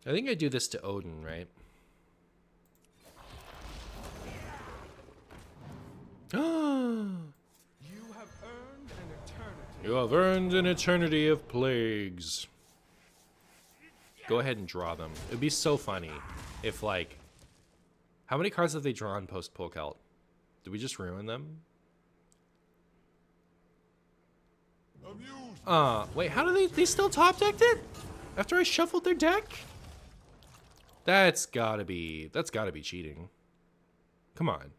I think I do this to Odin, right? You have earned an eternity of plagues. Go ahead and draw them. It'd be so funny if, like... How many cards have they drawn post-Polkelt? Did we just ruin them? Wait, how do they still top-decked it? After I shuffled their deck? That's gotta be cheating. Come on.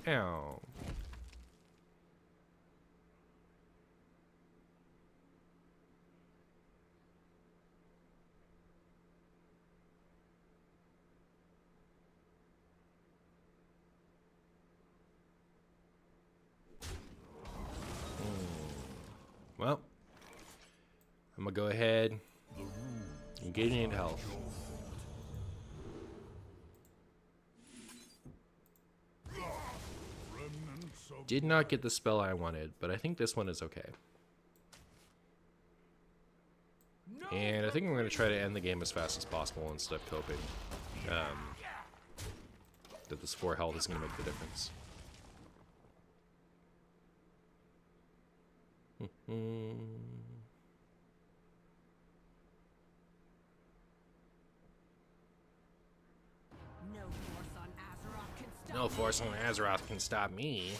Ow. Well, I'm gonna go ahead and get into health. Did not get the spell I wanted, but I think this one is okay. And I think I'm going to try to end the game as fast as possible instead of coping. That this 4 health is going to make the difference. No force on Azeroth can stop me.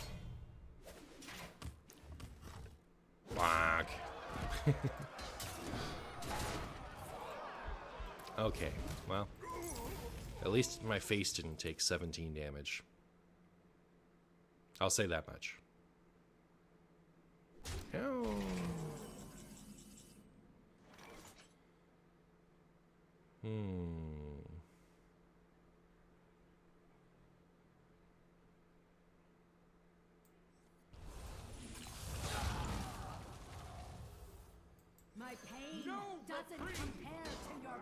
Fuck. Okay, well, at least my face didn't take 17 damage. I'll say that much. Ow. My pain doesn't compare to your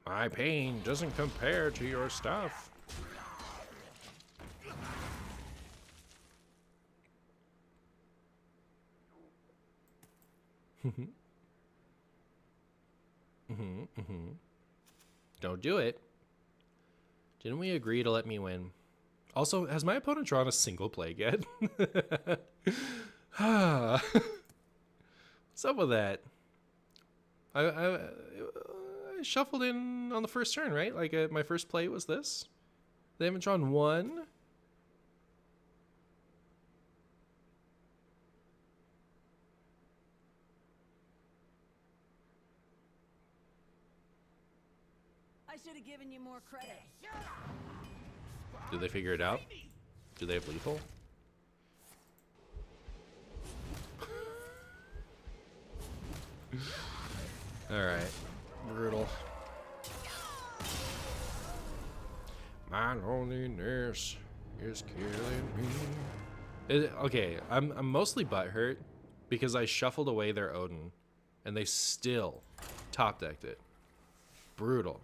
My pain doesn't compare to your stuff. Don't do it. Didn't we agree to let me win? Also, has my opponent drawn a single plague yet? What's up with that? I shuffled in on the first turn, right? Like my first play was this. They haven't drawn one. I should have given you more credit. Did they figure it out? Do they have lethal? Alright. Brutal. My loneliness is killing me. Okay, I'm mostly butthurt because I shuffled away their Odin and they still top decked it. Brutal.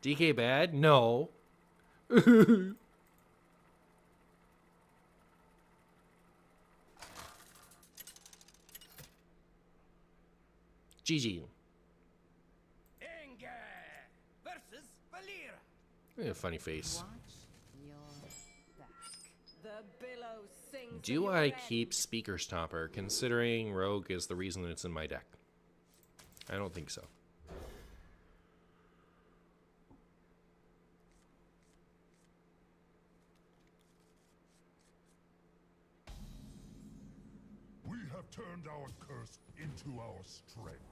DK bad? No. GG. Anger versus Valir. Yeah, funny face. Watch your back. The billow sings. Do I keep Speaker Stomper, considering Rogue is the reason it's in my deck? I don't think so. We have turned our curse into our strength.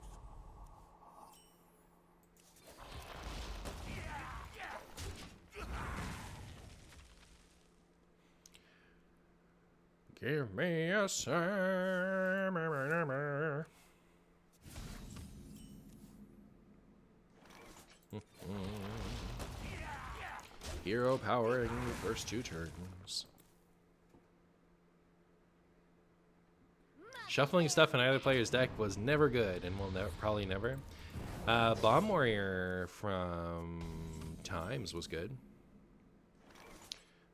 Give me a sign. Hero power in the first two turns. Shuffling stuff in either player's deck was never good and will probably never. Bomb Warrior from Times was good.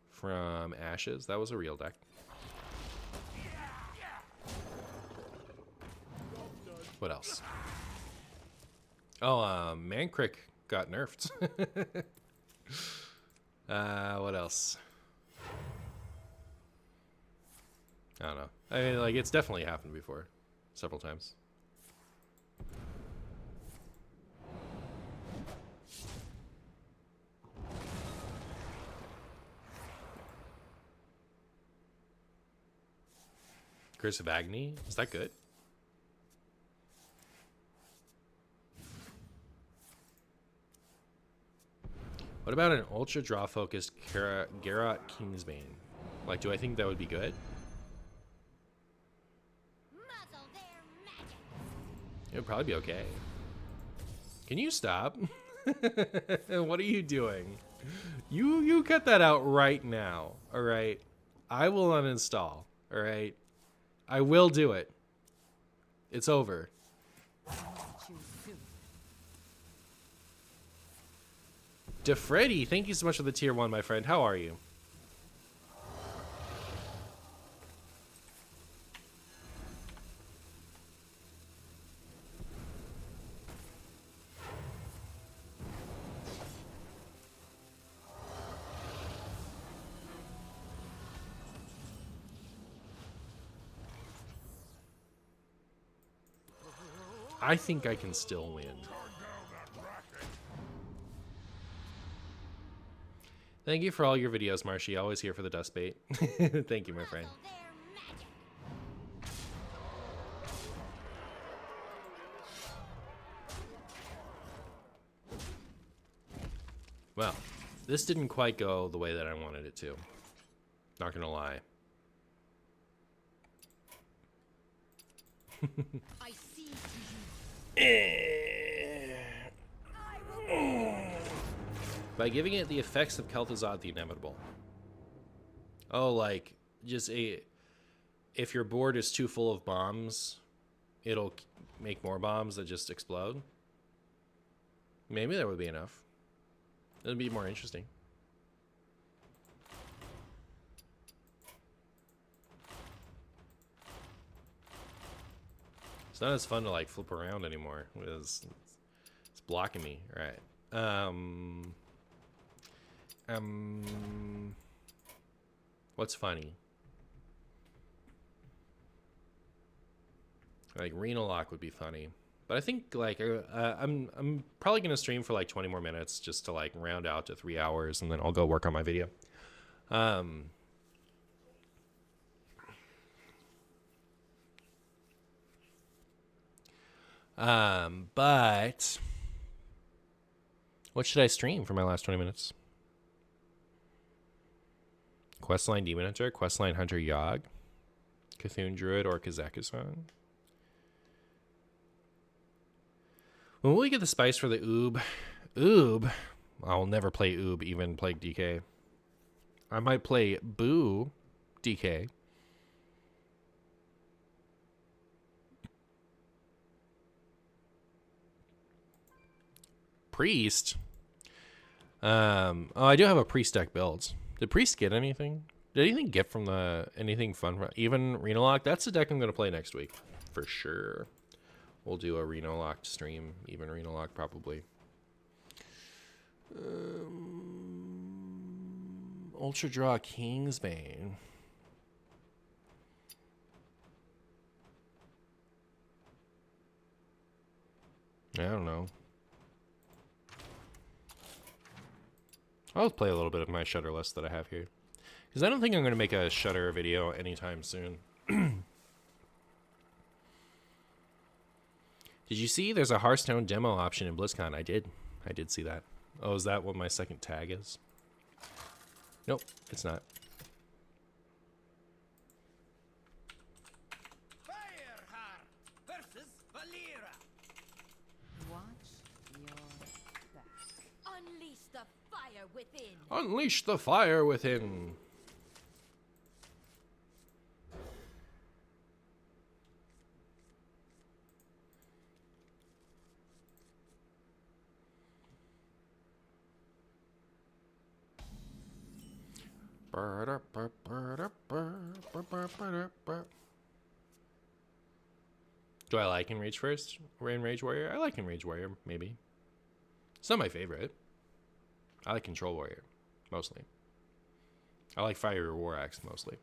From Ashes, that was a real deck. What else? Oh, Mancrick got nerfed. What else? I don't know. I mean, like, it's definitely happened before. Several times. Curse of Agni? Is that good? What about an ultra draw focused Garrot Kingsbane? Like, do I think that would be good? Muzzle their magic. It would probably be okay. Can you stop? What are you doing? You cut that out right now, alright? I will uninstall, alright? I will do it. It's over. DeFreddy, thank you so much for the tier 1, my friend. How are you? I think I can still win. Thank you for all your videos, Marshy. Always here for the dust bait. Thank you, my friend. Muzzle their magic. Well, this didn't quite go the way that I wanted it to. Not gonna lie. I see you. By giving it the effects of Kel'Thuzad the Inevitable. Oh, like, just if your board is too full of bombs, it'll make more bombs that just explode. Maybe that would be enough. It'd be more interesting. It's not as fun to like flip around anymore. It's blocking me. All right. What's funny? Like Renal Lock would be funny. But I think like I'm probably gonna stream for like 20 more minutes just to like round out to 3 hours, and then I'll go work on my video. But what should I stream for my last 20 minutes? Questline Demon Hunter, Questline Hunter Yogg, Cthulhu Druid, or Kazakusan. When will we get the spice for the Oob? Oob? I'll never play Oob, even play DK. I might play Boo DK. Priest? Oh, I do have a Priest deck build. Did Priest get anything? Did anything get from anything fun from even Renal Lock? That's the deck I'm going to play next week. For sure. We'll do a Renal Lock stream. Even Renal Lock, probably. Ultra Draw Kingsbane. I don't know. I'll play a little bit of my Shutter list that I have here. Because I don't think I'm going to make a Shutter video anytime soon. Did you see there's a Hearthstone demo option in BlizzCon? I did see that. Oh, is that what my second tag is? Nope, it's not. Fireheart versus Valera. Watch your back. Unleash the fire within. Unleash the fire within. Do I like Enrage first? Or Enrage Warrior? I like Enrage Warrior, maybe. It's not my favorite. I like Control Warrior, mostly. I like Fire War Axe, mostly.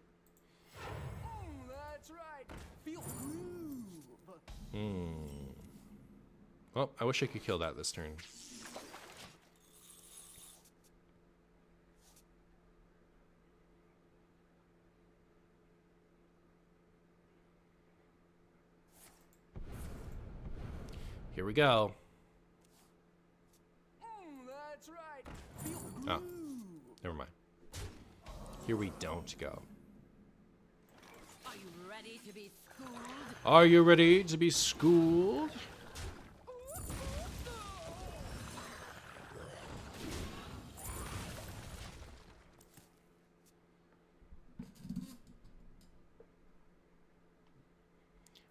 That's right. Feel groove. Well, I wish I could kill that this turn. Here we go. That's right. Feel Oh, groove. never mind. Here we don't go. Are you ready to be schooled? Are you ready to be schooled?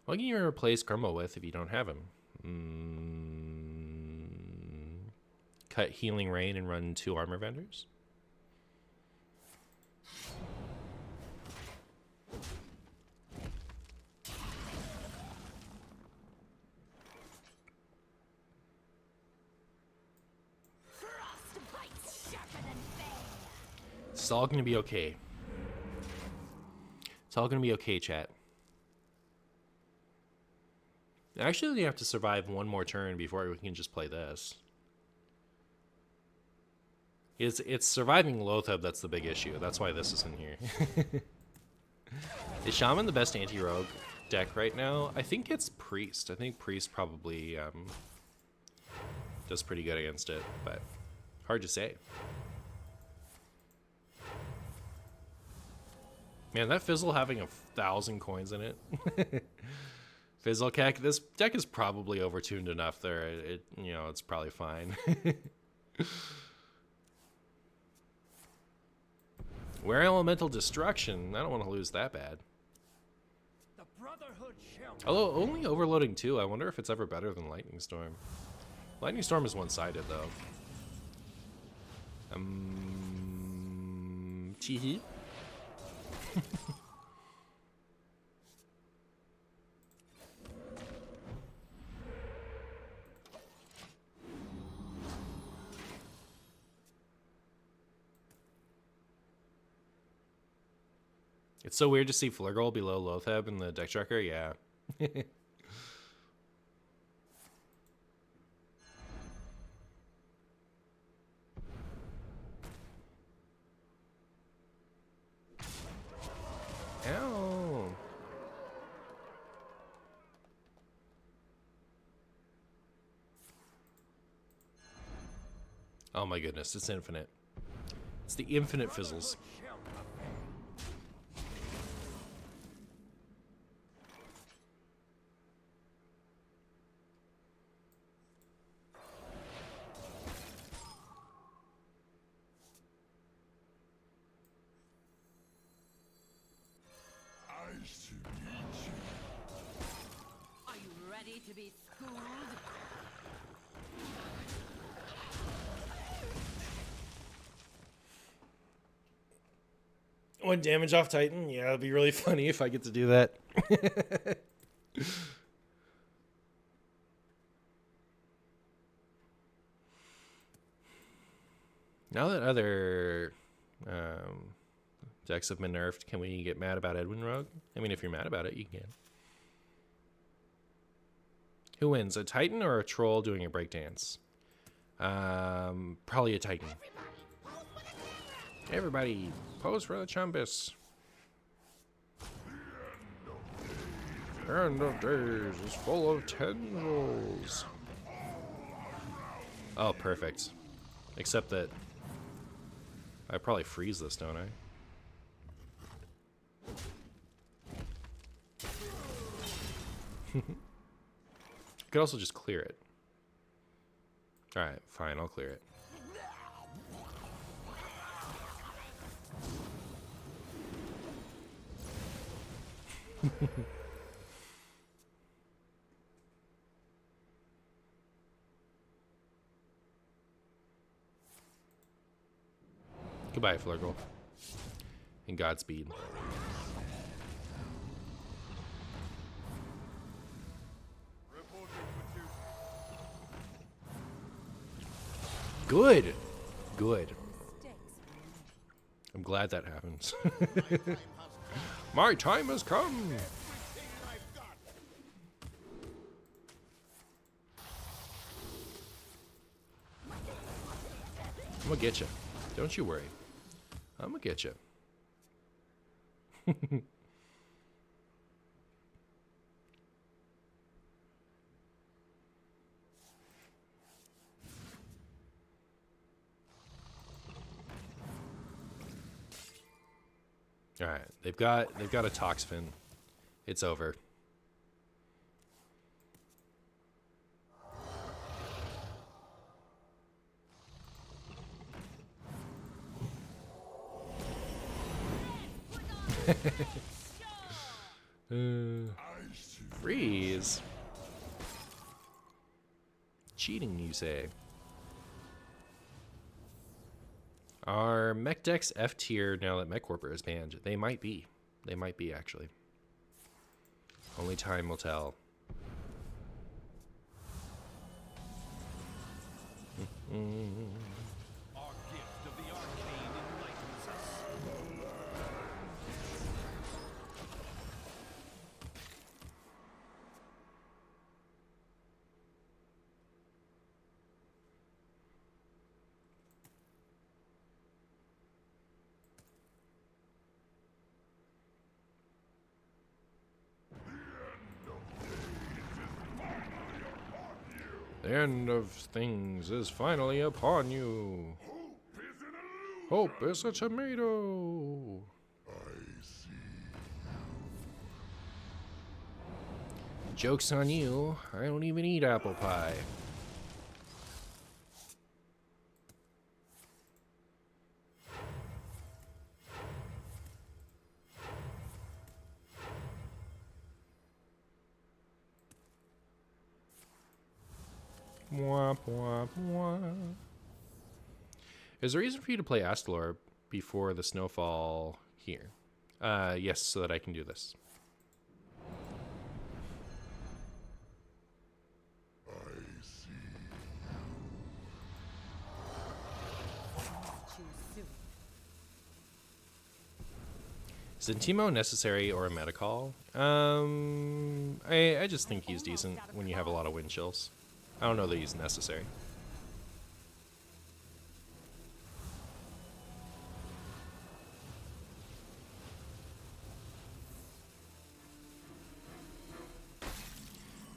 What can you replace Grumble with if you don't have him? Cut Healing Rain and run 2 armor vendors? Frostbite sharper than bane. It's all gonna be okay. It's all gonna be okay, chat. Actually, you have to survive one more turn before we can just play this. It's surviving Loatheb that's the big issue. That's why this is in here. Is Shaman the best anti-rogue deck right now? I think it's Priest. I think Priest probably does pretty good against it, but hard to say. Man, that Fizzle having 1,000 coins in it. Fizzlecack, this deck is probably overtuned enough there. It's probably fine. Wear Elemental Destruction. I don't want to lose that bad. The Brotherhood shall. Although only overloading 2, I wonder if it's ever better than Lightning Storm. Lightning Storm is one-sided, though. Teehee. It's so weird to see Flurgle below Lotheb in the deck tracker. Yeah. Ow. Oh my goodness, it's infinite. It's the infinite fizzles. Are you ready to be schooled? 1 damage off Titan? Yeah, it'd be really funny if I get to do that. Now that other decks have been nerfed, can we get mad about Edwin Rogue? I mean, if you're mad about it, you can. Who wins, a Titan or a Troll doing a breakdance? Probably a Titan. Everybody, pose for the Chumbus. End of days is full of tendrils. Oh, perfect. Except that I probably freeze this, don't I? Could also just clear it. Alright, fine, I'll clear it. Goodbye, Flurgle. And Godspeed. Good. Good. I'm glad that happens. My time has come. I'm gonna get you. Don't you worry. I'm gonna get you. All right, they've got a Toxfin. It's over. Freeze. Cheating, you say? Are mech decks F tier now that MechWarper is banned? They might be. They might be, actually. Only time will tell. Our gift of the arcane enlightens us. The end of things is finally upon you. Hope is a tomato. Joke's on you. I don't even eat apple pie. Womp womp womp. Is there a reason for you to play Astalor before the snowfall here? Yes, so that I can do this. Is Intimo necessary or a meta call? I just think he's decent when you have a lot of wind chills. I don't know that he's necessary.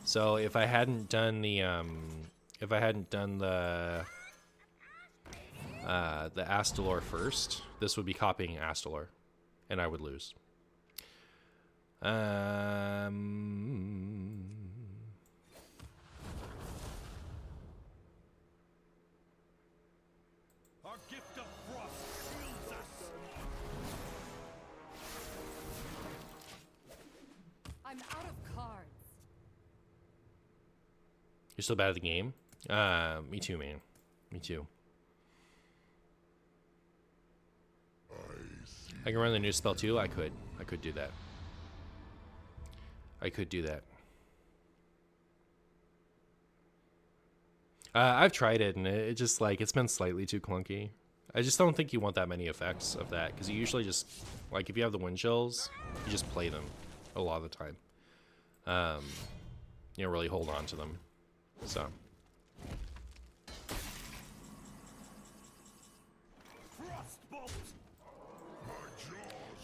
So if I hadn't done the Astalor first, this would be copying Astalor, and I would lose. Our gift of frost shields us. I'm out of cards. You're still bad at the game? Me too, man. Me too. I can run the new spell too? I could. I could do that. I could do that. I've tried it, and it just, like, it's been slightly too clunky. I just don't think you want that many effects of that, because you usually just, like, if you have the wind chills, you just play them a lot of the time. You don't really hold on to them. So. Frostbolt.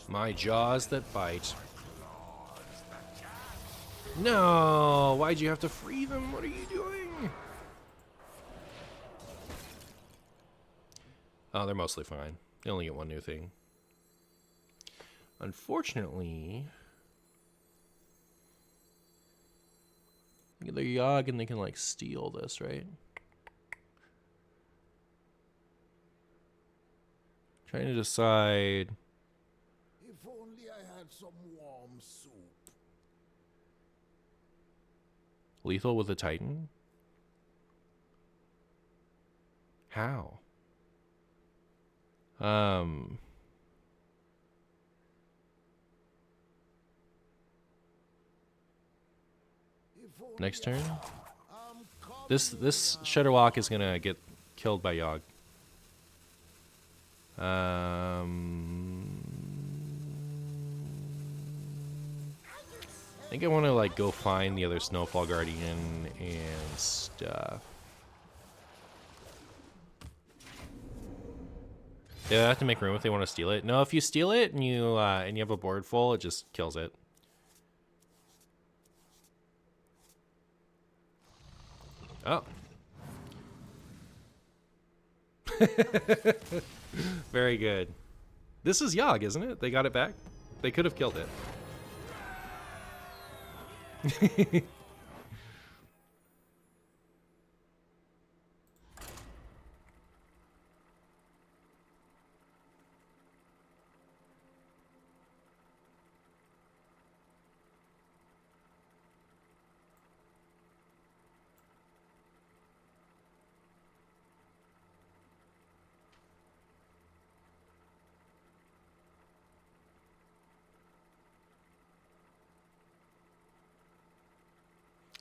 My jaws that bite. No! Why'd you have to free them? What are you doing? Oh, they're mostly fine. They only get one new thing. Unfortunately, they're Yogg and they can, like, steal this, right? Trying to decide. If only I had some warm soup. Lethal with a Titan? How? Next turn? This Shudderwalk is gonna get killed by Yogg. I think I want to, like, go find the other Snowfall Guardian and stuff. Yeah, I have to make room if they want to steal it. No, if you steal it and you have a board full, it just kills it. Oh. Very good. This is Yogg, isn't it? They got it back? They could have killed it.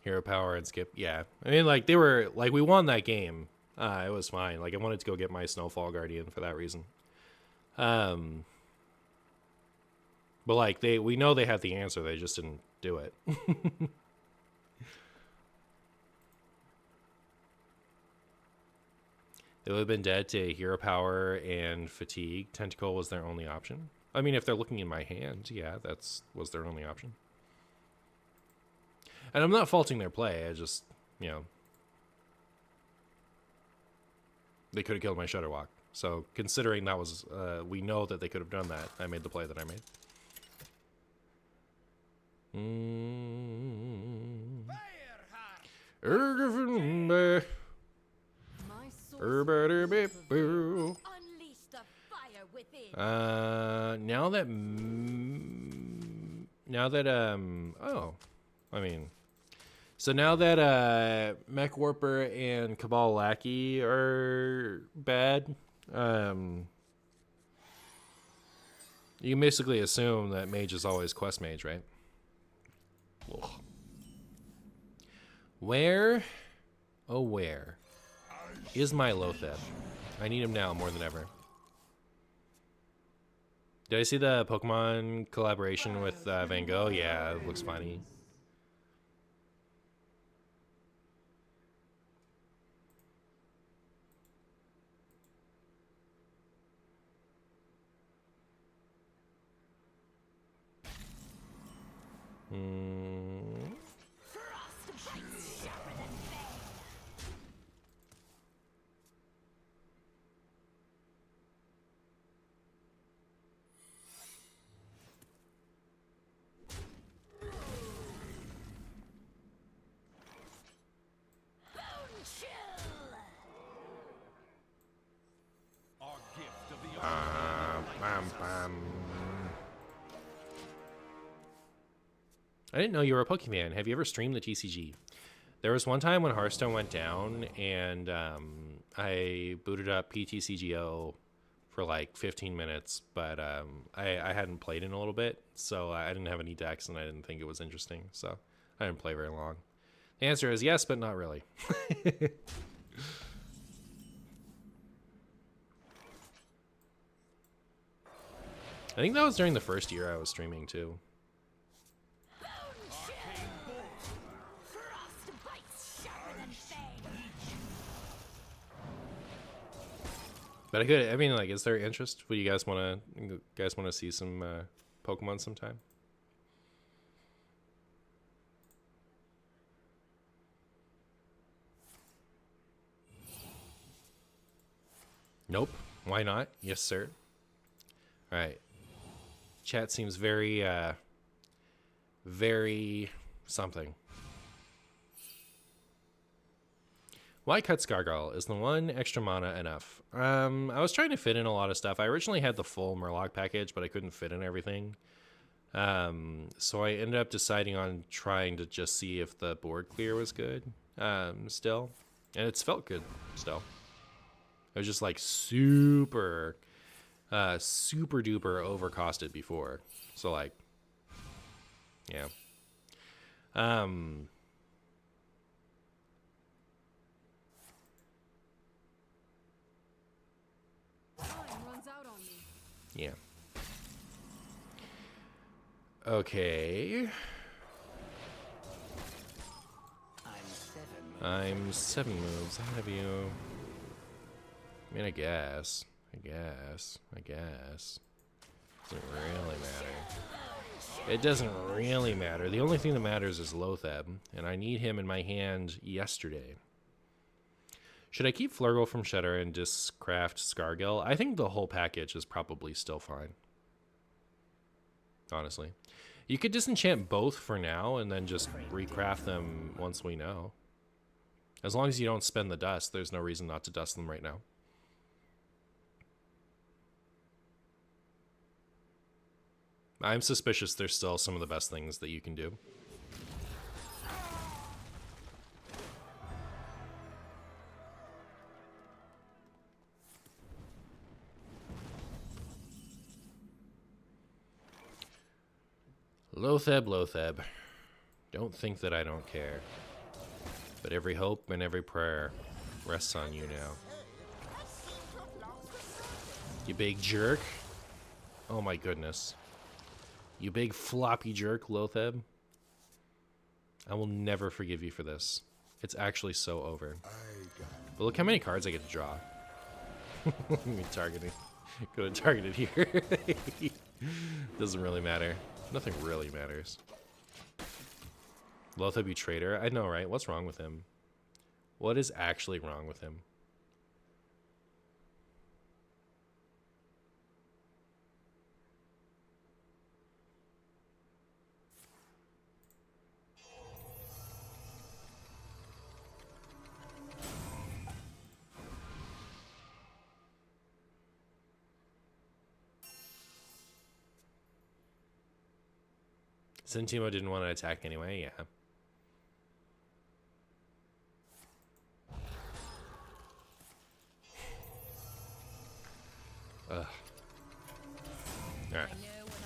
Hero power and skip. Yeah. I mean, like, they were, like, we won that game. It was fine. Like, I wanted to go get my Snowfall Guardian for that reason. But, like, we know they had the answer. They just didn't do it. They would have been dead to hero power and fatigue. Tentacle was their only option. I mean, if they're looking in my hand, yeah, was their only option. And I'm not faulting their play. I just, you know, they could have killed my Shudderwalk. So considering that was, we know that they could have done that, I made the play that I made. My sword Unleash the fire within. Now that oh, I mean, So now that Mech Warper and Cabal Lackey are bad, you can basically assume that Mage is always Quest Mage, right? Ugh. Where, oh where, is my Lotheb? I need him now more than ever. Did I see the Pokemon collaboration with Van Gogh? Yeah, it looks funny. Our gift of the I didn't know you were a Pokemon. Have you ever streamed the TCG? There was one time when Hearthstone went down, and I booted up PTCGO for like 15 minutes, but I hadn't played in a little bit, so I didn't have any decks, and I didn't think it was interesting, so I didn't play very long. The answer is yes, but not really. I think that was during the first year I was streaming too. But I could. I mean, like, is there interest? Would you guys want to see some Pokemon sometime? Nope. Why not? Yes, sir. All right. Chat seems very, very something. Why cut Scargal? Is the one extra mana enough? I was trying to fit in a lot of stuff. I originally had the full Murloc package, but I couldn't fit in everything. So I ended up deciding on trying to just see if the board clear was good still. And it's felt good still. It was just like super duper overcosted before. So like, yeah. Time runs out on me. Yeah. Okay. I'm 7 moves ahead of you. I mean, I guess. Doesn't really matter. It doesn't really matter. The only thing that matters is Lotheb, and I need him in my hand yesterday. Should I keep Flurgle from Shedder and discraft Scargill? I think the whole package is probably still fine. Honestly. You could disenchant both for now and then just recraft them once we know. As long as you don't spend the dust, there's no reason not to dust them right now. I'm suspicious there's still some of the best things that you can do. Lotheb. Don't think that I don't care. But every hope and every prayer rests on you now. You big jerk. Oh my goodness. You big floppy jerk, Lotheb. I will never forgive you for this. It's actually so over. But look how many cards I get to draw. Targeting. Go to targeted here. Doesn't really matter. Nothing really matters. Lotheb, you traitor. I know, right? What's wrong with him? What is actually wrong with him? Sentimo didn't want to attack anyway, yeah. All right. I know when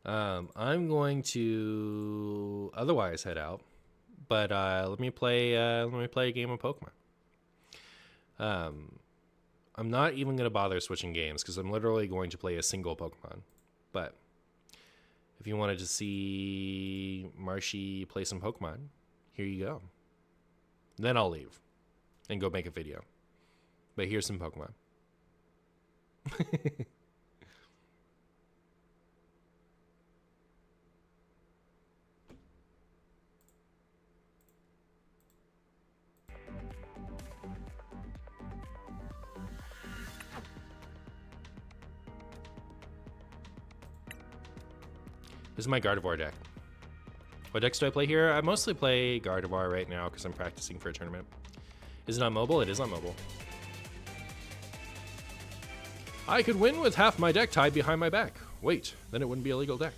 I've lost. I'm going to otherwise head out, but let me play a game of Pokemon. I'm not even going to bother switching games because I'm literally going to play a single Pokemon. But if you wanted to see Marshy play some Pokemon, here you go. Then I'll leave and go make a video. But here's some Pokemon. This is my Gardevoir deck. What decks do I play here? I mostly play Gardevoir right now because I'm practicing for a tournament. Is it on mobile? It is on mobile. I could win with half my deck tied behind my back. Wait, then it wouldn't be a legal deck.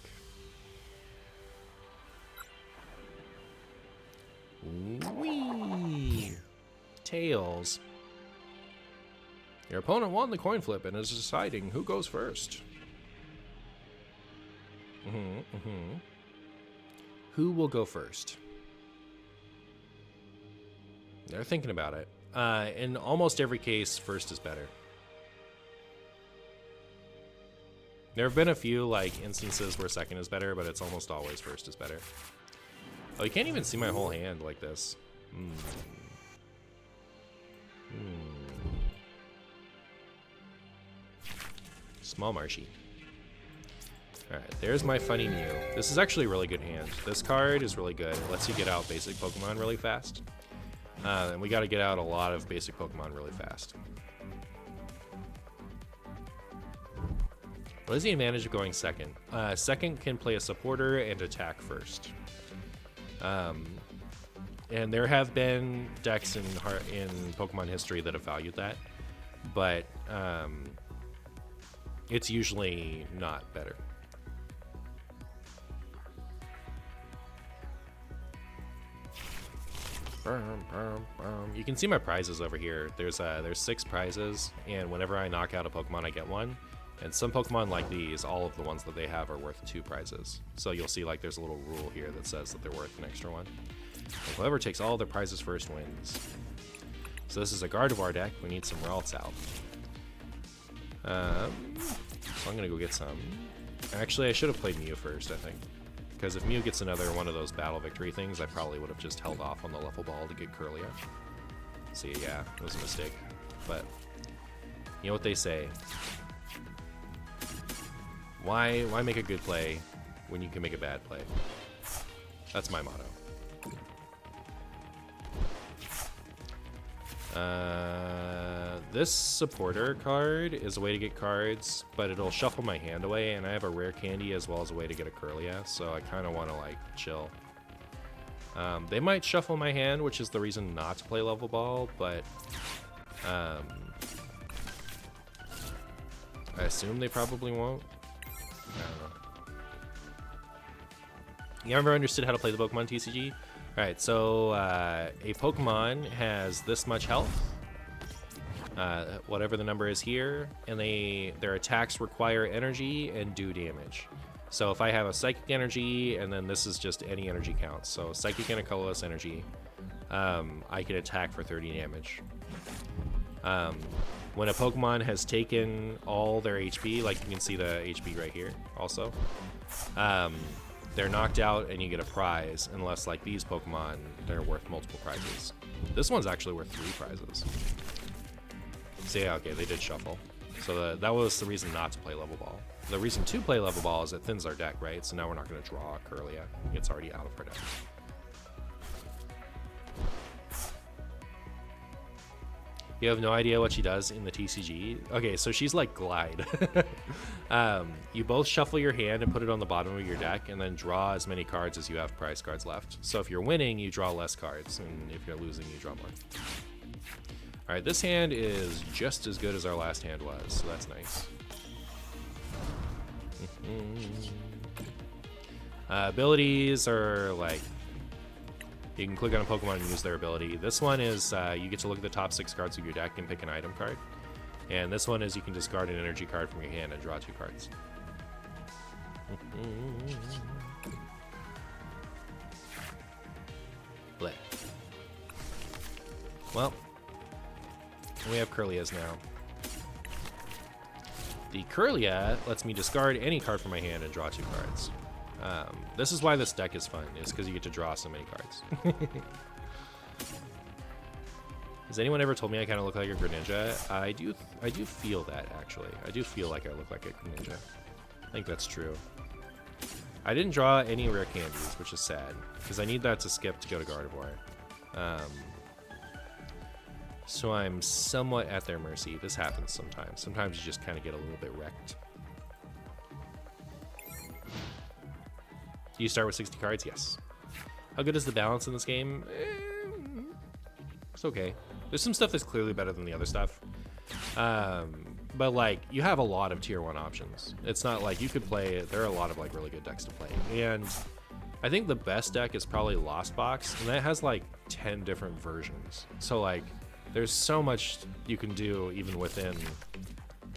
Whee! Tails. Your opponent won the coin flip and is deciding who goes first. Who will go first? They're thinking about it. In almost every case, first is better. There have been a few like instances where second is better, but it's almost always first is better. Oh, you can't even see my whole hand like this. Small Marshy. Alright, there's my funny Mew. This is actually a really good hand. This card is really good. It lets you get out basic Pokemon really fast. And we gotta get out a lot of basic Pokemon really fast. What is the advantage of going second? Second can play a supporter and attack first. And there have been decks in Pokemon history that have valued that. But it's usually not better. You can see my prizes over here. There's 6 prizes, and whenever I knock out a Pokemon, I get one. And some Pokemon like these, all of the ones that they have are worth 2 prizes. So you'll see like there's a little rule here that says that they're worth an extra one. And whoever takes all their prizes first wins. So this is a Gardevoir deck. We need some Ralts out. So I'm gonna go get some. Actually, I should have played Mew first, I think. Because if Mew gets another one of those battle victory things, I probably would have just held off on the level ball to get Curlia. See, yeah, it was a mistake. But, you know what they say. Why make a good play when you can make a bad play? That's my motto. This supporter card is a way to get cards, but it'll shuffle my hand away, and I have a rare candy as well as a way to get a Curlia, so I kind of want to like chill. They might shuffle my hand, which is the reason not to play level ball, but I assume they probably won't. I don't know. You ever understood how to play the Pokemon TCG? Alright, so a Pokemon has this much health, whatever the number is here, and their attacks require energy and do damage. So if I have a Psychic Energy, and then this is just any energy counts, so Psychic and a Colorless Energy, I can attack for 30 damage. When a Pokemon has taken all their HP, like you can see the HP right here also, they're knocked out and you get a prize, unless like these Pokemon, they're worth multiple prizes. This one's actually worth 3 prizes. So yeah, okay, they did shuffle. So that was the reason not to play level ball. The reason to play level ball is it thins our deck, right? So now we're not going to draw a Curlia. It's already out of our deck. You have no idea what she does in the TCG? Okay, so she's like Glide. You both shuffle your hand and put it on the bottom of your deck, and then draw as many cards as you have prize cards left. So if you're winning, you draw less cards, and if you're losing, you draw more. Alright, this hand is just as good as our last hand was, so that's nice. Abilities are like You can click on a Pokemon and use their ability. This one is you get to look at the top 6 cards of your deck and pick an item card. And this one is you can discard an energy card from your hand and draw 2 cards. Bleh. Well, we have Curlias now. The Curlia lets me discard any card from my hand and draw 2 cards. This is why this deck is fun, is because you get to draw so many cards. Has anyone ever told me I kind of look like a Greninja? I do feel that, actually. I do feel like I look like a Greninja. I think that's true. I didn't draw any rare candies, which is sad, because I need that to skip to go to Gardevoir. So I'm somewhat at their mercy. This happens sometimes. Sometimes you just kind of get a little bit wrecked. Do you start with 60 cards? Yes. How good is the balance in this game? It's okay. There's some stuff that's clearly better than the other stuff. But like, you have a lot of tier 1 options. It's not like you could play, there are a lot of like really good decks to play. And I think the best deck is probably Lost Box, and that has like 10 different versions. So like, there's so much you can do even within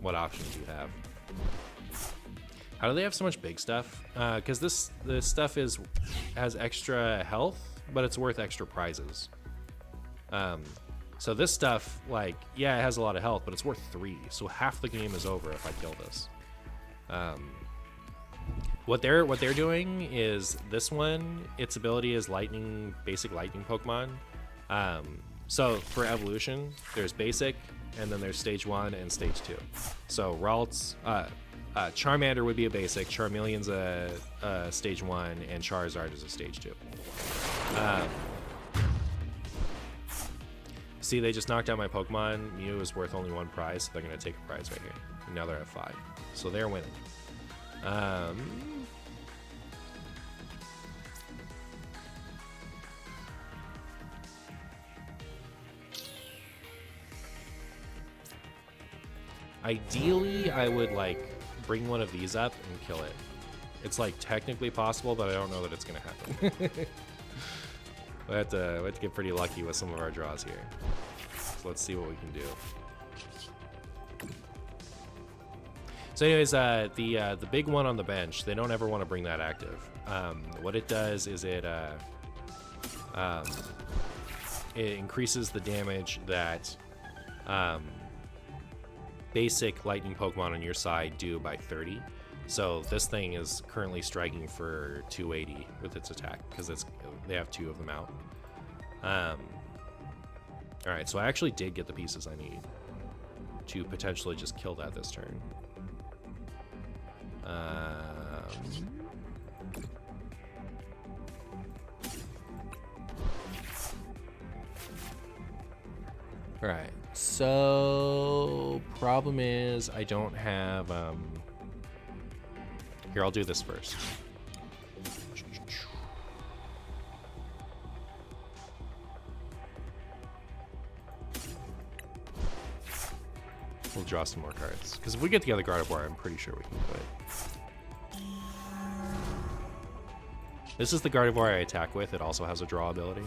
what options you have. How do they have so much big stuff? Because this stuff has extra health, but it's worth extra prizes. So this stuff, like, yeah, it has a lot of health, but it's worth 3. So half the game is over if I kill this. What they're doing is this one, its ability is lightning, basic lightning Pokemon. So for evolution, there's basic, and then there's stage 1 and stage 2. So Ralts, Charmander would be a basic, Charmeleon's a stage 1, and Charizard is a stage 2. See, they just knocked out my Pokemon. Mew is worth only 1 prize, so they're going to take a prize right here. And now they're at 5. So they're winning. Ideally, I would like bring one of these up and kill it. It's like technically possible, but I don't know that it's gonna happen. we have to get pretty lucky with some of our draws here. So let's see what we can do. So anyways, the big one on the bench, they don't ever want to bring that active. What it does is it increases the damage that basic lightning Pokemon on your side do by 30. So this thing is currently striking for 280 with its attack because they have 2 of them out. All right, so I actually did get the pieces I need to potentially just kill that this turn. All right, so problem is I don't have, here, I'll do this first. We'll draw some more cards, because if we get together Gardevoir, I'm pretty sure we can do it. This is the Gardevoir I attack with. It also has a draw ability.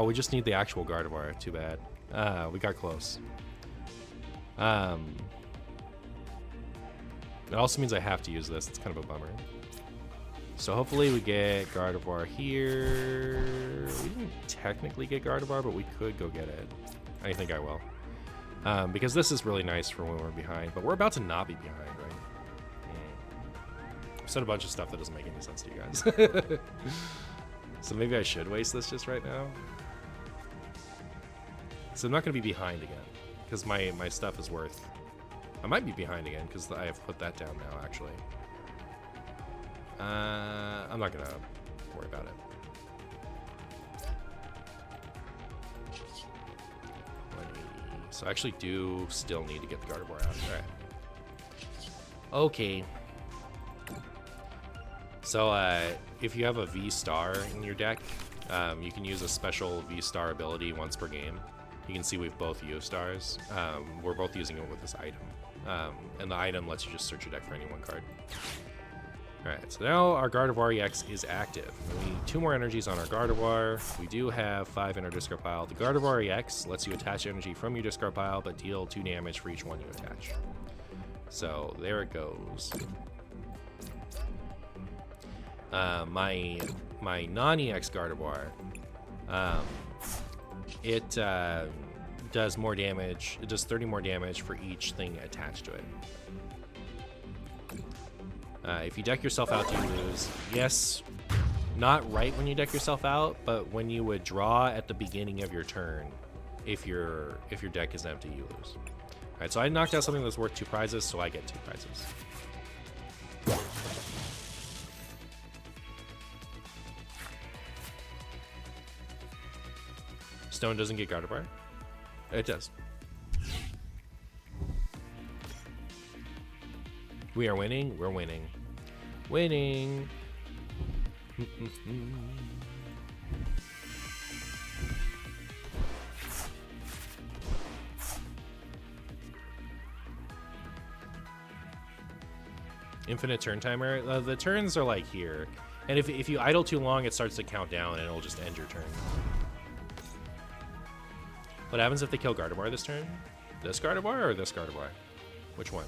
We just need the actual Gardevoir. Too bad. We got close. It also means I have to use this. It's kind of a bummer. So hopefully we get Gardevoir here. We didn't technically get Gardevoir, but we could go get it. I think I will. Because this is really nice for when we're behind, but we're about to not be behind, right? I've said a bunch of stuff that doesn't make any sense to you guys. So maybe I should waste this just right now. So I'm not going to be behind again, because my stuff is worth... I might be behind again, because I have put that down now, actually. I'm not going to worry about it. So I actually do still need to get the Gardevoir out. All right. Okay. So if you have a V-Star in your deck, you can use a special V-Star ability once per game. You can see we've both used stars. We're both using it with this item. And the item lets you just search your deck for any one card. Alright, so now our Gardevoir EX is active. We need 2 more energies on our Gardevoir. We do have 5 in our discard pile. The Gardevoir EX lets you attach energy from your discard pile, but deal 2 damage for each one you attach. So there it goes. My non-EX Gardevoir, it does more damage. It does 30 more damage for each thing attached to it. If you deck yourself out, you lose. Yes, not right when you deck yourself out, but when you would draw at the beginning of your turn, if your deck is empty, you lose. All right, so I knocked out something that's worth 2 prizes, so I get 2 prizes. Stone doesn't get Gardevoir? It does. We are winning. We're winning. Winning. Infinite turn timer. The turns are like here. And if you idle too long, it starts to count down and it'll just end your turn. What happens if they kill Gardevoir this turn? This Gardevoir or this Gardevoir? Which one?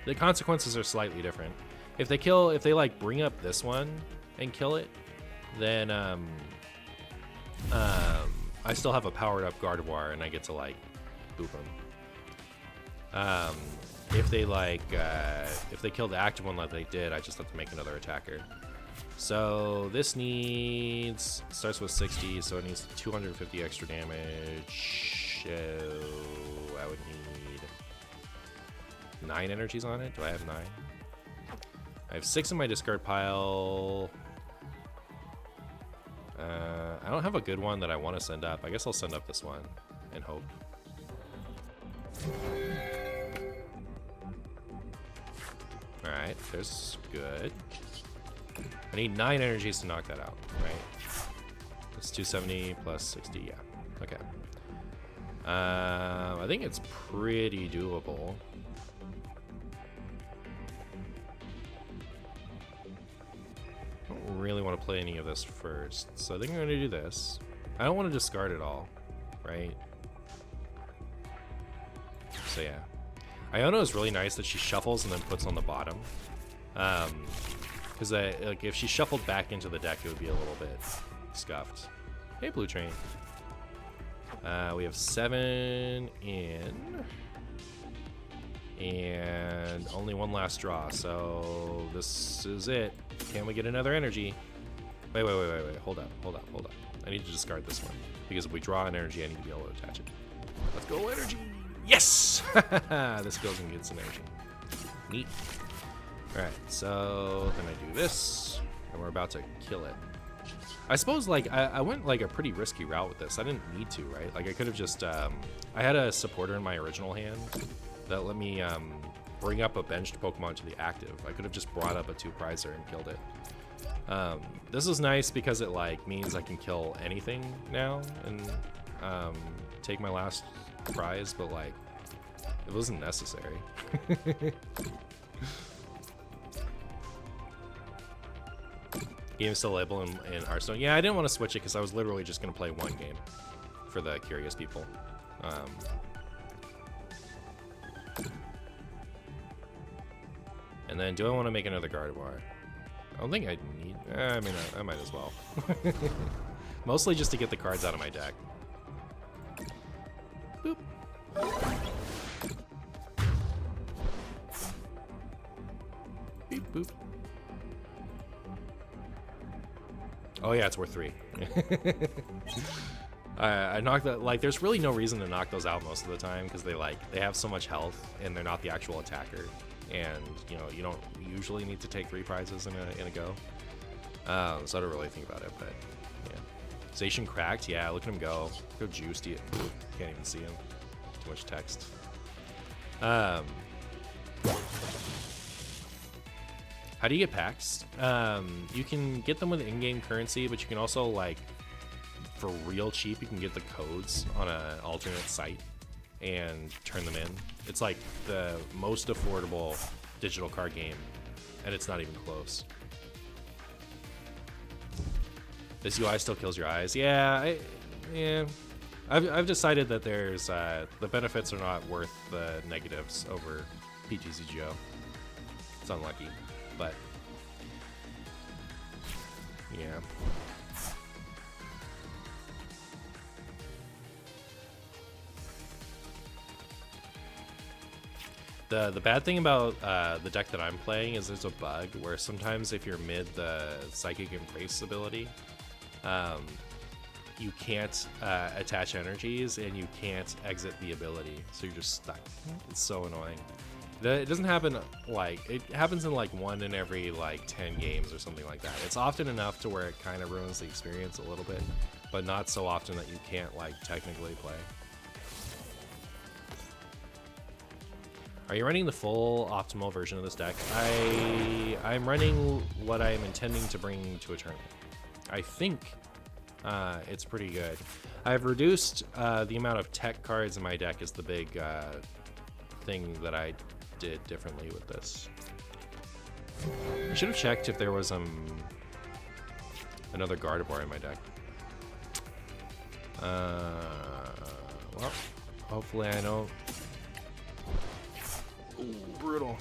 The consequences are slightly different. If they like bring up this one and kill it, then I still have a powered up Gardevoir and I get to like boop them. If they kill the active one like they did, I just have to make another attacker. So this starts with 60, so it needs 250 extra damage. So I would need 9 energies on it. Do I have 9? I have 6 in my discard pile. I don't have a good one that I want to send up. I guess I'll send up this one and hope. Alright, there's good. I need 9 energies to knock that out, right? It's 270 plus 60, yeah. Okay. I think it's pretty doable. I don't really want to play any of this first, so I think I'm going to do this. I don't want to discard it all, right? So yeah. Iono is really nice that she shuffles and then puts on the bottom. Because like if she shuffled back into the deck, it would be a little bit scuffed. Hey, Blue Train. We have 7 in. And only one last draw, so this is it. Can we get another energy? Wait. Hold up. I need to discard this one. Because if we draw an energy, I need to be able to attach it. Let's go, energy! Yes! This goes and gets an energy. Neat. Alright, so then I do this, and we're about to kill it. I suppose, like, I went, like, a pretty risky route with this. I didn't need to, right? Like, I could have just, I had a supporter in my original hand that let me, bring up a benched Pokemon to the active. I could have just brought up a 2-prizer and killed it. This is nice because it, like, means I can kill anything now and, take my last prize, but, like, it wasn't necessary. Game still label in Hearthstone. Yeah, I didn't want to switch it because I was literally just going to play one game for the curious people. And then, do I want to make another Gardevoir? I don't think I need... I mean, I might as well. Mostly just to get the cards out of my deck. Boop. Beep, boop. Oh yeah, it's worth 3. I knocked that. Like, there's really no reason to knock those out most of the time because they have so much health and they're not the actual attacker, and you know you don't usually need to take 3 prizes in a go. So I don't really think about it, but yeah. Station cracked. Yeah, look at him go. Go juiced. Can't even see him. Too much text. How do you get packs? You can get them with in-game currency, but you can also, like, for real cheap, you can get the codes on an alternate site. and turn them in. It's like the most affordable digital card game, and it's not even close. This UI still kills your eyes. Yeah, I've decided that there's the benefits are not worth the negatives over PGCGO. It's unlucky, but yeah. The bad thing about the deck that I'm playing is there's a bug where sometimes if you're mid the Psychic Embrace ability, you can't attach energies and you can't exit the ability, so you're just stuck. It's so annoying. It doesn't happen like, it happens in like 1 in every like 10 games or something like that. It's often enough to where it kind of ruins the experience a little bit, but not so often that you can't like technically play. Are you running the full optimal version of this deck? I'm running what I'm intending to bring to a tournament. I think it's pretty good. I've reduced the amount of tech cards in my deck is the big thing that I did differently with this. I should have checked if there was another Gardevoir in my deck. Well, hopefully I know. Ooh, brutal.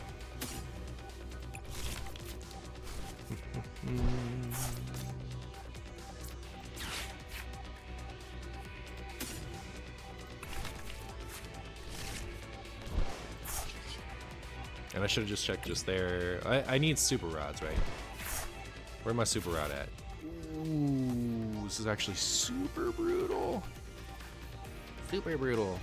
And I should have just checked just there. I need super rods, right? Where's my super rod at? Ooh, this is actually super brutal. Super brutal.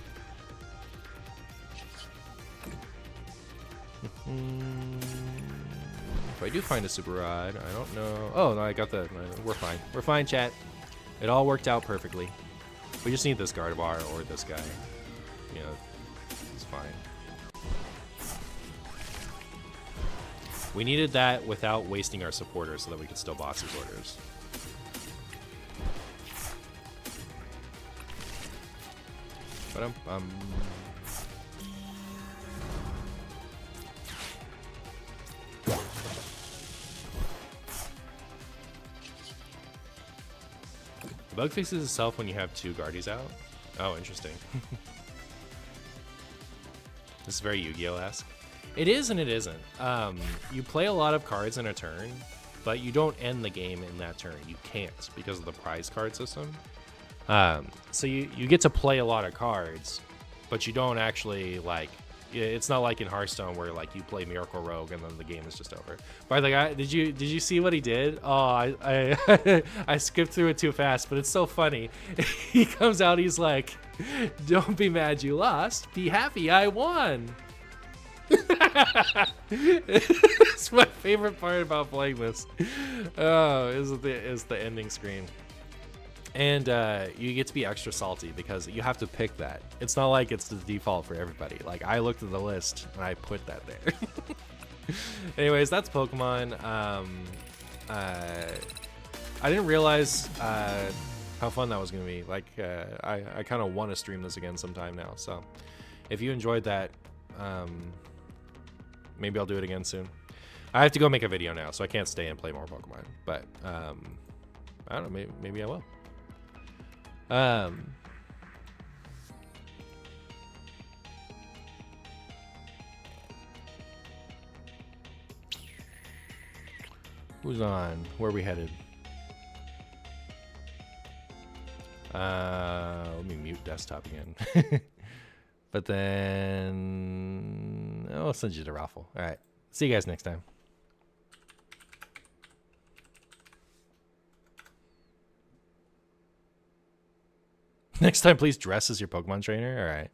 If I do find a super rod, I don't know. Oh, no, I got the. We're fine. We're fine, chat. It all worked out perfectly. We just need this Gardevoir or this guy. You know, it's fine. We needed that without wasting our supporters so that we could still boss his orders. But the bug fixes itself when you have 2 Guardies out. Oh, interesting. This is very Yu-Gi-Oh-esque. It is and it isn't. You play a lot of cards in a turn, but you don't end the game in that turn. You can't because of the prize card system. So you get to play a lot of cards, but you don't actually like. It's not like in Hearthstone where like you play Miracle Rogue and then the game is just over. By the guy, did you see what he did? Oh, I I skipped through it too fast, but it's so funny. He comes out, he's like, "Don't be mad you lost. Be happy I won." It's my favorite part about playing this. Oh, is the ending screen. And you get to be extra salty because you have to pick that. It's not like it's the default for everybody. Like, I looked at the list and I put that there. Anyways, that's Pokemon. I didn't realize how fun that was going to be. Like, I kind of want to stream this again sometime now. So if you enjoyed that, maybe I'll do it again soon. I have to go make a video now, so I can't stay and play more Pokemon. But I don't know, maybe I will. Who's on? Where are we headed? Let me mute desktop again. But then I'll send you to Raffle. All right. See you guys next time. Next time, please dress as your Pokemon trainer. All right.